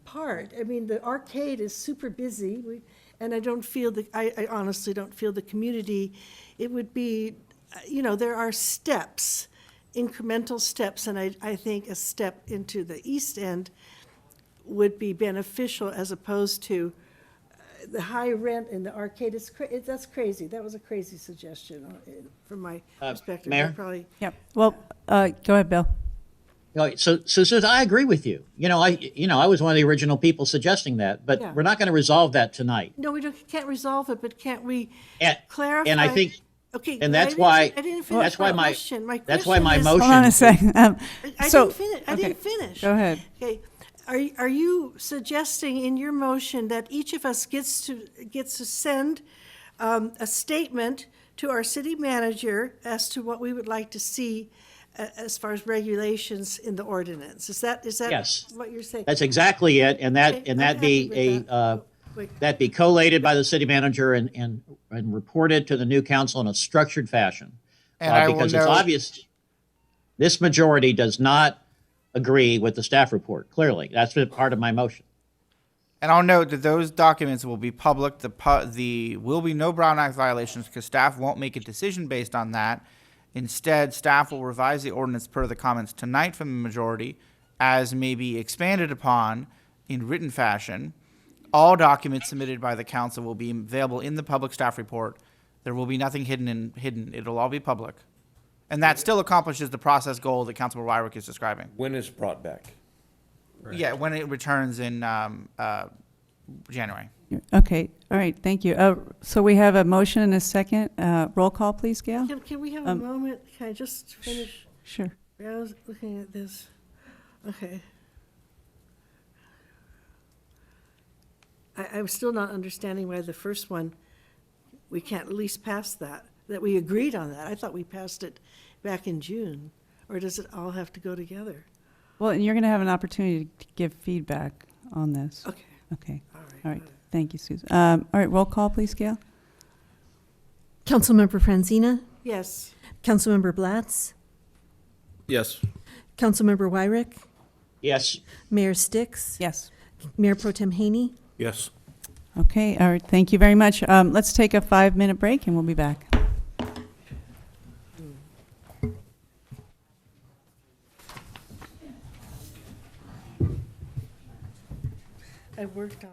part. I mean, the arcade is super busy, and I honestly don't feel the community, it would be, there are steps, incremental steps, and I think a step into the east end would be beneficial as opposed to the high rent in the arcade. That's crazy. That was a crazy suggestion from my perspective. Mayor? Yep. Well, go ahead, Bill. So I agree with you. I was one of the original people suggesting that, but Yeah. we're not going to resolve that tonight. No, we can't resolve it, but can't we And, clarify? and I think, Okay, and but that's I why, didn't finish that's why my question. My that's why question my is- motion. Hold on a second. I Okay. didn't finish. Go ahead. Okay, are you suggesting in your motion that each of us gets to send a statement to our city manager as to what we would like to see as far as regulations in the ordinance? Is that Yes. what you're saying? That's exactly it, and that Okay, and I'm that be happy with a Wait. that be collated by the city manager and reported to the new council in a structured fashion. And I will because it's note- obvious this majority does not agree with the staff report. Clearly, that's been part of my motion. And I'll note that those documents will be public. The will be no Brown Act violations because staff won't make a decision based on that. Instead, staff will revise the ordinance per the comments tonight from the majority as may be expanded upon in written fashion. All documents submitted by the council will be available in the public staff report. There will be nothing hidden. It'll all be public. And that still accomplishes the process goal that Councilor Wyrick is describing. When it's brought back. Yeah, when it returns in January. Okay, all right, thank you. So we have a motion and a second. Roll call, please, Gail? Can we have a moment? Can I just finish? Sure. I was looking at this. Okay. I'm still not understanding why the first one, we can't at least pass that we agreed on that. I thought we passed it back in June. Or does it all have to go together? Well, and you're going to have an opportunity to give feedback on this. Okay. Okay. All right. Thank you, Susan. All right, roll call, please, Gail. Councilmember Franzina? Yes. Councilmember Blatz? Yes. Councilmember Wyrick? Yes. Mayor Sticks? Yes. Mayor Pro Tem Haney? Yes. Okay, all right, thank you very much. Let's take a 5-minute break and we'll be back. I've worked on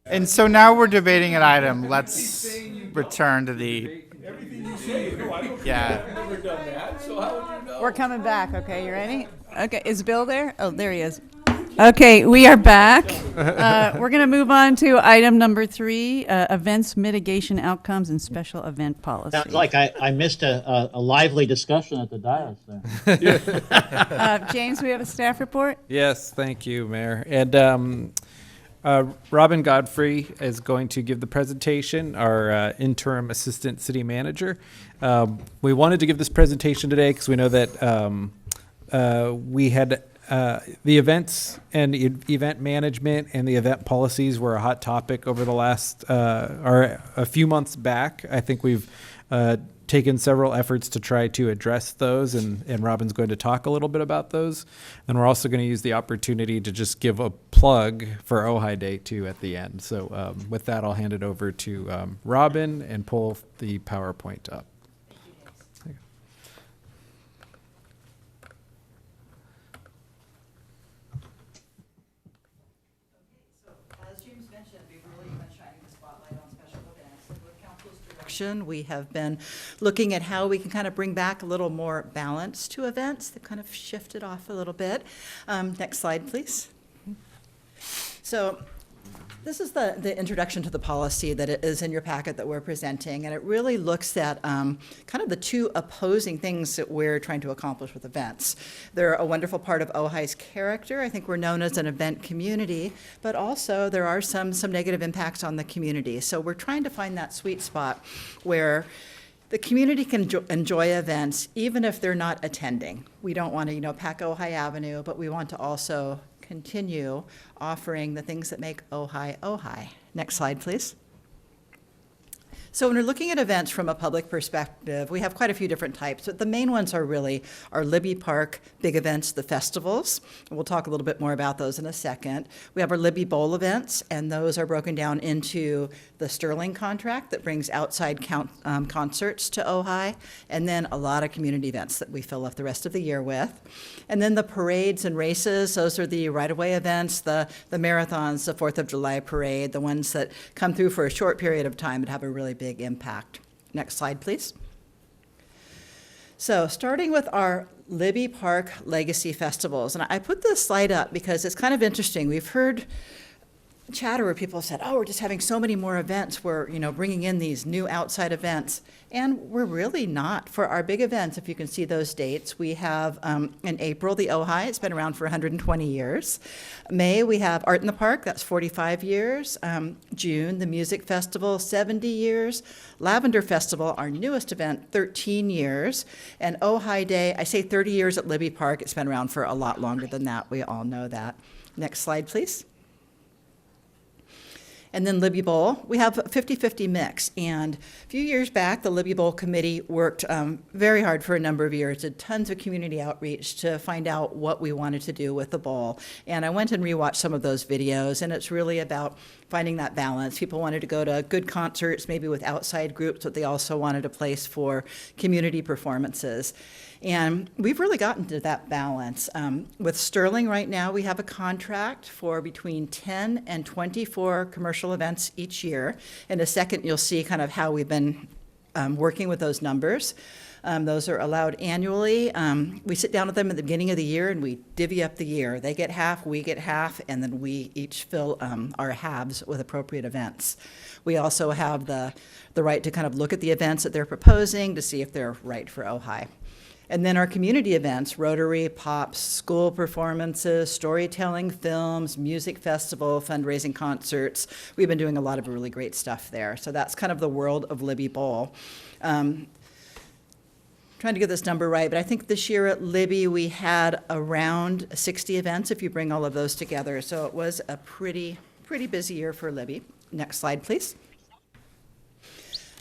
And so now we're debating an item. Let's return to the. Everything you say, no, I don't Yeah. I've never done that, so how would you know? We're coming back, okay, you ready? Okay, is Bill there? Oh, there he is. Okay, we are back. We're going to move on to item number 3, events mitigation outcomes and special event policy. Sounds like I missed a lively discussion at the dais there. James, we have a staff report? Yes, thank you, Mayor. And Robin Godfrey is going to give the presentation, our interim assistant city manager. We wanted to give this presentation today because we know that we had the events and event management and the event policies were a hot topic over the last, or a few months back. I think we've taken several efforts to try to address those, and Robin's going to talk a little bit about those. And we're also going to use the opportunity to just give a plug for Ojai Day too at the end. So with that, I'll hand it over to Robin and pull the PowerPoint up. We have been looking at how we can kind of bring back a little more balance to events. They've kind of shifted off a little bit. Next slide, please. So this is the introduction to the policy that is in your packet that we're presenting, and it really looks at kind of the two opposing things that we're trying to accomplish with events. They're a wonderful part of Ojai's character. I think we're known as an event community, but also there are some negative impacts on the community. So we're trying to find that sweet spot where the community can enjoy events even if they're not attending. We don't want to, pack Ojai Avenue, but we want to also continue offering the things that make Ojai Ojai. Next slide, please. So when we're looking at events from a public perspective, we have quite a few different types, but the main ones are really our Libby Park big events, the festivals. And we'll talk a little bit more about those in a second. We have our Libby Bowl events, and those are broken down into the Sterling contract that brings outside concerts to Ojai, and then a lot of community events that we fill up the rest of the year with. And then the parades and races, those are the right-of-way events, the marathons, the 4th of July parade, the ones that come through for a short period of time but have a really big impact. Next slide, please. So starting with our Libby Park Legacy Festivals, and I put this slide up because it's kind of interesting. We've heard chatter where people said, oh, we're just having so many more events. We're, bringing in these new outside events. And we're really not. For our big events, if you can see those dates, we have in April, the Ojai. It's been around for 120 years. May, we have Art in the Park. That's 45 years. June, the Music Festival, 70 years. Lavender Festival, our newest event, 13 years. And Ojai Day, I say 30 years at Libby Park. It's been around for a lot longer than that. We all know that. Next slide, please. And then Libby Bowl, we have a 50-50 mix. And a few years back, the Libby Bowl committee worked very hard for a number of years, did tons of community outreach to find out what we wanted to do with the bowl. And I went and rewatched some of those videos, and it's really about finding that balance. People wanted to go to good concerts, maybe with outside groups, but they also wanted a place for community performances. And we've really gotten to that balance. With Sterling right now, we have a contract for between 10 and 24 commercial events each year. In a second, you'll see kind of how we've been working with those numbers. Those are allowed annually. We sit down with them at the beginning of the year and we divvy up the year. They get half, we get half, and then we each fill our halves with appropriate events. We also have the right to kind of look at the events that they're proposing to see if they're right for Ojai. And then our community events, Rotary, Pops, school performances, storytelling, films, music festival, fundraising concerts. We've been doing a lot of really great stuff there. So that's kind of the world of Libby Bowl. Trying to get this number right, but I think this year at Libby we had around 60 events if you bring all of those together. So it was a pretty busy year for Libby. Next slide, please.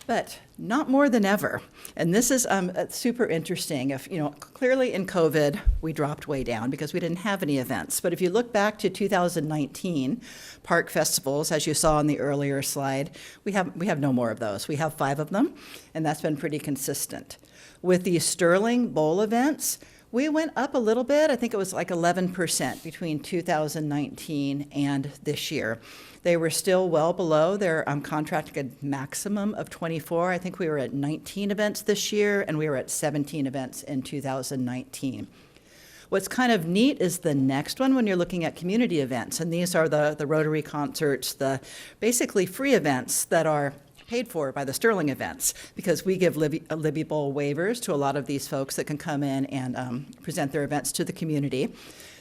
But not more than ever. And this is super interesting. If clearly in COVID, we dropped way down because we didn't have any events. But if you look back to 2019, park festivals, as you saw on the earlier slide, we have no more of those. We have 5 of them, and that's been pretty consistent. With the Sterling Bowl events, We went up a little bit. I think it was like 11% between 2019 and this year. They were still well below their contracted maximum of 24. I think we were at 19 events this year, and we were at 17 events in 2019. What's kind of neat is the next one when you're looking at community events, and these are the Rotary concerts, the basically free events that are paid for by the Sterling events, because we give Libby Bowl waivers to a lot of these folks that can come in and present their events to the community.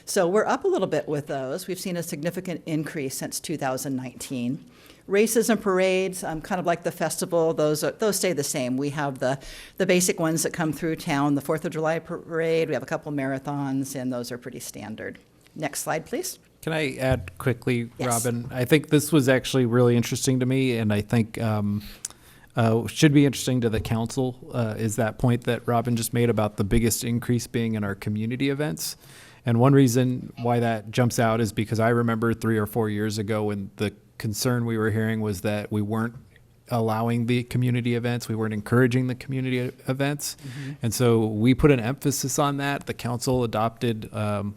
So we're up a little bit with those. We've seen a significant increase since 2019. Races and parades, kind of like the festival, those stay the same. We have the basic ones that come through town, the 4th of July parade, we have a couple marathons, and those are pretty standard. Next slide, please. Can I add quickly, Yes. Robin? I think this was actually really interesting to me, and I think should be interesting to the council, is that point that Robin just made about the biggest increase being in our community events. And one reason why that jumps out is because I remember 3 or 4 years ago when the concern we were hearing was that we weren't allowing the community events, we weren't encouraging the community events. And so we put an emphasis on that. The council adopted,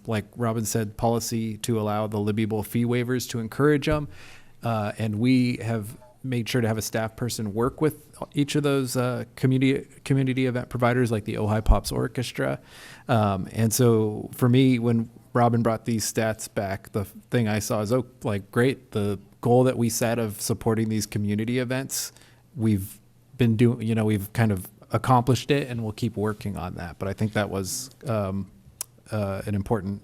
like Robin said, policy to allow the Libby Bowl fee waivers to encourage them. And we have made sure to have a staff person work with each of those community event providers, like the Ojai Pops Orchestra. And so for me, when Robin brought these stats back, the thing I saw is, oh, like, great, the goal that we set of supporting these community events, we've been doing, we've kind of accomplished it, and we'll keep working on that. But I think that was an important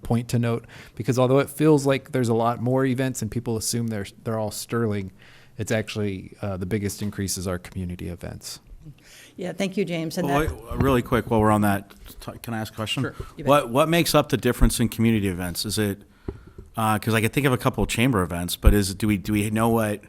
point to note, because although it feels like there's a lot more events and people assume they're all Sterling, it's actually the biggest increases are community events. Yeah, thank you, James. And Well, really quick, while we're on that, can I ask a question? Sure. You bet. What makes up the difference in community events? Is it, because I could think of a couple of chamber events, but do we know what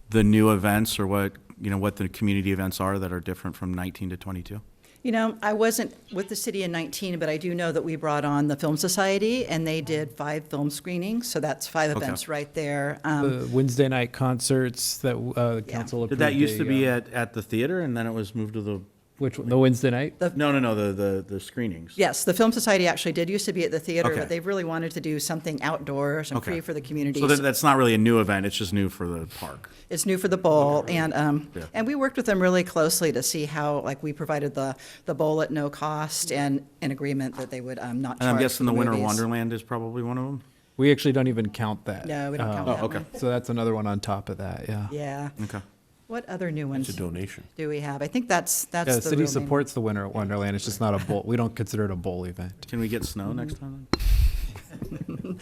the new events or what the community events are that are different from 19 to 22? I wasn't with the city in 19, but I do know that we brought on the Film Society, and they did 5 film screenings, so that's 5 events right there. The Wednesday night concerts that the council approved. Did that used to be at the theater, and then it was moved to the... Which one? The Wednesday night? No, the screenings. Yes, the Film Society actually did used to be at the theater, Okay. but they really wanted to do something outdoors and Okay. free for the community. So that's not really a new event, it's just new for the park. It's new for the bowl, and Yeah. and we worked with them really closely to see how, like, we provided the bowl at no cost and an agreement that they would not charge. And I'm guessing for the Winter movies. Wonderland is probably one of them? We actually don't even count that. No, we don't count that okay. one. So that's another one on top of that, yeah. Yeah. Okay. What other new ones It's a donation. do we have? I think that's Yeah, the the city real main- supports the Winter Wonderland, it's just not a bowl, we don't consider it a bowl event. Can we get snow next time?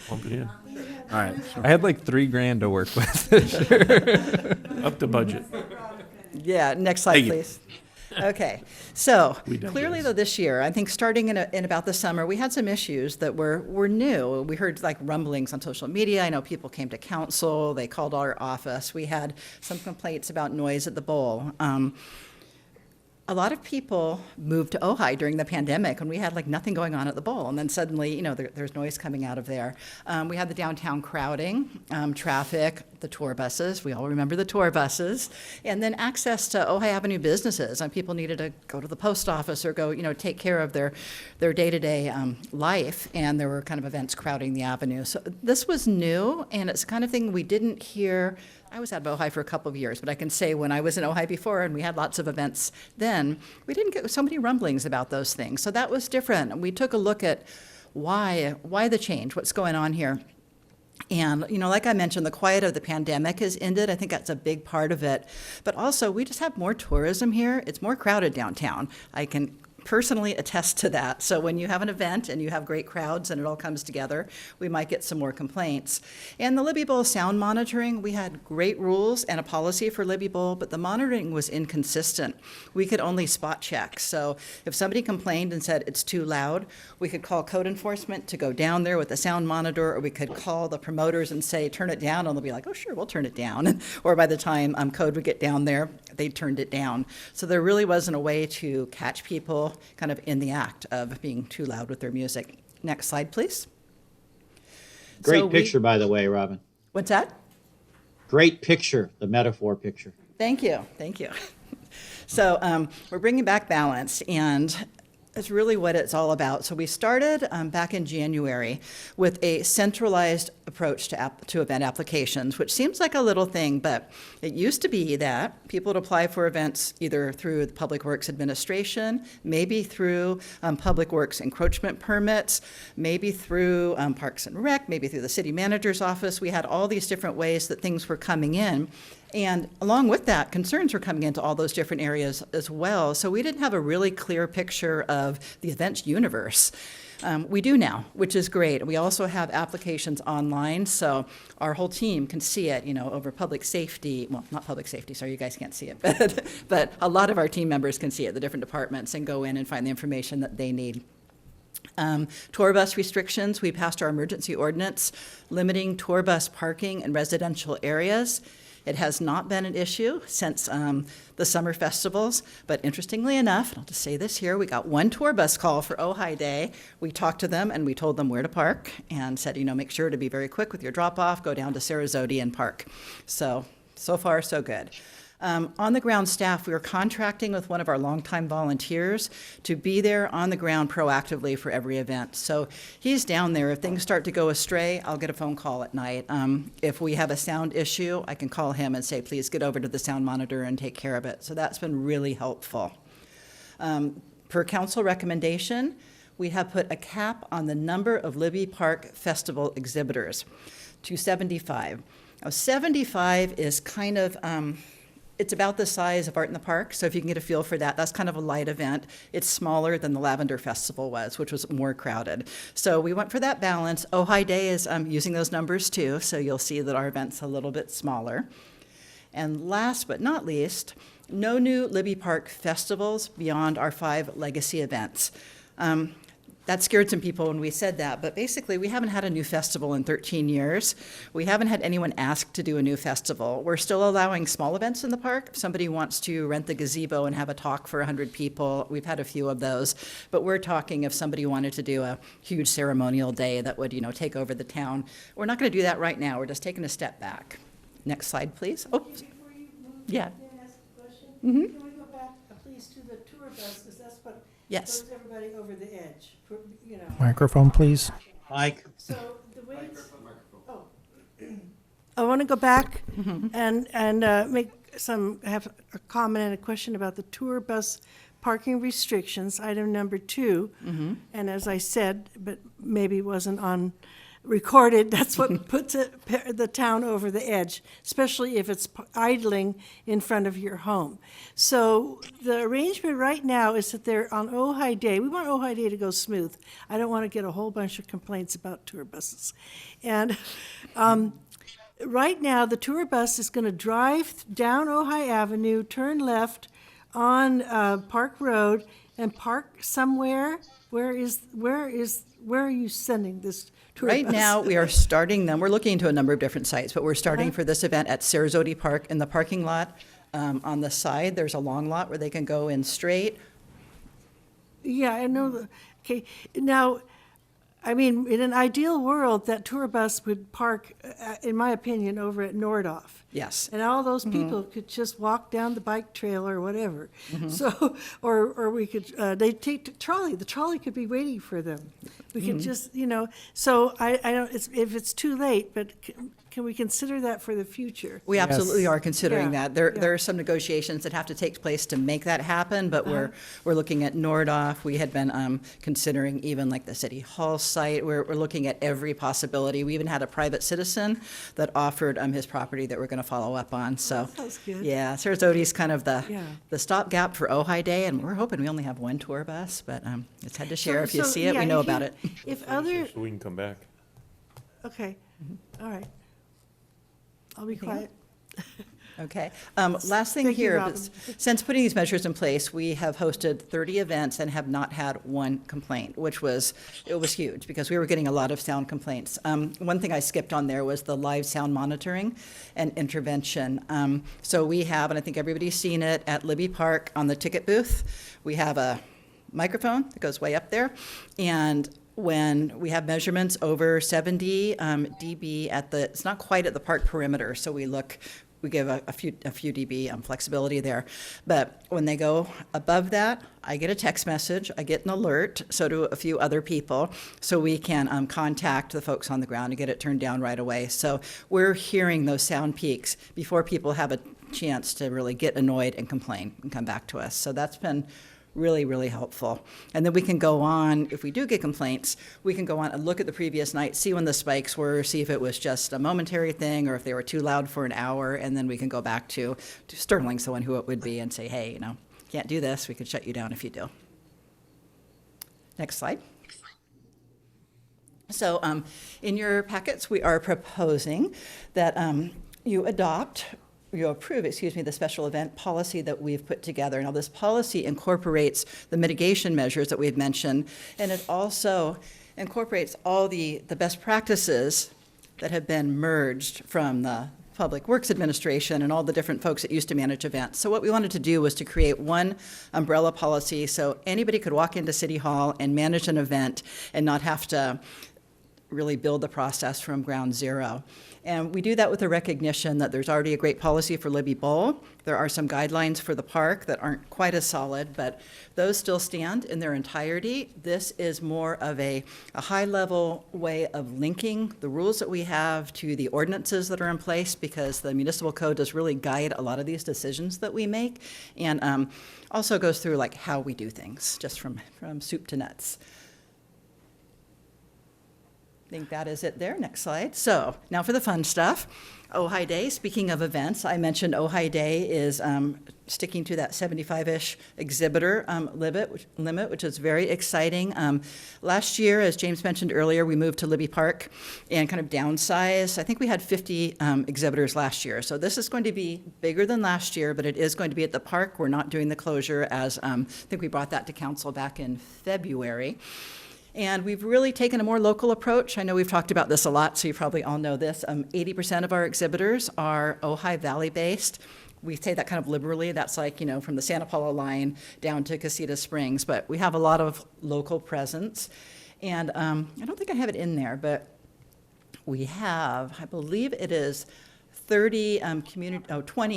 Pump it in. All right. I had like $3,000 to work with. Up to budget. Yeah, next slide, Thank you. please. Okay, so We done clearly this. though this year, I think starting in about the summer, we had some issues that were new. We heard like rumblings on social media. I know people came to council, they called our office. We had some complaints about noise at the bowl. A lot of people moved to Ojai during the pandemic when we had like nothing going on at the bowl. And then suddenly, there's noise coming out of there. We had the downtown crowding, traffic, the tour buses. We all remember the tour buses. And then access to Ojai Avenue businesses. And people needed to go to the post office or go, take care of their day-to-day life. And there were kind of events crowding the avenue. So this was new, and it's the kind of thing we didn't hear. I was out of Ojai for a couple of years, but I can say when I was in Ojai before and we had lots of events then, we didn't get so many rumblings about those things. So that was different. And we took a look at why the change, what's going on here. And, like I mentioned, the quiet of the pandemic has ended. I think that's a big part of it. But also, we just have more tourism here. It's more crowded downtown. I can personally attest to that. So when you have an event and you have great crowds and it all comes together, we might get some more complaints. And the Libby Bowl sound monitoring, we had great rules and a policy for Libby Bowl, but the monitoring was inconsistent. We could only spot check. So if somebody complained and said it's too loud, we could call code enforcement to go down there with the sound monitor, or we could call the promoters and say, turn it down, and they'll be like, oh, sure, we'll turn it down. Or by the time code would get down there, they turned it down. So there really wasn't a way to catch people kind of in the act of being too loud with their music. Next slide, please. Great picture, by the way, Robin. What's that? Great picture, the metaphor picture. Thank you. So we're bringing back balance, and It's really what it's all about. So we started back in January with a centralized approach to event applications, which seems like a little thing, but it used to be that people would apply for events either through the Public Works Administration, maybe through Public Works encroachment permits, maybe through Parks and Rec, maybe through the city manager's office. We had all these different ways that things were coming in. And along with that, concerns were coming into all those different areas as well. So we didn't have a really clear picture of the events universe. We do now, which is great. We also have applications online, so our whole team can see it, over public safety. Well, not public safety, sorry, you guys can't see it, but a lot of our team members can see it, the different departments, and go in and find the information that they need. Tour bus restrictions, we passed our emergency ordinance limiting tour bus parking in residential areas. It has not been an issue since the summer festivals, but interestingly enough, and I'll just say this here, we got one tour bus call for Ojai Day. We talked to them and we told them where to park and said, make sure to be very quick with your drop-off, go down to Sarasota and park. So far, so good. On the ground staff, we are contracting with one of our longtime volunteers to be there on the ground proactively for every event. So he's down there. If things start to go astray, I'll get a phone call at night. If we have a sound issue, I can call him and say, please get over to the sound monitor and take care of it. So that's been really helpful. Per council recommendation, we have put a cap on the number of Libby Park Festival exhibitors to 75. Now, 75 is kind of... it's about the size of Art in the Park, so if you can get a feel for that, that's kind of a light event. It's smaller than the Lavender Festival was, which was more crowded. So we went for that balance. Ojai Day is using those numbers too, so you'll see that our event's a little bit smaller. And last but not least, no new Libby Park festivals beyond our 5 legacy events. That scared some people when we said that, but basically we haven't had a new festival in 13 years. We haven't had anyone ask to do a new festival. We're still allowing small events in the park. If somebody wants to rent the gazebo and have a talk for 100 people, we've had a few of those. But we're talking if somebody wanted to do a huge ceremonial day that would, take over the town. We're not going to do that right now. We're just taking a step back. Next slide, please. Oh, yeah. Mm-hmm. Can we go back, please, to the tour bus, because that's what Yes. throws everybody over the edge, Microphone, please. Mike. So the way it's, I want to go back and have a comment and a question about the tour bus parking restrictions, item number 2. And as I said, but maybe it wasn't on recorded, that's what puts the town over the edge, especially if it's idling in front of your home. So the arrangement right now is that they're on Ojai Day. We want Ojai Day to go smooth. I don't want to get a whole bunch of complaints about tour buses. And right now, the tour bus is going to drive down Ojai Avenue, turn left on Park Road, and park somewhere. Where are you sending this tour Right bus? now, we are starting them. We're looking into a number of different sites, but we're starting for this event at Sarasota Park in the parking lot. On the side, there's a long lot where they can go in straight. Yeah, I know. Okay, now, I mean, in an ideal world, that tour bus would park, in my opinion, over at Nordhoff. Yes. And all those people could just walk down the bike trail or whatever. So, or we could, they take the trolley. The trolley could be waiting for them. We could just, so I don't, if it's too late, but can we consider that for the future? We absolutely are considering Yeah, that. There are some negotiations that have to take place to make that happen, but we're looking at Nordhoff. We had been considering even like the City Hall site. We're looking at every possibility. We even had a private citizen that offered his property that we're going to follow up on. So, that sounds good. yeah, Sarasota's kind of the stopgap for Ojai Day, and we're hoping we only have one tour bus, but it's had to share. If you see it, we know about it. If other, So we can come back. okay, all right. I'll be quiet. Okay. Last thing Thank you, here, Robin. since putting these measures in place, we have hosted 30 events and have not had one complaint, which was huge because we were getting a lot of sound complaints. One thing I skipped on there was the live sound monitoring and intervention. So we have, and I think everybody's seen it at Libby Park on the ticket booth, we have a microphone that goes way up there, and when we have measurements over 70 dB it's not quite at the park perimeter, so we look we give a few dB flexibility there. But when they go above that, I get a text message, I get an alert, so do a few other people, so we can contact the folks on the ground and get it turned down right away. So we're hearing those sound peaks before people have a chance to really get annoyed and complain and come back to us. So that's been really, really helpful. And then we can go on, if we do get complaints, we can go on and look at the previous night, see when the spikes were, see if it was just a momentary thing or if they were too loud for an hour, and then we can go back to Sterling, someone who it would be, and say, hey, can't do this, we could shut you down if you do. Next slide. So in your packets, we are proposing that you approve, the special event policy that we've put together. Now, this policy incorporates the mitigation measures that we've mentioned, and it also incorporates all the best practices that have been merged from the Public Works Administration and all the different folks that used to manage events. So what we wanted to do was to create one umbrella policy so anybody could walk into City Hall and manage an event and not have to really build the process from ground zero. And we do that with a recognition that there's already a great policy for Libby Bowl. There are some guidelines for the park that aren't quite as solid, but those still stand in their entirety. This is more of a high-level way of linking the rules that we have to the ordinances that are in place, because the municipal code does really guide a lot of these decisions that we make, and also goes through like how we do things, just from soup to nuts. I think that is it there. Next slide. So now for the fun stuff. Ojai Day, speaking of events, I mentioned Ojai Day is sticking to that 75-ish exhibitor limit, which is very exciting. Last year, as James mentioned earlier, we moved to Libby Park and kind of downsized. I think we had 50 exhibitors last year. So this is going to be bigger than last year, but it is going to be at the park. We're not doing the closure, as I think we brought that to council back in February. And we've really taken a more local approach. I know we've talked about this a lot, so you probably all know this. 80% of our exhibitors are Ojai Valley-based. We say that kind of liberally. That's like, from the Santa Paula line down to Casita Springs. But we have a lot of local presence. And I don't think I have it in there, but we have, I believe it is 20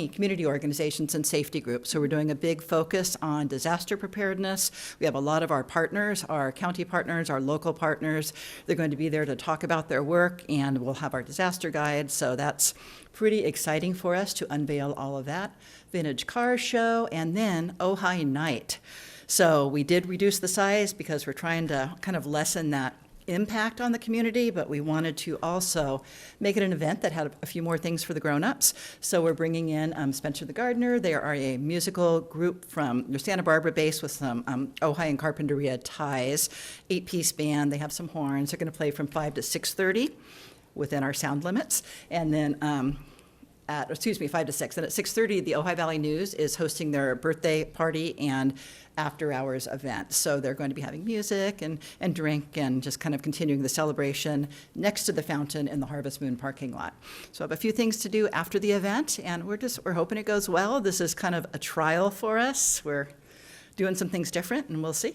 community organizations and safety groups. So we're doing a big focus on disaster preparedness. We have a lot of our partners, our county partners, our local partners. They're going to be there to talk about their work, and we'll have our disaster guide. So that's pretty exciting for us to unveil all of that. Vintage car show, and then Ojai Night. So we did reduce the size because we're trying to kind of lessen that impact on the community, but we wanted to also make it an event that had a few more things for the grown-ups. So we're bringing in Spencer the Gardener. They are a musical group from Santa Barbara based with some Ojai and Carpinteria ties, 8-piece band. They have some horns. They're going to play from 5 to 6:30 within our sound limits. And then 5 to 6. And at 6:30, the Ojai Valley News is hosting their birthday party and after-hours event. So they're going to be having music and drink and just kind of continuing the celebration next to the fountain in the Harvest Moon parking lot. So I have a few things to do after the event, and we're hoping it goes well. This is kind of a trial for us. We're doing some things different, and we'll see.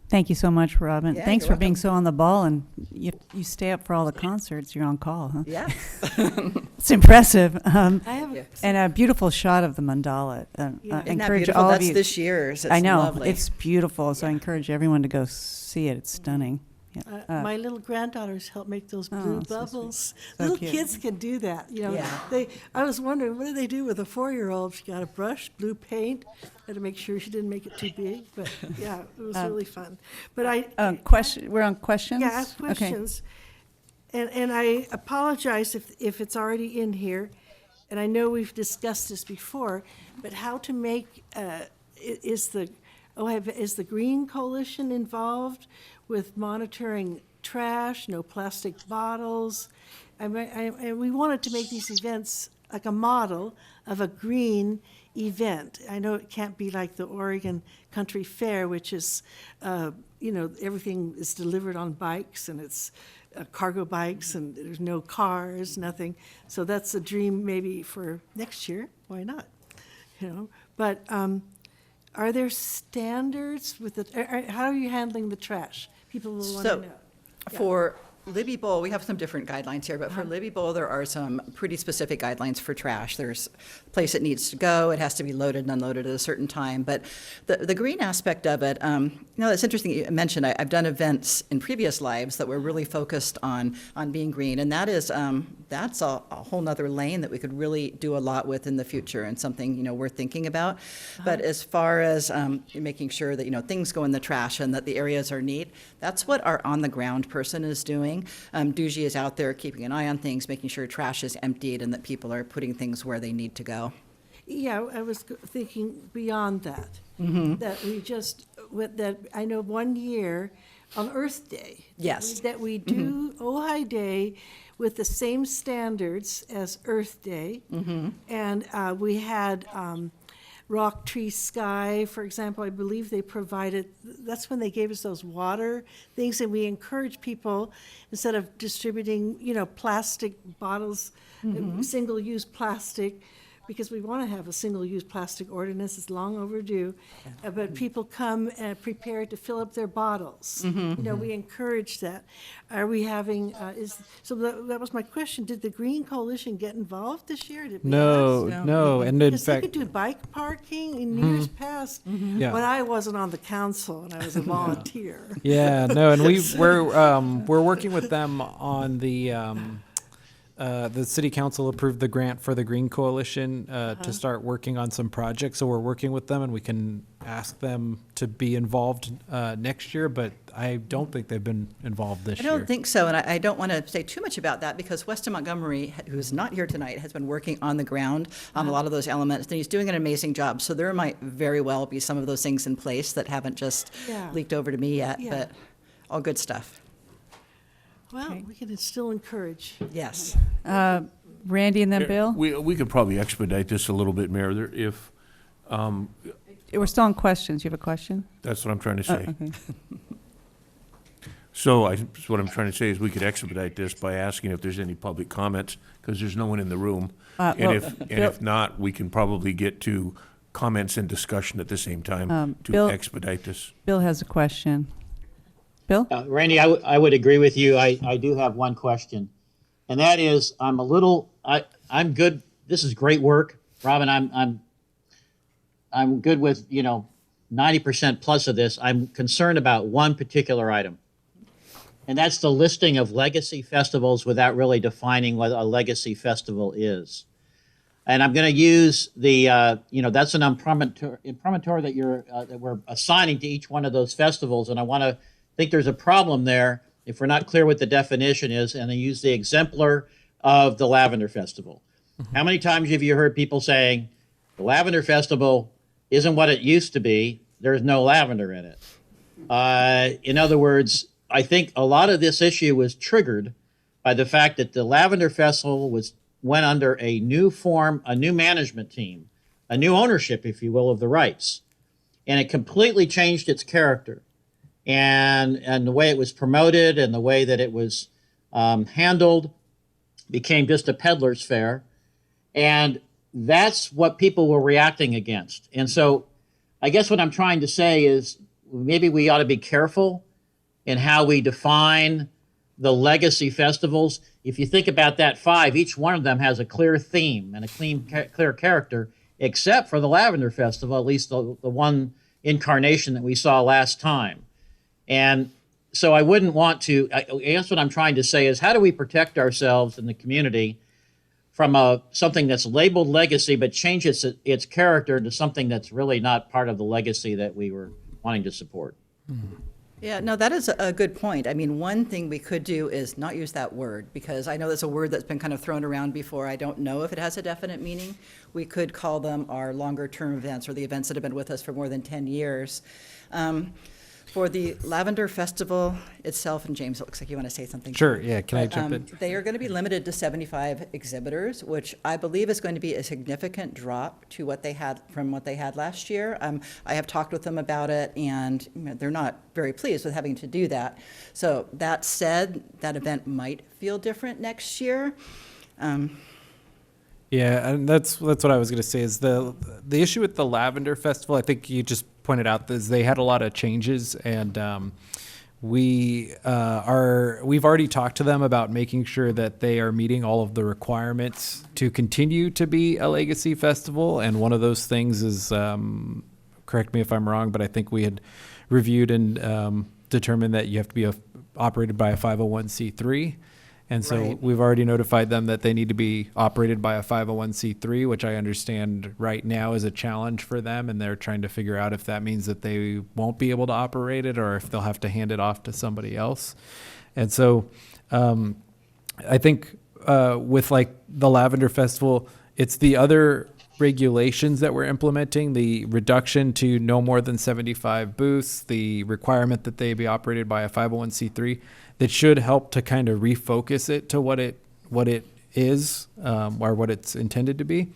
Thank you so much, Robin. Yeah, Thanks you're for being welcome. so on the ball, and you stay up for all the concerts. You're on call, huh? Yeah. It's impressive. I have And a beautiful shot of the mandala. Isn't that Encourage beautiful? all of That's you. this year's. It's I know, lovely. it's beautiful. So I encourage everyone to go see it. It's stunning. Yeah. my little granddaughters help make those blue Oh, so bubbles. sweet. So Little cute. kids can do that. Yeah. I was wondering, what do they do with a 4-year-old? She got a brush, blue paint, had to make sure she didn't make it too big. But yeah, it was really fun. But We're on questions? Yeah, ask questions. And I apologize if it's already in here, and I know we've discussed this before, but how to make, is the Green Coalition involved with monitoring trash, no plastic bottles? And we wanted to make these events like a model of a green event. I know it can't be like the Oregon Country Fair, which is, everything is delivered on bikes, and it's cargo bikes, and there's no cars, nothing. So that's a dream maybe for next year. Why not? But are there standards with how are you handling the trash? People will want to know. For Libby Bowl, we have some different guidelines here, but for Libby Bowl, there are some pretty specific guidelines for trash. There's a place it needs to go, it has to be loaded and unloaded at a certain time. But the green aspect of it, it's interesting you mentioned, I've done events in previous lives that were really focused on being green, and that is, that's a whole nother lane that we could really do a lot with in the future, and something, we're thinking about. But as far as making sure that, things go in the trash and that the areas are neat, that's what our on-the-ground person is doing. Duji is out there keeping an eye on things, making sure trash is emptied and that people are putting things where they need to go. Yeah, I was thinking beyond that. That we just, that I know one year on Earth Day. Yes. That we do Ojai Day with the same standards as Earth Day. And we had Rock, Tree, Sky, for example, I believe they provided, that's when they gave us those water things, and we encourage people, instead of distributing, plastic bottles, single-use plastic, because we want to have a single-use plastic ordinance, it's long overdue, but people come prepared to fill up their bottles. We encourage that. Are we having, so that was my question, did the Green Coalition get involved this year? Did we ask? No, and in Because they fact, could do bike parking in years past, Yeah. when I wasn't on the council and I was a volunteer. yeah, no, and we're working with them on the city council approved the grant for the Green Coalition to start working on some projects. So we're working with them, and we can ask them to be involved next year, but I don't think they've been involved this I year. don't think so, and I don't want to say too much about that because Weston Montgomery, who's not here tonight, has been working on the ground on a lot of those elements, and he's doing an amazing job. So there might very well be some of those things in place that haven't just leaked over to me yet, but all good stuff. Well, we can still encourage. Yes. Randy and then Bill? We could probably expedite this a little bit, Mayor, if, We're still on questions. You have a question? that's what I'm trying to say. Okay. So what I'm trying to say is we could expedite this by asking if there's any public comments, because there's no one in the room. And if not, we can probably get to comments and discussion at the same time to Bill- expedite this. Bill has a question. Bill? Randy, I would agree with you. I do have one question, and that is I'm I'm good. This is great work, Robin. I'm good with 90% plus of this. I'm concerned about one particular item, and that's the listing of legacy festivals without really defining what a legacy festival is. And I'm going to use the that's an imprimatur that we're assigning to each one of those festivals, and I think there's a problem there if we're not clear what the definition is, and I use the exemplar of the Lavender Festival. How many times have you heard people saying, the Lavender Festival isn't what it used to be, there's no lavender in it? In other words, I think a lot of this issue was triggered by the fact that the Lavender Festival went under a new form, a new management team, a new ownership, if you will, of the rights. And it completely changed its character. And the way it was promoted and the way that it was handled became just a peddler's fair. And that's what people were reacting against. And so I guess what I'm trying to say is maybe we ought to be careful in how we define the legacy festivals. If you think about that 5, each one of them has a clear theme and a clear character, except for the Lavender Festival, at least the one incarnation that we saw last time. And so I wouldn't want to, I guess what I'm trying to say is how do we protect ourselves in the community from something that's labeled legacy but changes its character to something that's really not part of the legacy that we were wanting to support? Yeah, no, that is a good point. I mean, one thing we could do is not use that word, because I know that's a word that's been kind of thrown around before. I don't know if it has a definite meaning. We could call them our longer-term events, or the events that have been with us for more than 10 years. For the Lavender Festival itself, and James, it looks like you want to say something. Sure, yeah, can I jump in? They are going to be limited to 75 exhibitors, which I believe is going to be a significant drop to what they had last year. I have talked with them about it, and they're not very pleased with having to do that. So that said, that event might feel different next year. Yeah, and that's what I was going to say is the issue with the Lavender Festival, I think you just pointed out, is they had a lot of changes, and we've already talked to them about making sure that they are meeting all of the requirements to continue to be a legacy festival. And one of those things is, correct me if I'm wrong, but I think we had reviewed and determined that you have to be operated by a 501c3. And so Right. we've already notified them that they need to be operated by a 501c3, which I understand right now is a challenge for them. And they're trying to figure out if that means that they won't be able to operate it or if they'll have to hand it off to somebody else. And so I think with like the Lavender Festival, it's the other regulations that we're implementing, the reduction to no more than 75 booths, the requirement that they be operated by a 501c3, that should help to kind of refocus it to what it is, or what it's intended to be.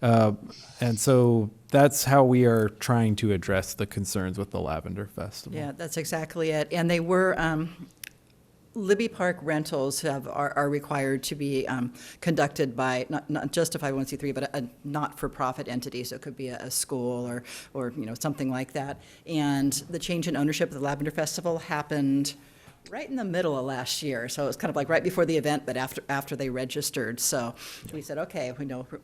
And so that's how we are trying to address the concerns with the Lavender Festival. Yeah, that's exactly it. And they were, Libby Park rentals are required to be conducted by not just a 501c3, but a not-for-profit entity. So it could be a school or something like that. And the change in ownership of the Lavender Festival happened right in the middle of last year. So it was kind of like right before the event, but after they registered. So we said, okay,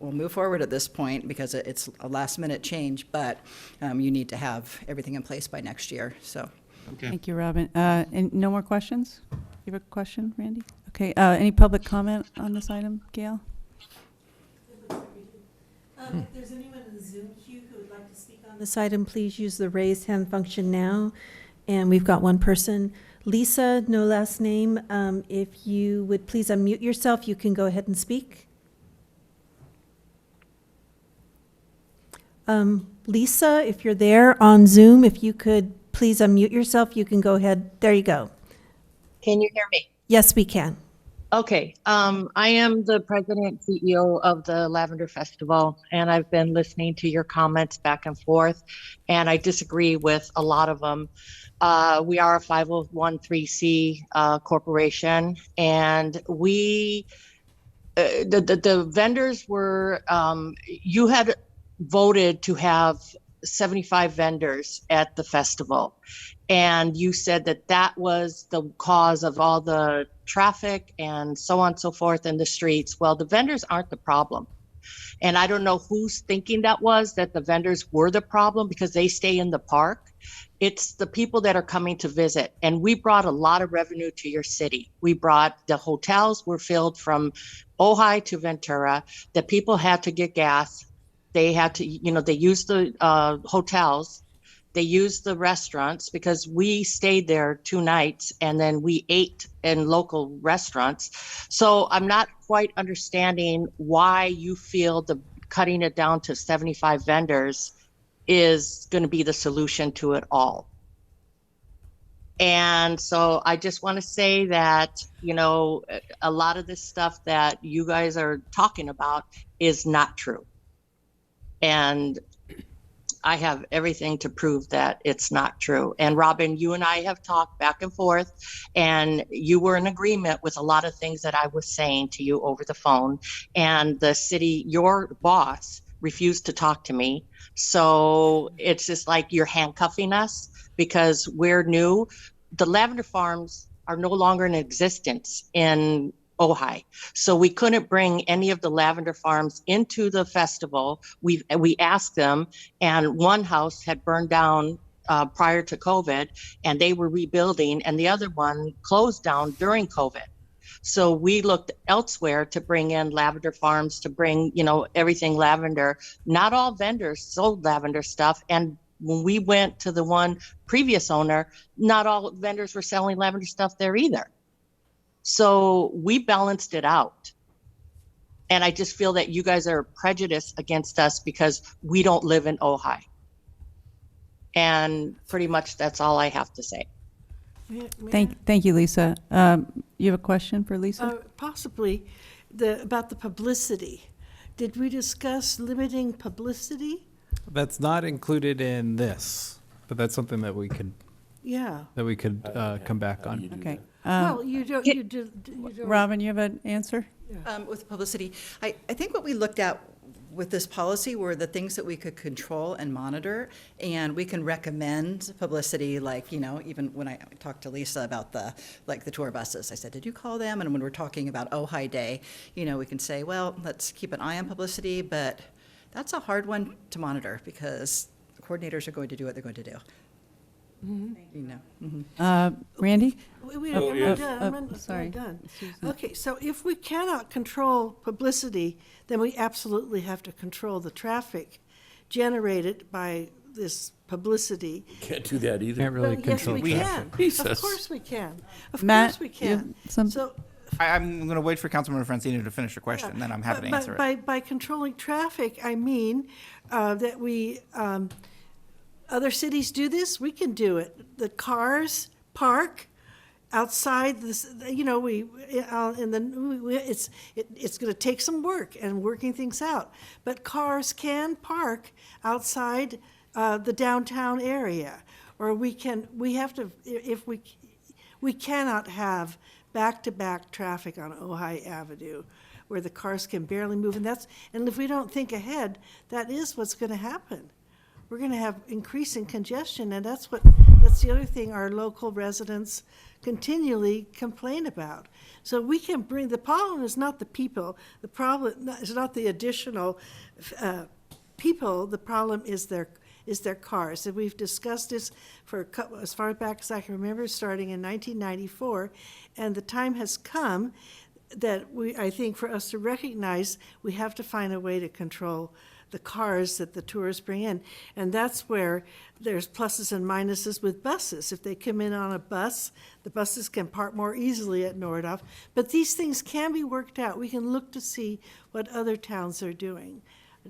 we'll move forward at this point because it's a last-minute change, but you need to have everything in place by next year. So. Okay. Thank you, Robin. And no more questions? You have a question, Randy? Okay, any public comment on this item, Gail? If there's anyone in the Zoom queue who would like to speak on this item, please use the raise hand function now. And we've got one person. Lisa, no last name. If you would please unmute yourself, you can go ahead and speak. Lisa, if you're there on Zoom, if you could please unmute yourself, you can go ahead. There you go. Can you hear me? Yes, we can. Okay. I am the president CEO of the Lavender Festival, and I've been listening to your comments back and forth, and I disagree with a lot of them. We are a 501(c) corporation, and we, the vendors were, you had voted to have 75 vendors at the festival. And you said that that was the cause of all the traffic and so on and so forth in the streets. Well, the vendors aren't the problem. And I don't know who's thinking that the vendors were the problem because they stay in the park. It's the people that are coming to visit. And we brought a lot of revenue to your city. We brought, the hotels were filled from Ojai to Ventura. The people had to get gas. They had to, they used the hotels. They used the restaurants because we stayed there 2 nights and then we ate in local restaurants. So I'm not quite understanding why you feel the cutting it down to 75 vendors is going to be the solution to it all. And so I just want to say that, a lot of this stuff that you guys are talking about is not true. And I have everything to prove that it's not true. And Robin, you and I have talked back and forth, and you were in agreement with a lot of things that I was saying to you over the phone. And the city, your boss, refused to talk to me. So it's just like you're handcuffing us because we're new. The lavender farms are no longer in existence in Ojai. So we couldn't bring any of the lavender farms into the festival. We asked them, and one house had burned down prior to COVID, and they were rebuilding, and the other one closed down during COVID. So we looked elsewhere to bring in lavender farms, to bring, everything lavender. Not all vendors sold lavender stuff, and when we went to the one previous owner, not all vendors were selling lavender stuff there either. So we balanced it out. And I just feel that you guys are prejudiced against us because we don't live in Ojai. And pretty much that's all I have to say. Thank you, Lisa. You have a question for Lisa? Possibly about the publicity. Did we discuss limiting publicity? That's not included in this, but that's something that we could come back on. Okay. Well, you don't. Robin, you have an answer? With publicity, I think what we looked at with this policy were the things that we could control and monitor, and we can recommend publicity, like, even when I talked to Lisa about the tour buses, I said, did you call them? And when we're talking about Ojai Day, we can say, well, let's keep an eye on publicity, but that's a hard one to monitor because the coordinators are going to do what they're going to do. Randy? Wait, Oh, I'm yes. not done. I'm not sorry. done. Okay, so if we cannot control publicity, then we absolutely have to control the traffic generated by this publicity. Can't do that either. Can't really But yes, control. we can. Jesus. Of course we can. Of Matt, course we you can. have some- So I'm going to wait for Councilmember Francina to finish her question, and then I'm happy to answer it. By controlling traffic, I mean that we, other cities do this, we can do it. The cars park outside this, it's going to take some work and working things out. But cars can park outside the downtown area, or we cannot have back-to-back traffic on Ojai Avenue where the cars can barely move. And if we don't think ahead, that is what's going to happen. We're going to have increasing congestion, and that's the other thing our local residents continually complain about. So we can the problem is not the people, the problem is not the additional people, the problem is their cars. And we've discussed this for as far back as I can remember, starting in 1994, and the time has come that I think for us to recognize we have to find a way to control the cars that the tourists bring in. And that's where there's pluses and minuses with buses. If they come in on a bus, the buses can park more easily at Nordhoff. But these things can be worked out. We can look to see what other towns are doing.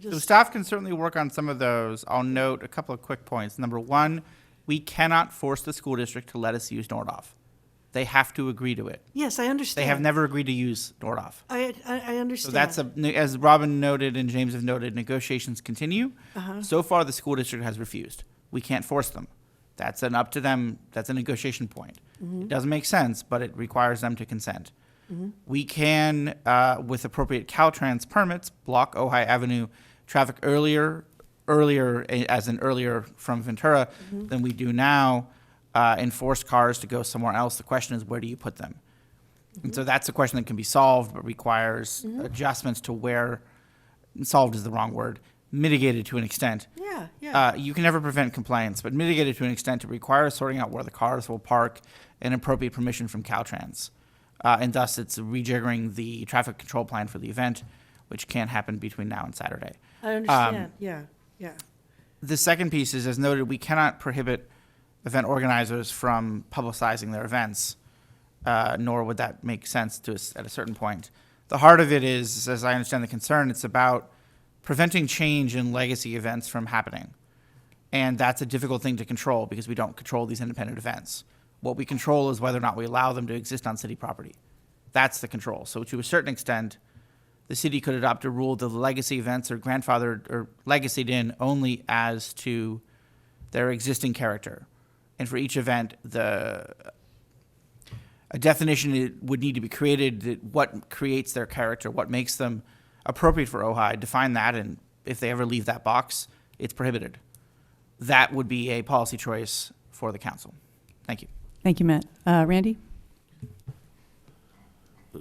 So staff can certainly work on some of those. I'll note a couple of quick points. Number one, we cannot force the school district to let us use Nordhoff. They have to agree to it. Yes, I understand. They have never agreed to use Nordhoff. I understand. So that's as Robin noted and James have noted, negotiations continue. Uh-huh. So far, the school district has refused. We can't force them. That's up to them. That's a negotiation point. Mhm. It doesn't make sense, but it requires them to consent. Mhm. We can, with appropriate Caltrans permits, block Ojai Avenue traffic earlier as in earlier from Ventura Mhm. than we do now, and force cars to go somewhere else. The question is, where do you put them? And so that's a question that can be solved, but requires adjustments to where, solved is the wrong word, mitigated to an extent. Yeah. You can never prevent compliance, but mitigated to an extent to require sorting out where the cars will park and appropriate permission from Caltrans. And thus, it's rejiggering the traffic control plan for the event, which can't happen between now and Saturday. I understand. Yeah. The second piece is, as noted, we cannot prohibit event organizers from publicizing their events, nor would that make sense to us at a certain point. The heart of it is, as I understand the concern, it's about preventing change in legacy events from happening. And that's a difficult thing to control because we don't control these independent events. What we control is whether or not we allow them to exist on city property. That's the control. So to a certain extent, the city could adopt a rule that the legacy events are grandfathered or legacied in only as to their existing character. And for each event, a definition would need to be created that what creates their character, what makes them appropriate for Ojai, define that, and if they ever leave that box, it's prohibited. That would be a policy choice for the council. Thank you. Thank you, Matt. Randy?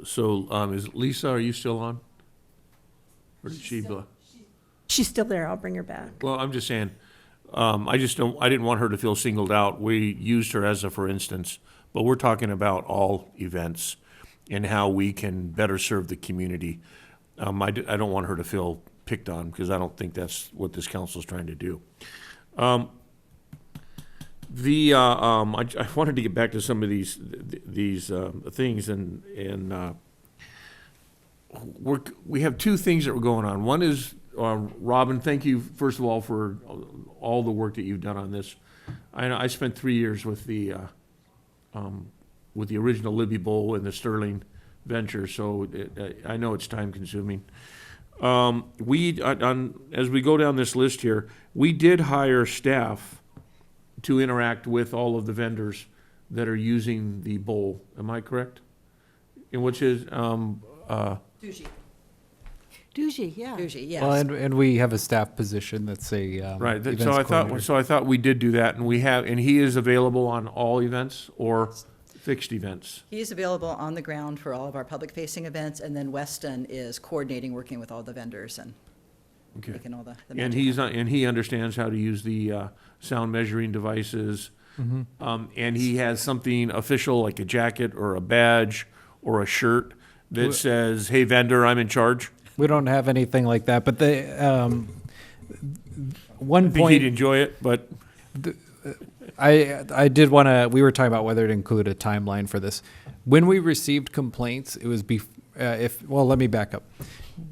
So, is Lisa, are you still on? Or did she? She's still there. I'll bring her back. Well, I'm just saying, I didn't want her to feel singled out. We used her as a for instance, but we're talking about all events and how we can better serve the community. I don't want her to feel picked on because I don't think that's what this council is trying to do. I wanted to get back to some of these things and we have two things that were going on. One is, Robin, thank you, first of all, for all the work that you've done on this. I spent 3 years with the original Libby Bowl and the Sterling venture, so I know it's time consuming. As we go down this list here, we did hire staff to interact with all of the vendors that are using the bowl. Am I correct? And which is, Doogie, yeah. Doogie, yes. Well, and we have a staff position that's a Right, events so coordinator. I thought we did do that, and he is available on all events or fixed events. He's available on the ground for all of our public-facing events, and then Weston is coordinating, working with all the vendors and Okay. making all the And magic happen. he understands how to use the sound measuring devices. And he has something official like a jacket or a badge or a shirt that says, "Hey vendor, I'm in charge." We don't have anything like that, but the one I think point he'd enjoy it, but I did want to. We were talking about whether to include a timeline for this. When we received complaints, it was let me back up.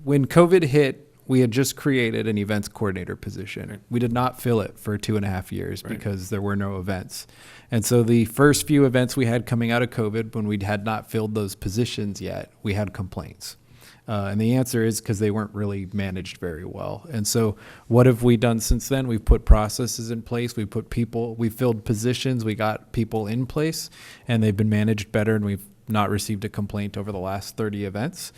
When COVID hit, we had just created an events coordinator position. Right. We did not fill it for 2.5 years Right. because there were no events. And so the first few events we had coming out of COVID, when we had not filled those positions yet, we had complaints. And the answer is because they weren't really managed very well. And so what have we done since then? We've put processes in place. We filled positions. We got people in place, and they've been managed better, and we've not received a complaint over the last 30 events.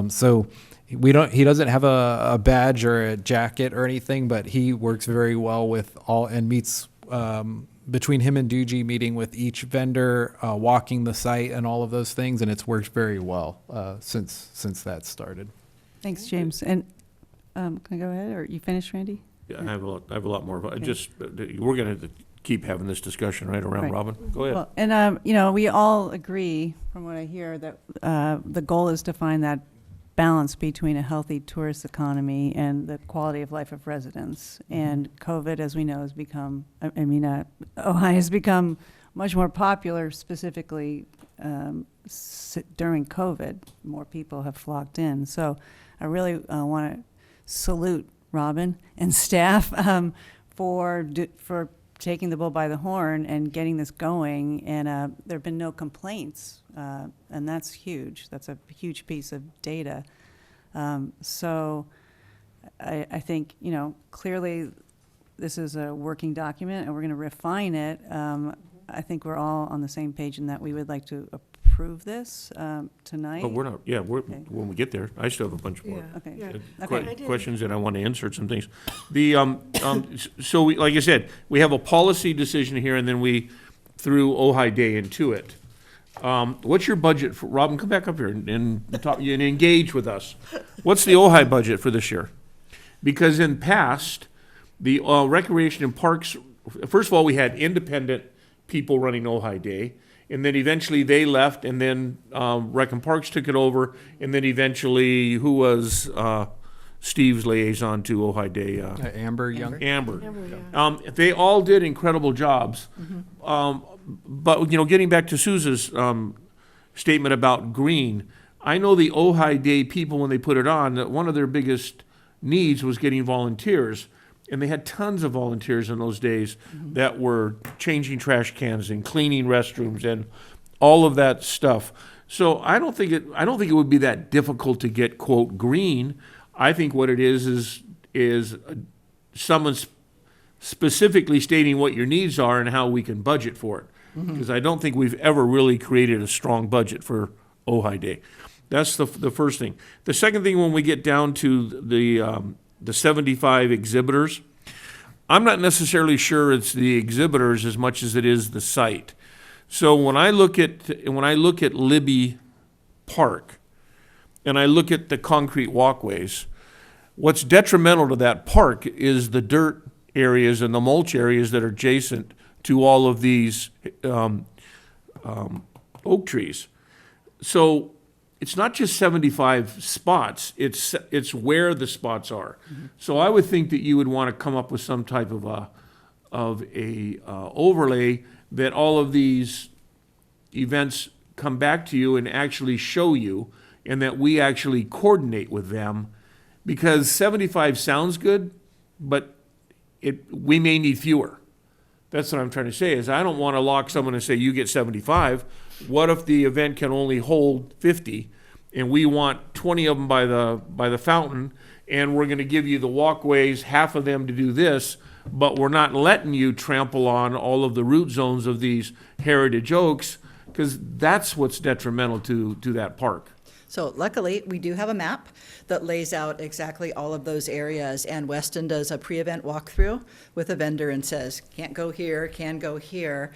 So he doesn't have a badge or a jacket or anything, but he works very well with all and meets between him and Doogie, meeting with each vendor, walking the site and all of those things, and it's worked very well since that started. Thanks, James. And can I go ahead, or you finished, Randy? yeah, I have a lot more. But we're going to keep having this discussion right around, Right. Robin. Go ahead. Well, and, we all agree, from what I hear, that the goal is to find that balance between a healthy tourist economy and the quality of life of residents. And COVID, as we know, has become, Ojai has become much more popular, specifically during COVID. More people have flocked in. So I really want to salute Robin and staff for taking the bull by the horn and getting this going. And there have been no complaints, and that's huge. That's a huge piece of data. So I think, clearly this is a working document, and we're going to refine it. I think we're all on the same page in that we would like to approve this tonight. But we're not, when we get there, I still have a bunch more Yeah. Okay. Yeah. Okay. questions, and I want to insert some things. So like I said, we have a policy decision here, and then we threw Ojai Day into it. What's your budget for, Robin, come back up here and talk, and engage with us. What's the Ojai budget for this year? Because in past, the Recreation and Parks, first of all, we had independent people running Ojai Day, and then eventually they left, and then Rec and Parks took it over, and then eventually, who was Steve's liaison to Ojai Day? Amber Young. Amber. yeah. They all did incredible jobs. But, getting back to Sousa's statement about green, I know the Ojai Day people, when they put it on, that one of their biggest needs was getting volunteers. And they had tons of volunteers in those days that were changing trash cans and cleaning restrooms and all of that stuff. So I don't think it would be that difficult to get, quote, green. I think what it is someone specifically stating what your needs are and how we can budget for it. Because I don't think we've ever really created a strong budget for Ojai Day. That's the first thing. The second thing, when we get down to the 75 exhibitors, I'm not necessarily sure it's the exhibitors as much as it is the site. So when I look at Libby Park, and I look at the concrete walkways, what's detrimental to that park is the dirt areas and the mulch areas that are adjacent to all of these oak trees. So it's not just 75 spots, it's where the spots are. So I would think that you would want to come up with some type of a overlay that all of these events come back to you and actually show you, and that we actually coordinate with them, because 75 sounds good, but we may need fewer. That's what I'm trying to say, is I don't want to lock someone and say, you get 75. What if the event can only hold 50, and we want 20 of them by the fountain, and we're going to give you the walkways, half of them to do this, but we're not letting you trample on all of the root zones of these heritage oaks, because that's what's detrimental to that park. So luckily, we do have a map that lays out exactly all of those areas, and Weston does a pre-event walkthrough with a vendor and says, can't go here, can go here.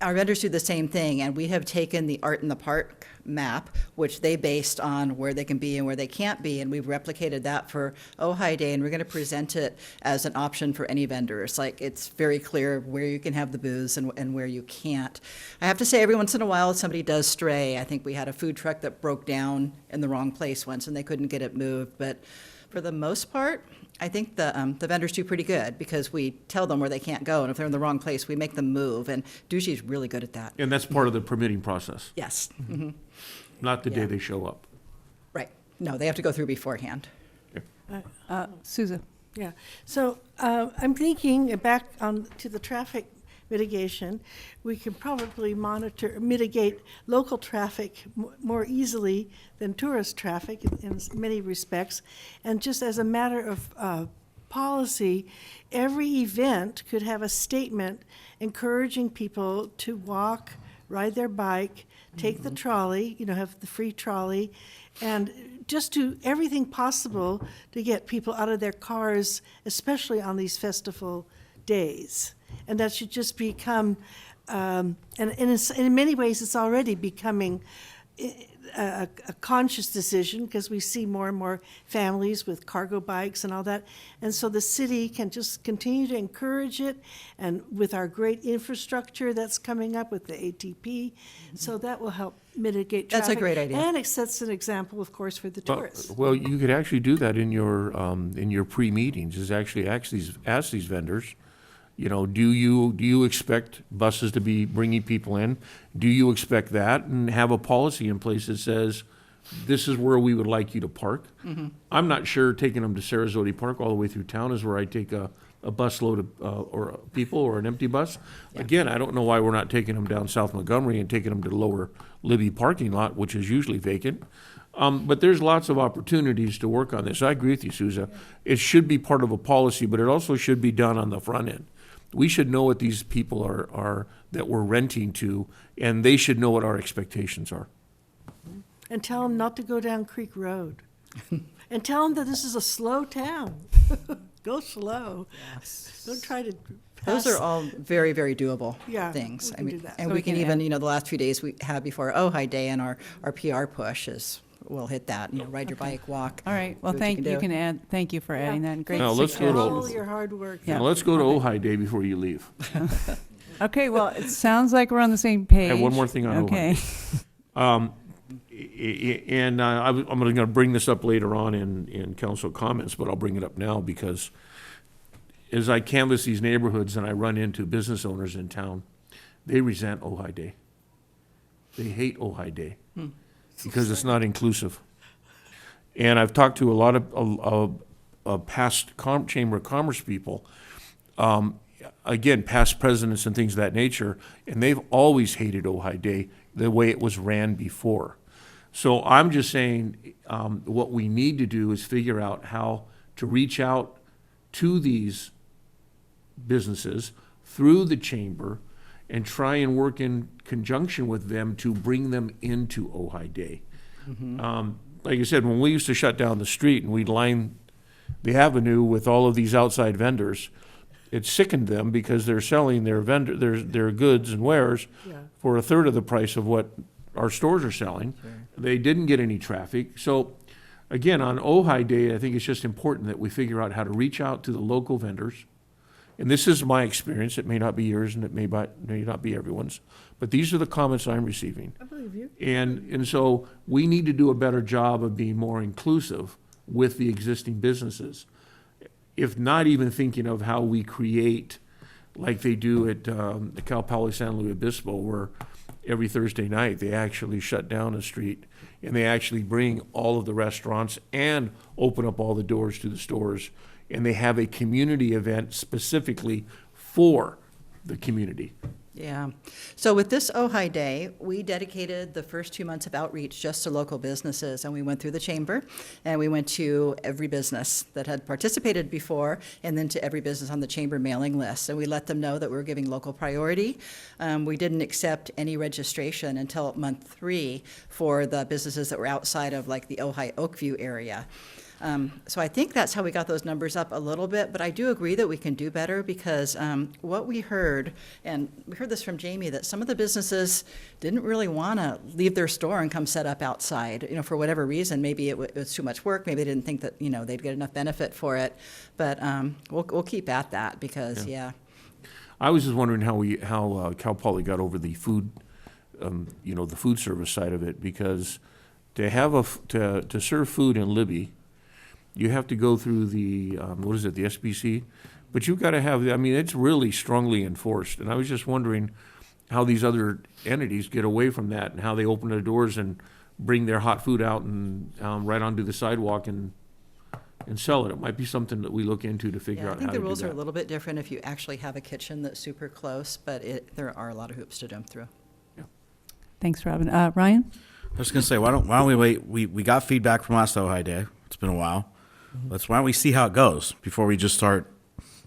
Our vendors do the same thing, and we have taken the Art in the Park map, which they based on where they can be and where they can't be, and we've replicated that for Ojai Day, and we're going to present it as an option for any vendors. Like, it's very clear where you can have the booths and where you can't. I have to say, every once in a while, somebody does stray. I think we had a food truck that broke down in the wrong place once, and they couldn't get it moved, but for the most part, I think the vendors do pretty good, because we tell them where they can't go, and if they're in the wrong place, we make them move, and Dushi's really good at that. And that's part of the permitting process, Yes. Mhm. not the day Yeah. they show up. Right. No, they have to go through beforehand. Souza. Yeah, so I'm thinking back on to the traffic mitigation, we can probably mitigate local traffic more easily than tourist traffic in many respects. And just as a matter of policy, every event could have a statement encouraging people to walk, ride their bike, take the trolley, have the free trolley, and just do everything possible to get people out of their cars, especially on these festival days. And that should just become, and in many ways, it's already becoming a conscious decision, because we see more and more families with cargo bikes and all that. And so the city can just continue to encourage it, and with our great infrastructure that's coming up with the ATP, so that will help mitigate traffic. That's a great idea. And it sets an example, of course, for the tourists. Well, you could actually do that in your pre-meetings, is actually ask these vendors, do you expect buses to be bringing people in? Do you expect that? And have a policy in place that says, this is where we would like you to park. Mhm. I'm not sure taking them to Sarasota Park all the way through town is where I take a busload of or people or an empty bus. Again, I don't know why we're not taking them down South Montgomery and taking them to Lower Libby parking lot, which is usually vacant. But there's lots of opportunities to work on this. I agree with you, Souza. It should be part of a policy, but it also should be done on the front end. We should know what these people are that we're renting to, and they should know what our expectations are. And tell them not to go down Creek Road. And tell them that this is a slow town. Go slow. Don't try to pass. Those are all very, very doable Yeah, things. we can do that. And So we we can can even, add- the last few days we had before Ojai Day, and our PR push we'll hit that, ride your bike, walk. All right, well, do what you can do. thank you for adding that. Great Now, let's go to- suggestions. All your hard work. Yeah. Now, let's go to Ojai Day before you leave. Okay, well, it sounds like we're on the same page. I have one more thing on Okay. And I'm going to bring this up later on in council comments, but I'll bring it up now because as I canvass these neighborhoods and I run into business owners in town, they resent Ojai Day. They hate Ojai Day because it's not inclusive. And I've talked to a lot of past Chamber of Commerce people, again, past presidents and things of that nature, and they've always hated Ojai Day the way it was ran before. So I'm just saying, what we need to do is figure out how to reach out to these businesses through the chamber and try and work in conjunction with them to bring them into Ojai Day. Like I said, when we used to shut down the street and we'd line the avenue with all of these outside vendors, it sickened them because they're selling their goods and wares for a third of the price of what our stores are selling. They didn't get any traffic. So again, on Ojai Day, I think it's just important that we figure out how to reach out to the local vendors. And this is my experience. It may not be yours and it may not be everyone's, but these are the comments I'm receiving. I believe you. And so we need to do a better job of being more inclusive with the existing businesses. If not even thinking of how we create, like they do at the Cal Poly San Luis Obispo, where every Thursday night they actually shut down a street and they actually bring all of the restaurants and open up all the doors to the stores, and they have a community event specifically for the community. Yeah. So with this Ojai Day, we dedicated the first 2 months of outreach just to local businesses. And we went through the chamber and we went to every business that had participated before and then to every business on the chamber mailing list. And we let them know that we were giving local priority. We didn't accept any registration until month 3 for the businesses that were outside of like the Ojai Oakview area. So I think that's how we got those numbers up a little bit, but I do agree that we can do better because what we heard, and we heard this from Jamie, that some of the businesses didn't really want to leave their store and come set up outside, for whatever reason. Maybe it was too much work. Maybe they didn't think that, they'd get enough benefit for it. But we'll keep at that because, yeah. I was just wondering how Cal Poly got over the food, the food service side of it, because to serve food in Libby, you have to go through the, the SBC? But you've got to have, it's really strongly enforced. And I was just wondering how these other entities get away from that and how they open their doors and bring their hot food out and right onto the sidewalk and sell it. It might be something that we look into to figure out how to do that. I think the rules are a little bit different if you actually have a kitchen that's super close, but there are a lot of hoops to jump through. Yeah. Thanks, Robin. Ryan? I was going to say, why don't we wait? We got feedback from last Ojai Day. It's been a while. Why don't we see how it goes before we just start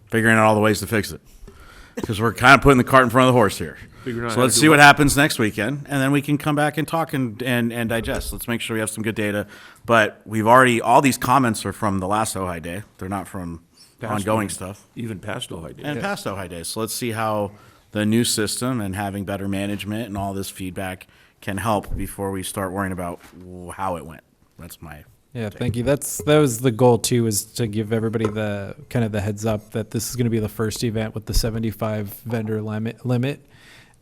figuring out all the ways to fix it? Because we're kind of putting the cart in front of the horse here. So let's see what happens next weekend, and then we can come back and talk and digest. Let's make sure we have some good data. But all these comments are from the last Ojai Day. They're not from ongoing stuff. Even past Ojai Day. And past Ojai Day. So let's see how the new system and having better management and all this feedback can help before we start worrying about how it went. That's my... Yeah, thank you. That was the goal too, is to give everybody the kind of the heads up that this is going to be the first event with the 75 vendor limit,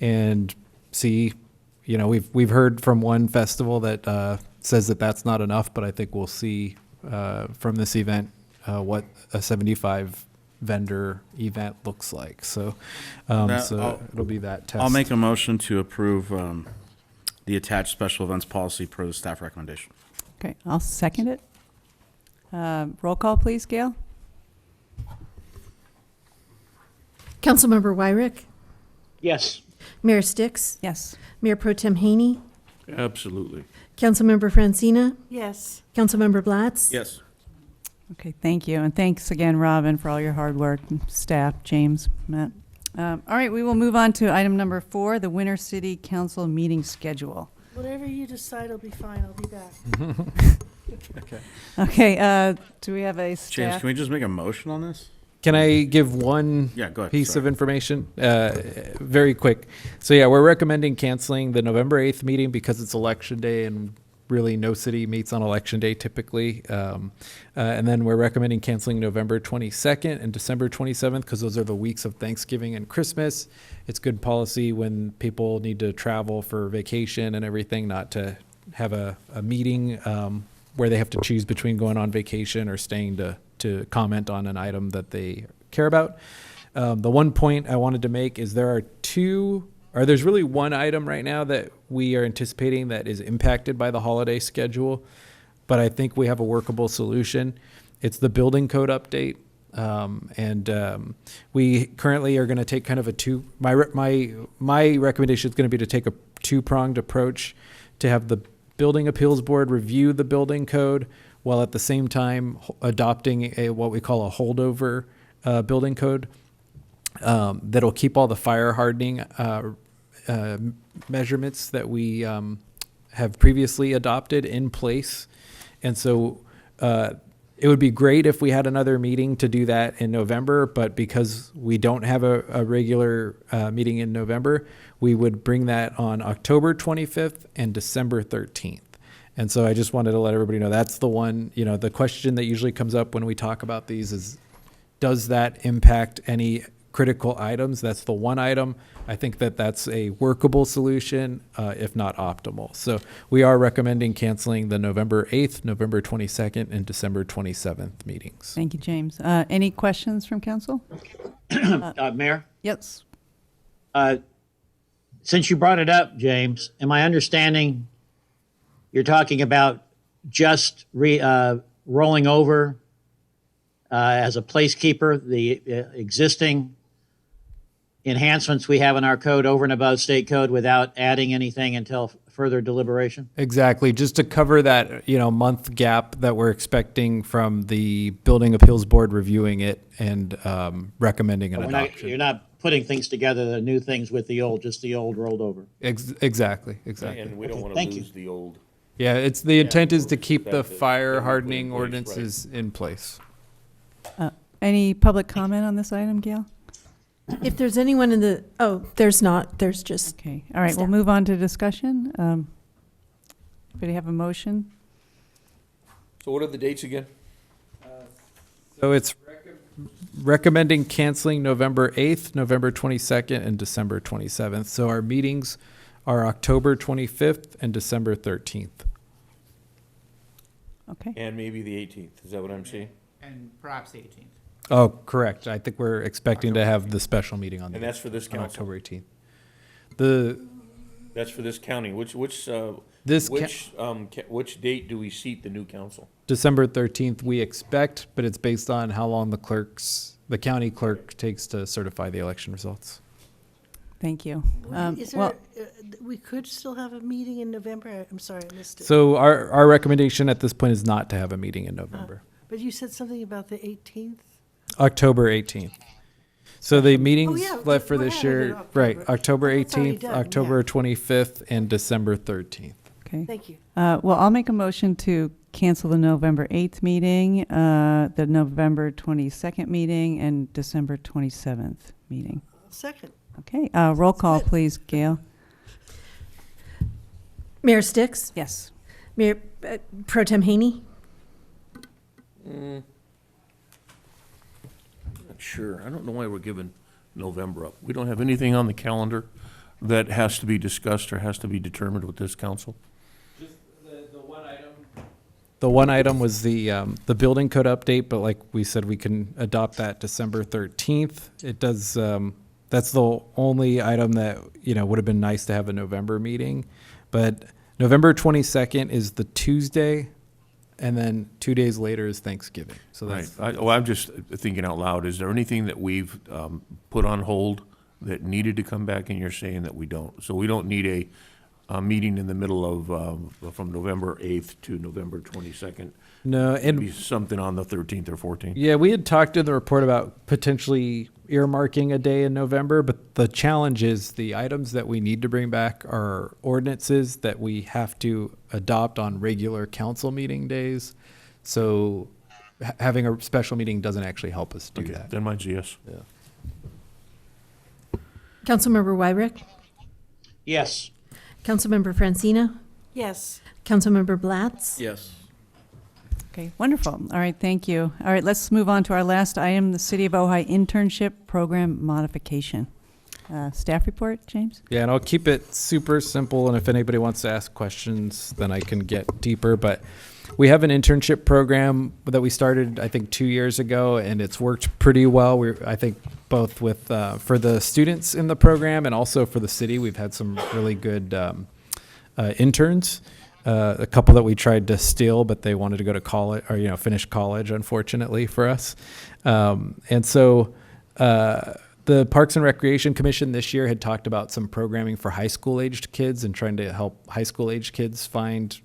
and see, we've heard from one festival that says that that's not enough, but I think we'll see from this event what a 75 vendor event looks like. So, it'll be that test. I'll make a motion to approve the attached special events policy per the staff recommendation. Okay, I'll second it. Roll call, please, Gail. Councilmember Wyrick? Yes. Mayor Sticks? Yes. Mayor Pro Tem Haney? Absolutely. Councilmember Francina? Yes. Councilmember Blatz? Yes. Okay, thank you. And thanks again, Robin, for all your hard work, and staff, James, Matt. All right, we will move on to item number 4, the Winter City Council meeting schedule. Whatever you decide will be fine. I'll be back. Okay, do we have a staff? James, can we just make a motion on this? Can I give one go ahead, piece of information? Very quick. So yeah, we're recommending canceling the November 8th meeting because it's election day and really no city meets on election day typically. And then we're recommending canceling November 22nd and December 27th because those are the weeks of Thanksgiving and Christmas. It's good policy when people need to travel for vacation and everything, not to have a meeting where they have to choose between going on vacation or staying to comment on an item that they care about. The one point I wanted to make is there's really one item right now that we are anticipating that is impacted by the holiday schedule, but I think we have a workable solution. It's the building code update. We currently are going to take kind of my recommendation is going to be to take a two-pronged approach, to have the Building Appeals Board review the building code while at the same time adopting what we call a holdover building code that'll keep all the fire hardening measurements that we have previously adopted in place. And so it would be great if we had another meeting to do that in November, but because we don't have a regular meeting in November, we would bring that on October 25th and December 13th. And so I just wanted to let everybody know that's the one, the question that usually comes up when we talk about these is, does that impact any critical items? That's the one item. I think that's a workable solution, if not optimal. So we are recommending canceling the November 8th, November 22nd, and December 27th meetings. Thank you, James. Any questions from council? Mayor? Yes. Since you brought it up, James, am I understanding you're talking about just rolling over as a placekeeper the existing enhancements we have in our code over and above state code without adding anything until further deliberation? Exactly, just to cover that, month gap that we're expecting from the Building Appeals Board reviewing it and recommending an adoption. You're not putting things together, the new things with the old, just the old rolled over. Exactly. And we don't want to Thank you. lose the old. Yeah, it's the intent is to we'll keep the respect it. fire Everything hardening in place, ordinances in place. Any public comment on this item, Gail? If there's anyone in the, there's not, there's just. Okay, all right, we'll move on to discussion. Anybody have a motion? So what are the dates again? So it's recommending canceling November 8th, November 22nd, and December 27th. So our meetings are October 25th and December 13th. Okay. And maybe the 18th. Is that what I'm saying? And perhaps the 18th. Oh, correct. I think we're expecting to have the special meeting on And that's for this on council? October 18th. That's for this county. Which date do we seat the new council? December 13th, we expect, but it's based on how long the county clerk takes to certify the election results. Thank you. Is there, we could still have a meeting in November? I'm sorry, I missed it. So our recommendation at this point is not to have a meeting in November. But you said something about the 18th? October 18th. So the meetings yeah, left for we're this having it year, in right, October. October Oh, that's already 18th, done, October 25th, and December 13th. Okay. Thank you. Well, I'll make a motion to cancel the November 8th meeting, the November 22nd meeting, and December 27th meeting. Second. Okay, roll call, please, Gail. Mayor Sticks? Yes. Mayor Pro Tem Haney? Not sure. I don't know why we're giving November up. We don't have anything on the calendar that has to be discussed or has to be determined with this council. The one item was the building code update, but like we said, we can adopt that December 13th. It does, that's the only item that, would have been nice to have a November meeting. But November 22nd is the Tuesday, and then 2 days later is Thanksgiving. So that's I'm just thinking out loud. Is there anything that we've put on hold that needed to come back, and you're saying that we don't? So we don't need a meeting in the middle of from November 8th to November 22nd. No, and maybe something on the 13th or 14th. Yeah, we had talked in the report about potentially earmarking a day in November, but the challenge is the items that we need to bring back are ordinances that we have to adopt on regular council meeting days. So having a special meeting doesn't actually help us do that. Then mine's yes. Yeah. Councilmember Wyrick? Yes. Councilmember Francina? Yes. Councilmember Blatz? Yes. Okay, wonderful. All right, thank you. All right, let's move on to our last item, the City of Ojai Internship Program Modification. Staff report, James? Yeah, and I'll keep it super simple, and if anybody wants to ask questions, then I can get deeper. But we have an internship program that we started, I think, 2 years ago, and it's worked pretty well. I think both with for the students in the program and also for the city, we've had some really good interns. A couple that we tried to steal, but they wanted to go to college or finish college, unfortunately for us. And so the Parks and Recreation Commission this year had talked about some programming for high school aged kids and trying to help high school aged kids find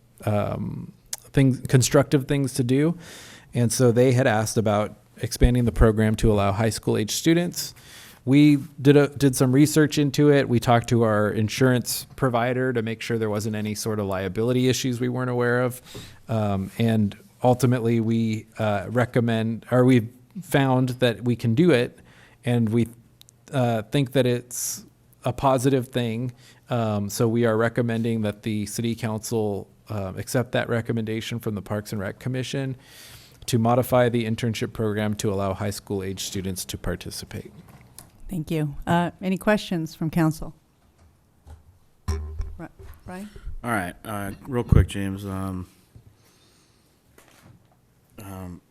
constructive things to do. And so they had asked about expanding the program to allow high school age students. We did some research into it. We talked to our insurance provider to make sure there wasn't any sort of liability issues we weren't aware of. And ultimately we we found that we can do it, and we think that it's a positive thing. So we are recommending that the City Council accept that recommendation from the Parks and Rec Commission to modify the internship program to allow high school age students to participate. Thank you. Any questions from council? Brian? All right, real quick, James.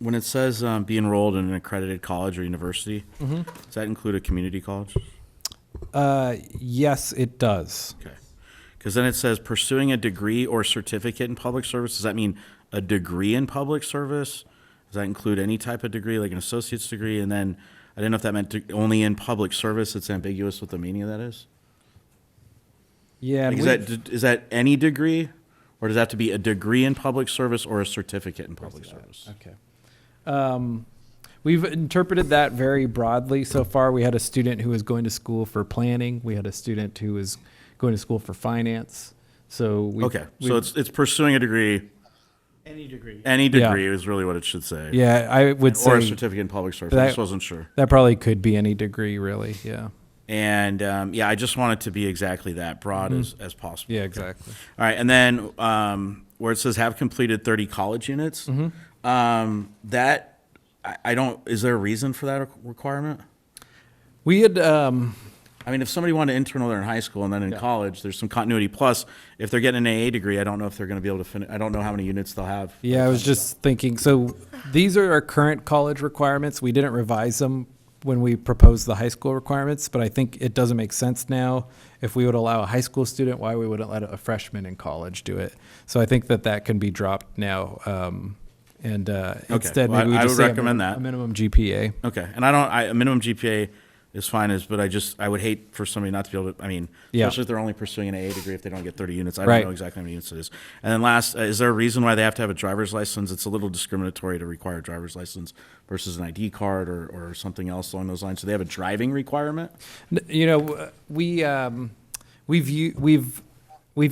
When it says be enrolled in an accredited college or university, does that include a community college? Yes, it does. Okay. Because then it says pursuing a degree or certificate in public service. Does that mean a degree in public service? Does that include any type of degree, like an associate's degree? And then I didn't know if that meant only in public service. It's ambiguous what the meaning of that is. Yeah. Like, is that any degree, or does that have to be a degree in public service or a certificate in public service? Okay. We've interpreted that very broadly so far. We had a student who was going to school for planning. We had a student who was going to school for finance. So it's pursuing a degree. Any degree. Any degree is really what it should say. Yeah, I would say. Or a certificate in public service. I just wasn't sure. That probably could be any degree, really. Yeah. And I just want it to be exactly that broad as possible. Yeah, exactly. All right, and then where it says have completed 30 college units, that I don't. Is there a reason for that requirement? We had. I mean, if somebody wanted to intern while they're in high school and then in college, there's some continuity. Plus, if they're getting an AA degree, I don't know if they're going to be able to finish. I don't know how many units they'll have. Yeah, I was just thinking. So these are our current college requirements. We didn't revise them when we proposed the high school requirements, but I think it doesn't make sense now. If we would allow a high school student, why we wouldn't let a freshman in college do it? So I think that can be dropped now. Instead, maybe we just would recommend that a minimum GPA. Okay, and a minimum GPA is fine, but I would hate for somebody not to be able to. I mean, especially if they're only pursuing an AA degree, if they don't get 30 units. I don't know exactly how many units it is. And then last, is there a reason why they have to have a driver's license? It's a little discriminatory to require a driver's license versus an ID card or something else along those lines. So they have a driving requirement. You know, we've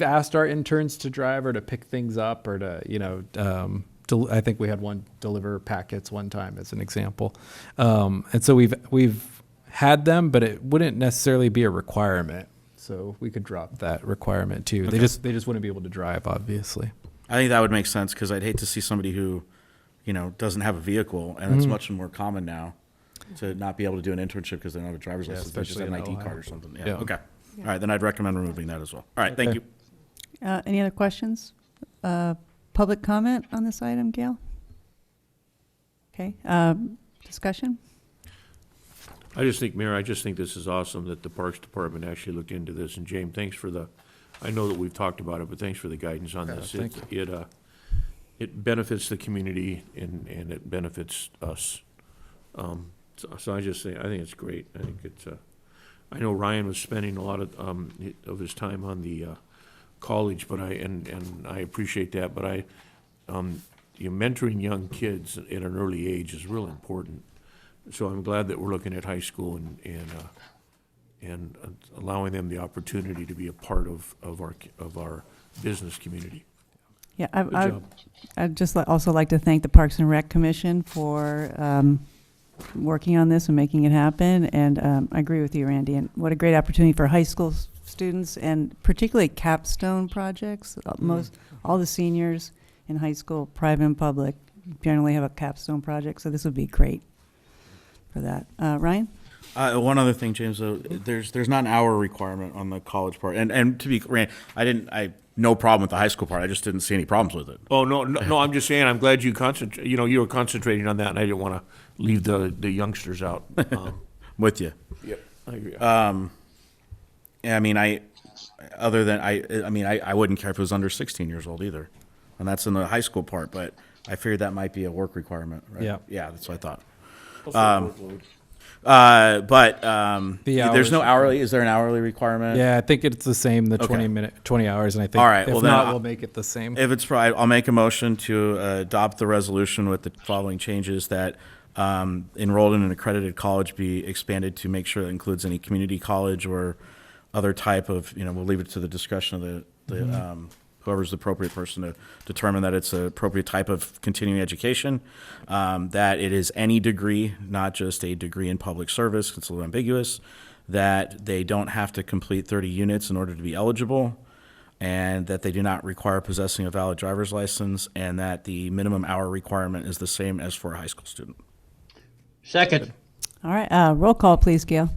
asked our interns to drive or to pick things up or to I think we had one deliver packets one time as an example, and so we've had them, but it wouldn't necessarily be a requirement. So we could drop that requirement too. Okay. They just wouldn't be able to drive, obviously. I think that would make sense because I'd hate to see somebody who, doesn't have a vehicle, and it's much more common now to not be able to do an internship because they don't have a driver's license. They just have an ID card or something. Yeah. Okay. All right. Then I'd recommend removing that as well. All right. Thank you. Any other questions? Public comment on this item, Gail? Okay. Discussion? I just think, Mayor, this is awesome that the Parks Department actually looked into this. And James, thanks for I know that we've talked about it, but thanks for the guidance on this. It benefits the community and it benefits us. So I just think, I think it's great. I think it's, I know Ryan was spending a lot of his time on the college, but I appreciate that, but mentoring young kids at an early age is real important. So I'm glad that we're looking at high school and allowing them the opportunity to be a part of our business community. Yeah, Good job. I'd just also like to thank the Parks and Rec Commission for working on this and making it happen. And I agree with you, Randy. And what a great opportunity for high school students and particularly capstone projects. All the seniors in high school, private and public, generally have a capstone project. So this would be great for that. Ryan? One other thing, James, though, there's not an hour requirement on the college part. And to be clear, I no problem with the high school part. I just didn't see any problems with it. Oh, no, I'm just saying, I'm glad you you were concentrating on that, and I didn't want to leave the youngsters out. With you. Yep, I agree. I wouldn't care if it was under 16 years old either. And that's in the high school part, but I figured that might be a work requirement, right? Yeah. Yeah, that's what I thought. The there's no hours. hourly. Is there an hourly requirement? Yeah, I think it's the same, the 20 hours, and I think All right, if well, not, then we'll make it the same. If it's right, I'll make a motion to adopt the resolution with the following changes: that enrolled in an accredited college be expanded to make sure that includes any community college or other type of, we'll leave it to the discretion of the whoever's the appropriate person to determine that it's an appropriate type of continuing education, that it is any degree, not just a degree in public service, it's a little ambiguous, that they don't have to complete 30 units in order to be eligible, and that they do not require possessing a valid driver's license, and that the minimum hour requirement is the same as for a high school student. Second. All right. Roll call, please, Gail.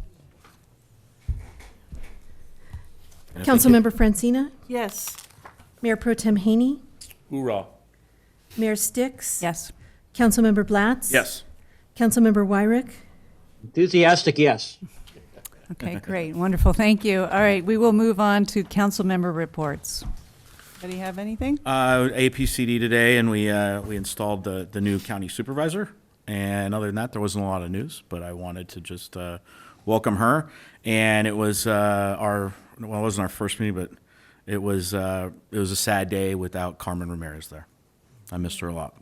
Councilmember Francina? Yes. Mayor Pro Tem Haney? Hoorah. Mayor Sticks? Yes. Councilmember Blatz? Yes. Councilmember Wyrick? Enthusiastic, yes. Okay, great. Wonderful. Thank you. All right. We will move on to council member reports. Anybody have anything? APCD today, and we installed the new county supervisor. And other than that, there wasn't a lot of news, but I wanted to just welcome her. And it was it wasn't our first meeting, but it was a sad day without Carmen Ramirez there. I missed her a lot.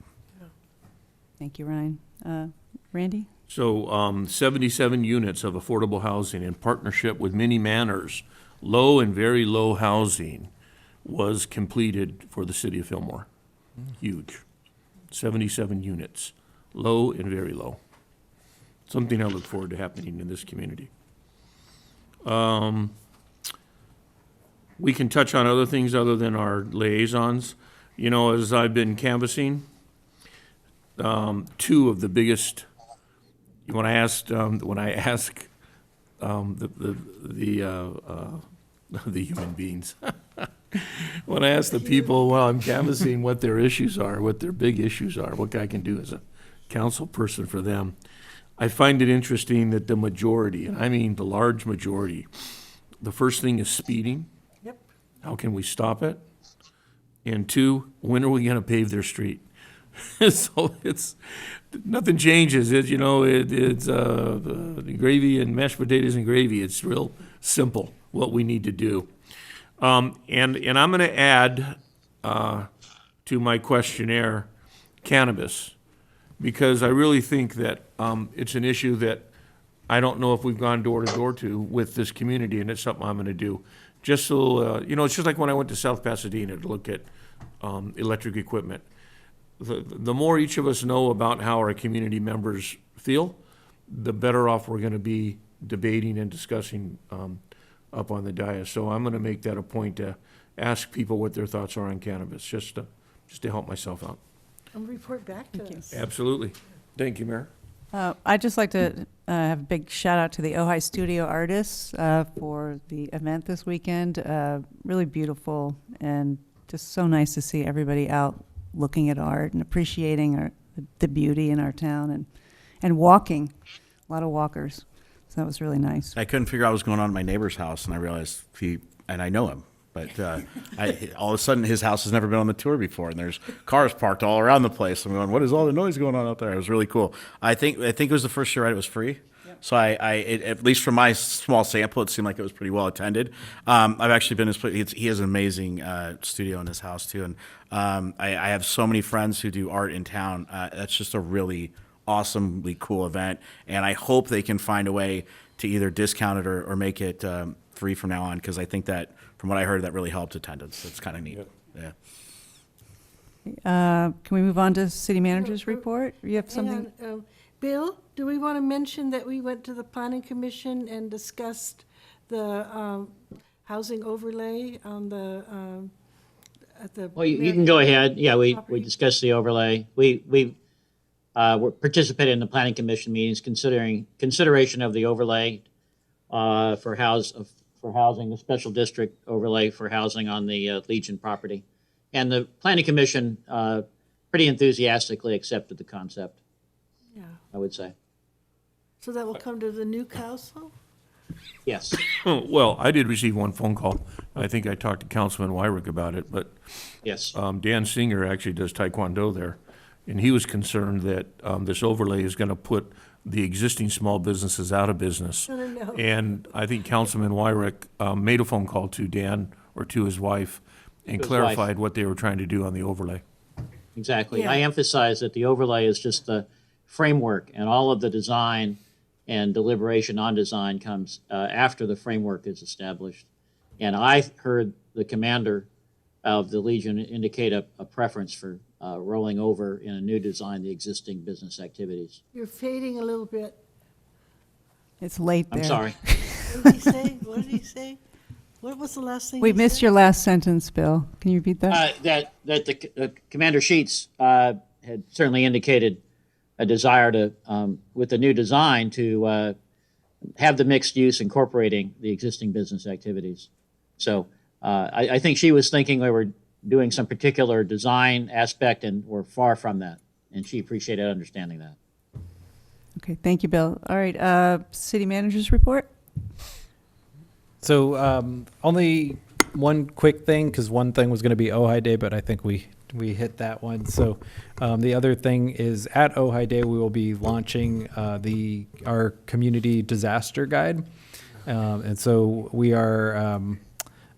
Thank you, Ryan. Randy? So 77 units of affordable housing in partnership with Many Manors, low and very low housing, was completed for the city of Fillmore. Huge. 77 units, low and very low. Something I look forward to happening in this community. We can touch on other things other than our liaisons. You know, as I've been canvassing, two of the biggest, when I ask the human beings, when I ask the people while I'm canvassing what their issues are, what their big issues are, what I can do as a council person for them, I find it interesting that the majority, and I mean the large majority, the first thing is speeding. Yep. How can we stop it? And two, when are we going to pave their street? So it's, nothing changes. It's gravy and mashed potatoes and gravy. It's real simple what we need to do. And I'm going to add to my questionnaire cannabis, because I really think that it's an issue that I don't know if we've gone door to door to with this community, and it's something I'm going to do. Just so, it's just like when I went to South Pasadena to look at electric equipment. The more each of us know about how our community members feel, the better off we're going to be debating and discussing up on the dais. So I'm going to make that a point to ask people what their thoughts are on cannabis, just to help myself out. And report back to us. Absolutely. Thank you, Mayor. I'd just like to have a big shout out to the Ojai studio artists for the event this weekend. Really beautiful and just so nice to see everybody out looking at art and appreciating the beauty in our town and walking. A lot of walkers. So that was really nice. I couldn't figure out what was going on at my neighbor's house, and I realized and I know him, but all of a sudden his house has never been on the tour before, and there's cars parked all around the place. I'm going, what is all the noise going on out there? It was really cool. I think it was the first year, right? It was free. Yep. So at least from my small sample, it seemed like it was pretty well attended. I've actually been he has an amazing studio in his house too, and I have so many friends who do art in town. That's just a really awesomely cool event, and I hope they can find a way to either discount it or make it free from now on, because I think that, from what I heard, that really helped attendance. It's kind of neat. Yep. Yeah. Can we move on to city manager's report? You have something? Hang on, Bill, do we want to mention that we went to the planning commission and discussed the housing overlay on the at the? Well, you can go ahead. Yeah, we discussed the overlay. We participated in the planning commission meetings, consideration of the overlay for housing, the special district overlay for housing on the Legion property. And the planning commission pretty enthusiastically accepted the concept, Yeah. I would say. So that will come to the new council? Yes. Well, I did receive one phone call. I think I talked to Councilman Wyrick about it, but yes, Dan Singer actually does Taekwondo there, and he was concerned that this overlay is going to put the existing small businesses out of business. No. And I think Councilman Wyrick made a phone call to Dan or to his wife and clarified what they were trying to do on the overlay. Exactly. Yeah. I emphasize that the overlay is just the framework, and all of the design and deliberation on design comes after the framework is established. And I heard the commander of the Legion indicate a preference for rolling over in a new design the existing business activities. You're fading a little bit. It's late there. I'm sorry. What did he say? What did he say? What was the last thing We he missed said? your last sentence, Bill. Can you repeat that? That the Commander Sheets had certainly indicated a desire to, with the new design, to have the mixed use incorporating the existing business activities. So I think she was thinking we were doing some particular design aspect, and we're far from that. And she appreciated understanding that. Okay, thank you, Bill. All right, city manager's report? So only one quick thing, because one thing was going to be Ojai Day, but I think we hit that one. So the other thing is at Ojai Day, we will be launching our community disaster guide. And so we are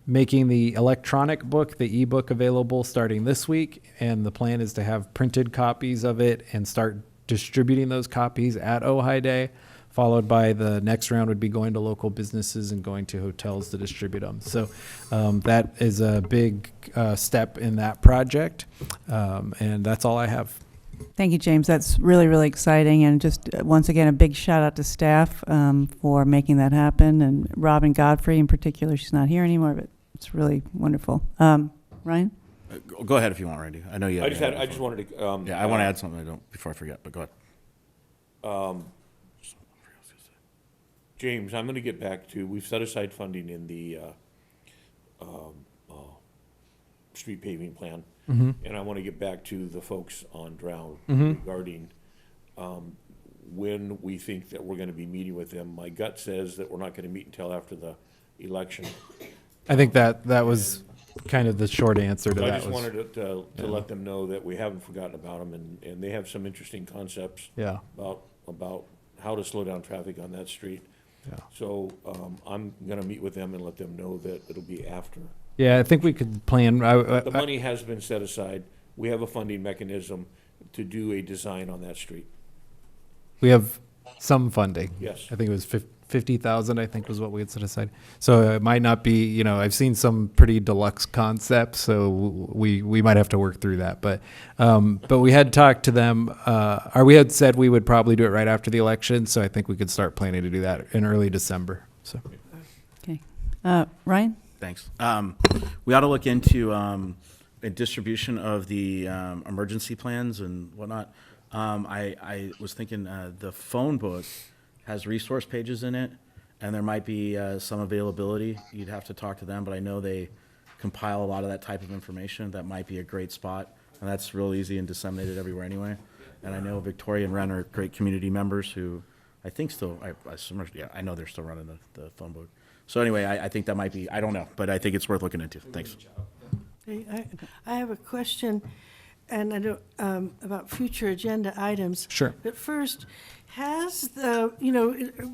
making the electronic book, the ebook, available starting this week. And the plan is to have printed copies of it and start distributing those copies at Ojai Day, followed by the next round would be going to local businesses and going to hotels to distribute them. So that is a big step in that project. And that's all I have. Thank you, James. That's really, really exciting. And just once again, a big shout out to staff for making that happen. And Robin Godfrey in particular, she's not here anymore, but it's really wonderful. Ryan? Go ahead if you want, Randy. I know you. I just wanted to. Yeah, I want to add something. Before I forget, but go ahead. James, I'm going to get back to, we've set aside funding in the street paving plan. Mm-hmm. And I want to get back to the folks on Drown Mm-hmm. regarding when we think that we're going to be meeting with them. My gut says that we're not going to meet until after the election. I think that was kind of the short answer to So I that. just wanted to let them know that we haven't forgotten about them, and they have some interesting concepts Yeah. about how to slow down traffic on that street. Yeah. So I'm going to meet with them and let them know that it'll be after. Yeah, I think we could plan. The money has been set aside. We have a funding mechanism to do a design on that street. We have some funding. Yes. I think it was 50,000, I think was what we had set aside. So it might not be, I've seen some pretty deluxe concepts, so we might have to work through that. But we had talked to them, or we had said we would probably do it right after the election. So I think we could start planning to do that in early December. So. Okay. Ryan? Thanks. We ought to look into a distribution of the emergency plans and whatnot. I was thinking the phone book has resource pages in it, and there might be some availability. You'd have to talk to them, but I know they compile a lot of that type of information. That might be a great spot, and that's real easy and disseminated everywhere anyway. And I know Victoria and Ren are great community members who I think still, I know they're still running the phone book. So anyway, I think that might be, I don't know, but I think it's worth looking into. Thanks. Hey, I have a question, and I don't, about future agenda items. Sure. But first, has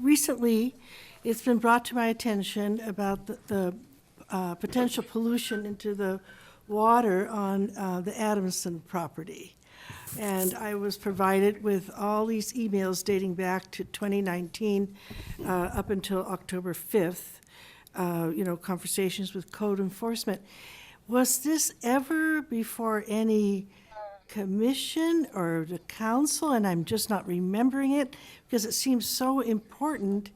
recently, it's been brought to my attention about the potential pollution into the water on the Adamson property. And I was provided with all these emails dating back to 2019 up until October 5th, conversations with code enforcement. Was this ever before any commission or the council, and I'm just not remembering it because it seems so important?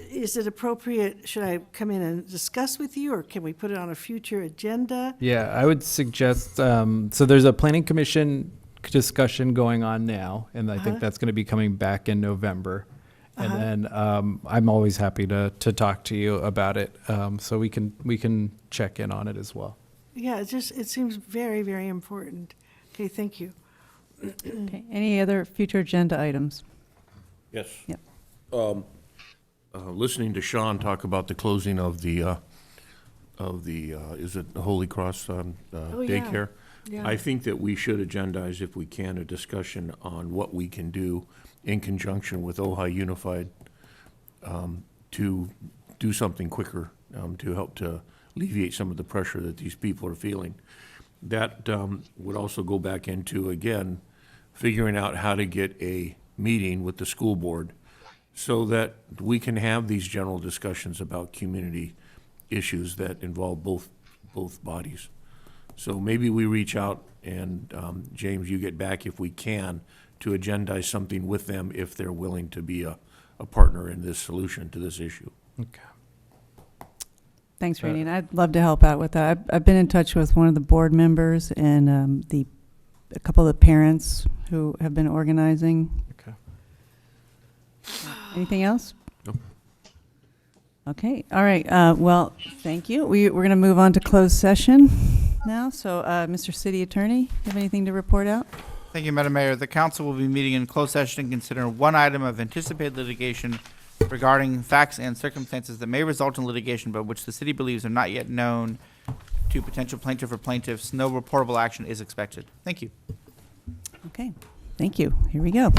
Is it appropriate, should I come in and discuss with you, or can we put it on a future agenda? Yeah, I would suggest, so there's a planning commission discussion going on now, and I think that's going to be coming back in November. And then I'm always happy to talk to you about it, so we can check in on it as well. Yeah, it seems very, very important. Okay, thank you. Okay. Any other future agenda items? Yes. Yep. Listening to Sean talk about the closing of the is it Holy Cross daycare? Yeah. I think that we should agendize, if we can, a discussion on what we can do in conjunction with Ojai Unified to do something quicker to help to alleviate some of the pressure that these people are feeling. That would also go back into, again, figuring out how to get a meeting with the school board so that we can have these general discussions about community issues that involve both bodies. So maybe we reach out and, James, you get back if we can to agendize something with them if they're willing to be a partner in this solution to this issue. Okay. Thanks, Randy, and I'd love to help out with that. I've been in touch with one of the board members and a couple of the parents who have been organizing. Okay. Anything else? Nope. Okay, all right, well, thank you. We're going to move on to closed session now. So, Mr. City Attorney, you have anything to report out? Thank you, Madam Mayor. The council will be meeting in closed session and considering one item of anticipated litigation regarding facts and circumstances that may result in litigation but which the city believes are not yet known to potential plaintiff or plaintiffs. No reportable action is expected. Thank you. Okay, thank you. Here we go.